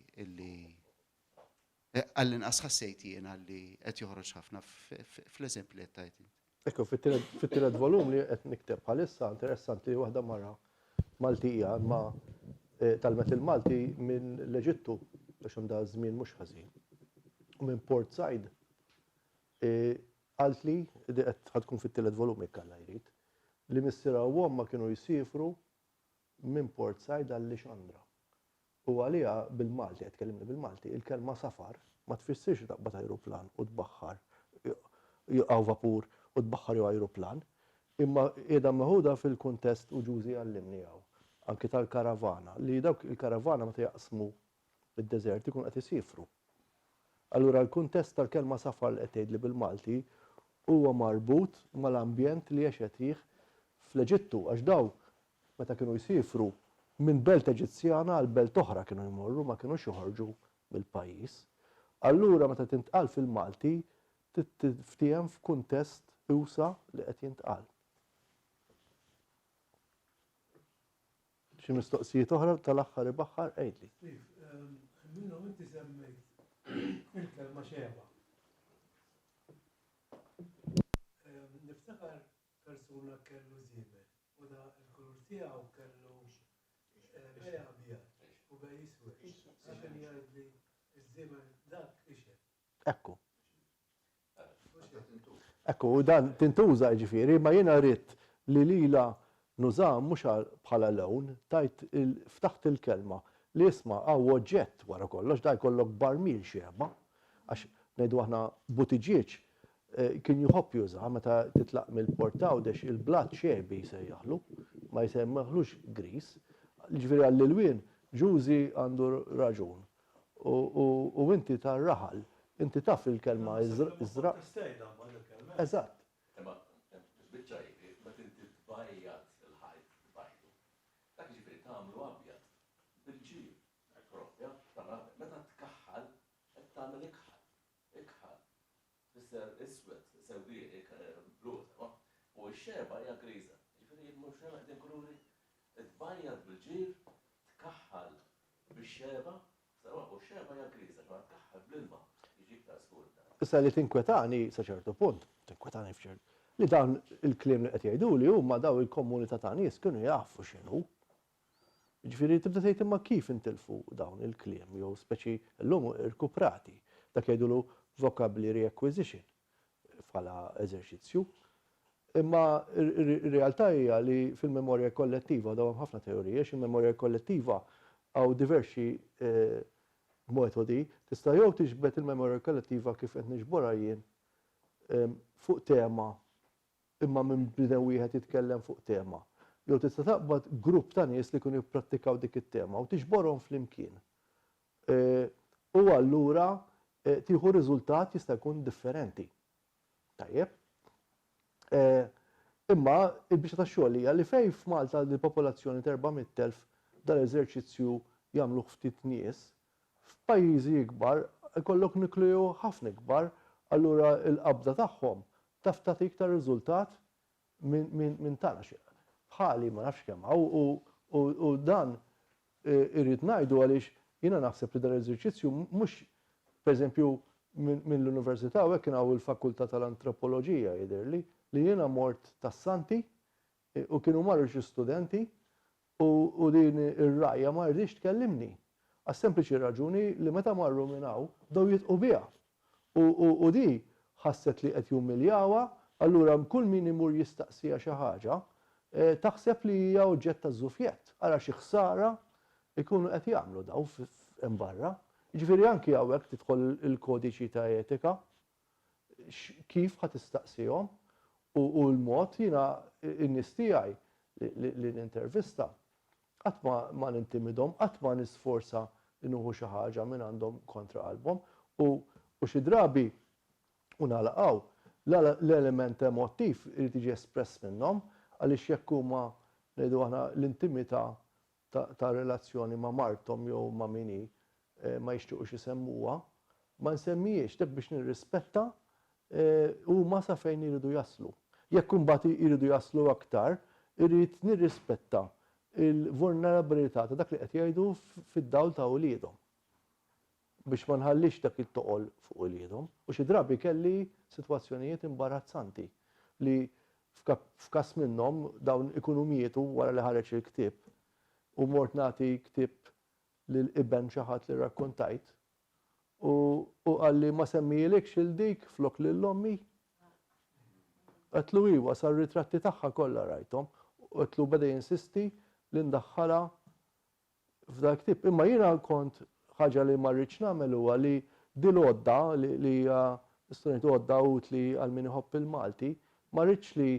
Speaker 5: għall-inqas ħassejt jiena li qed joħroġ ħafna fl-eżempju li qed tajt.
Speaker 2: Ekku, fit-tielet volum li qed nikteb bħalissa interessanti waħda mara Maltija ma talmet il-Malti minn l-Eġittu biex da żmien mhux ħażin. U minn Port Said qalt li qed tkun fit-tielet volum hekk alla jrid li missiera u ma kienu jsifru minn Port Said għall-Lixandra. U għalija bil-Malti, qed tkellimni bil-Malti, il-kelma safar ma tfissirx taqbad ajruplan u tbaħħar jew vapur u tbaħħar jew ajruplan, imma qiegħda meħuda fil-kuntest u ġużi għallimni hawn. Anki tal-karavana, li dawk il-karavana meta jaqsmu id-deżert ikun qed isifru. Allura l-kuntest tal-kelma safar li qed tgħidli bil-Malti huwa marbut mal-ambjent li jexetih fl-Eġittu għax daw meta kienu jsifru minn belt Eġizzjana għal belt oħra kienu jmorru ma kienux joħorġu mill-pajjiż. Allura meta tintqal fil-Malti tiftiem f'kuntest iwsa li qed jintqal. Xi mistoqsijiet oħra tal-aħħar ibaħħar qgħidli.
Speaker 6: Minnhom inti semmejt il-kelma xeba. Niftakar persuna kellu żiemel u da l-kulur tiegħu kellu bej abjad u bej iswed. Għaxen jgħidli iż-żiemel dak ixeb.
Speaker 2: Ekku. Ekku, u dan tintuża ġifieri, ma jiena rrid li lila nużam mhux bħala lawn, tajt ftaħt il-kelma li isma' għaw oġġett wara kollox, da jkollok barmil xeba, għax ngħidu aħna butiġieġ kien jħobb juża meta titlaq mill-Port Għawdex il-blat xebi jsejjaħlu, ma jsemmħlux gris, ġifieri għall-ilwien ġużi għandu raġun. U inti tar-raħal, inti taf il-kelma iżra. Eżatt.
Speaker 1: Iswed, sewdi blu, u x-xeba hija griża. Ġifieri l-muxema qed inkoluri tbajjad bil-ġir, tkaħħal bix-xeba, u x-xeba hija griża, ma tkaħħal bl-ilma jiġib ta' skur.
Speaker 2: Issa li tinkwetani sa ċertu punt, tinkwetani f'ċert li dawn il-kliem li qed jgħiduli huma daw il-komunità ta' nies kienu jafu x'inhu. Ġifieri tibda tgħid imma kif intilfu dawn il-kliem jew speċi llum irkuprati dak jgħidulu vocabulary acquisition bħala eżerċizzju. Imma r-realtà hija li fil-memorja kollettiva dawn ħafna teoriji, il-memorja kollettiva għaw diversi metodi tista' jew tiġbed il-memorja kollettiva kif qed niġborha jien fuq tema imma minn bniedem wieħed jitkellem fuq tema. Jew tista' taqbad grupp ta' nies li kienu jipprattikaw dik it-tema u tiġborhom flimkien. U allura tieħu riżultat jista' jkun differenti. Tajjeb. Imma il-biċċa tax-xogħol hija li fejn f'Malta l-popolazzjoni ta' 400,000 dal-eżerċizzju jagħmlu ftit nies, f'pajjiżi ikbar ikollok nukleu ħafna ikbar, allura l-qabda tagħhom taf tagħti iktar riżultat minn tagħna xi bħali ma nafx kemm u dan irrid ngħidu għaliex jiena naħseb li dan l-eżerċizzju mhux pereżempju minn l-Università u hekk kien hawn il-Fakultà tal-Antropoloġija jidherli li jiena mort tas-Santi u kienu marru xi studenti u din ir-rajja ma rridx tkellimni. Għas-sempliċi raġuni li meta marru minn hawn dew jitqu biha. U di ħasset li qed jumiljawha, allura kull min imur jistaqsija xi ħaġa taħseb li hija oġġett ta' żufjett. Ara xi ħsara jkunu qed jagħmlu daw hemm barra. Ġifieri anki hawnhekk tidħol il-kodiċi ta' etika, kif ħad tistaqsihom u l-mod jiena n-nies tiegħi li nintervista qatt ma nintimidhom, qatt ma nisforza li nieħu xi ħaġa minn għandhom kontra qalbhom u xi drabi u nagħlaqgħu l-element emottiv irid jiġi espress minnhom għaliex jekk huma ngħidu aħna l-intimità ta' relazzjoni ma' marthom jew ma' min ma jixtiequx isemmuha, ma nsemmijiex dak biex nirrispetta huma sa fejn iridu jaslu. Jekk imbagħad iridu jaslu aktar, irid nirrispetta il-vulnerabilità ta' dak li qed jgħidu fid-dawl ta' uliedhom. Biex ma nħallix dak it-toqol fuq uliedhom. U xi drabi kelli sitwazzjonijiet imbarazzanti li f'każ minnhom dawn ikunu mietu wara li ħareġ il-ktieb u mort nagħti ktieb lil iben xi ħadd li rakkuntajt u qalli ma semmijilekx il dik flok lil ommi. Qedlu iwa sar ritratti tagħha kollha rajthom u qedlu beda jinsisti li ndaħħalha f'dak ktieb. Imma jiena kont ħaġa li ma rridx nagħmel huwa li dil-għodda li hija student għodda utli għal min iħobb il-Malti, ma rridx li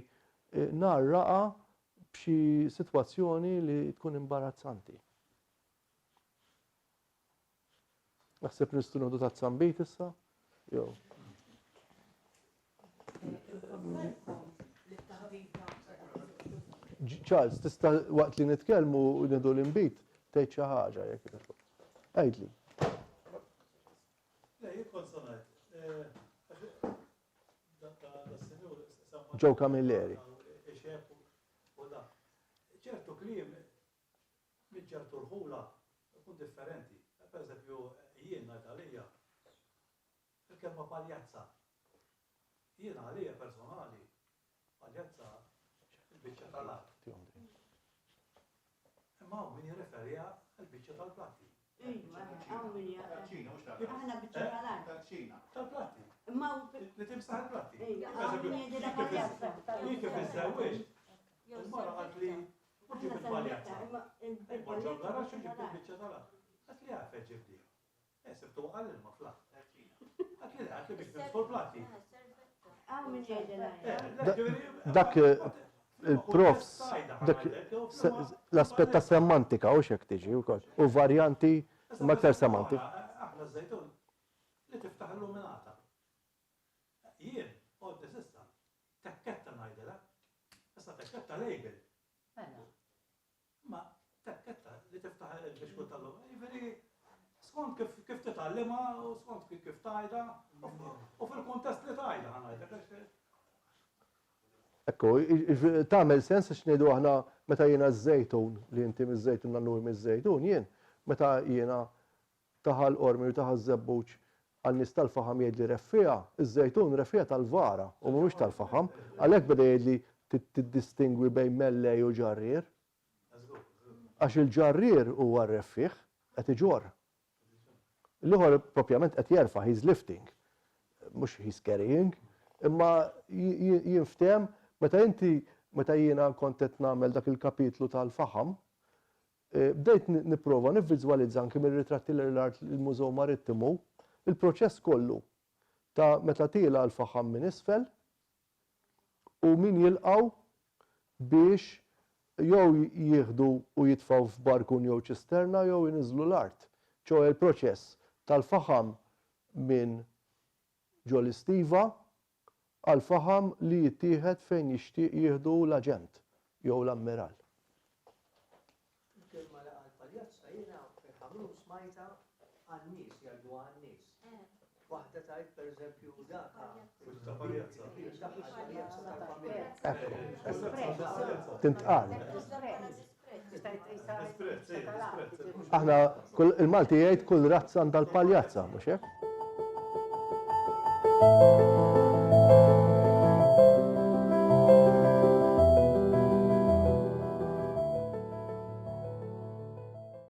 Speaker 2: narraqa b'xi sitwazzjoni li tkun imbarazzanti. Naħseb nistgħu nodu ta' Zambit issa? Jew. Charles, tista' waqt li nitkellmu u nieħdu l-inbit tgħid xi ħaġa jekk tagħmel. Għidli. Joe Camilleri.
Speaker 6: ċertu kliem minn ċertu rħula ikun differenti. Per eżempju, jien ngħid għalija il-kelma paljazza. Jien għalija personali paljazza il-biċċa tal-art. Imma hawn min jirreferija għall-biċċa tal-platti.
Speaker 7: Aħna biċċa tal-art.
Speaker 6: Tal-platti. Li timsaħ il-platti. Jien kif iżżewweġ, il-mara għad li ġib il-paljazza. Borġol gara xo ġib il-biċċa tal-art. Għat li għafet ġibdi. Sebtu għal il-mafla. Għat li għat li biex nimsħu l-platti.
Speaker 2: Dak il-profs, l-aspett ta' semantika u xek tiġi u varjanti maktar semantik.
Speaker 6: Aħna z-zajtun li tiftaħ illuminata. Jien, għoddi sista, tekketta najdela, issa tekketta label. Ma tekketta li tiftaħ il-bixku tal-lum. Skont kif titgħallima u skont kif tajda u fil-kuntest li tajda ħanajda.
Speaker 2: Ekku, tagħmel sens għax ngħidu aħna meta jiena ż-żejtun li inti miż-żejtun nagħmlu miż-żejtun jien, meta jiena taħal qormi u taħal żebbuġ għan-nies tal-faħam jgħidli reffija, iż-żejtun reffija tal-vara u mhumiex tal-faħam, għalhekk beda jgħidli tiddistingwi bejn mellej u ġarrier. Għax il-ġarrier huwa r-reffieħ qed iġorr. L-ieħor propjament qed jerfa' he's lifting, mhux he's carrying, imma jinftehem meta jiena kont qed nagħmel dak il-kapitlu tal-faħam, bdejt nipprova nivviżwalizza anke mir-ritratti l-art il-Mużew Marittimu il-proċess kollu ta' meta tiela l-faħam minn isfel u min jilqgħu biex jew jieħdu u jitfgħu f'barkun jew ċisterna jew jiniżlu l-art. ċo il-proċess tal-faħam minn ġol istiva għal faħam li jittieħed fejn jixtieq jieħdu l-aġent jew l-ammiral.
Speaker 8: Il-kelma li għal-paljazza jiena fil-ħamru smajta għan-nies, jgħidu għan-nies. Waħda tajt pereżempju daka.
Speaker 2: Tintqal. Aħna il-Malti jgħid kull razza għandha l-paljazza, mhux hekk?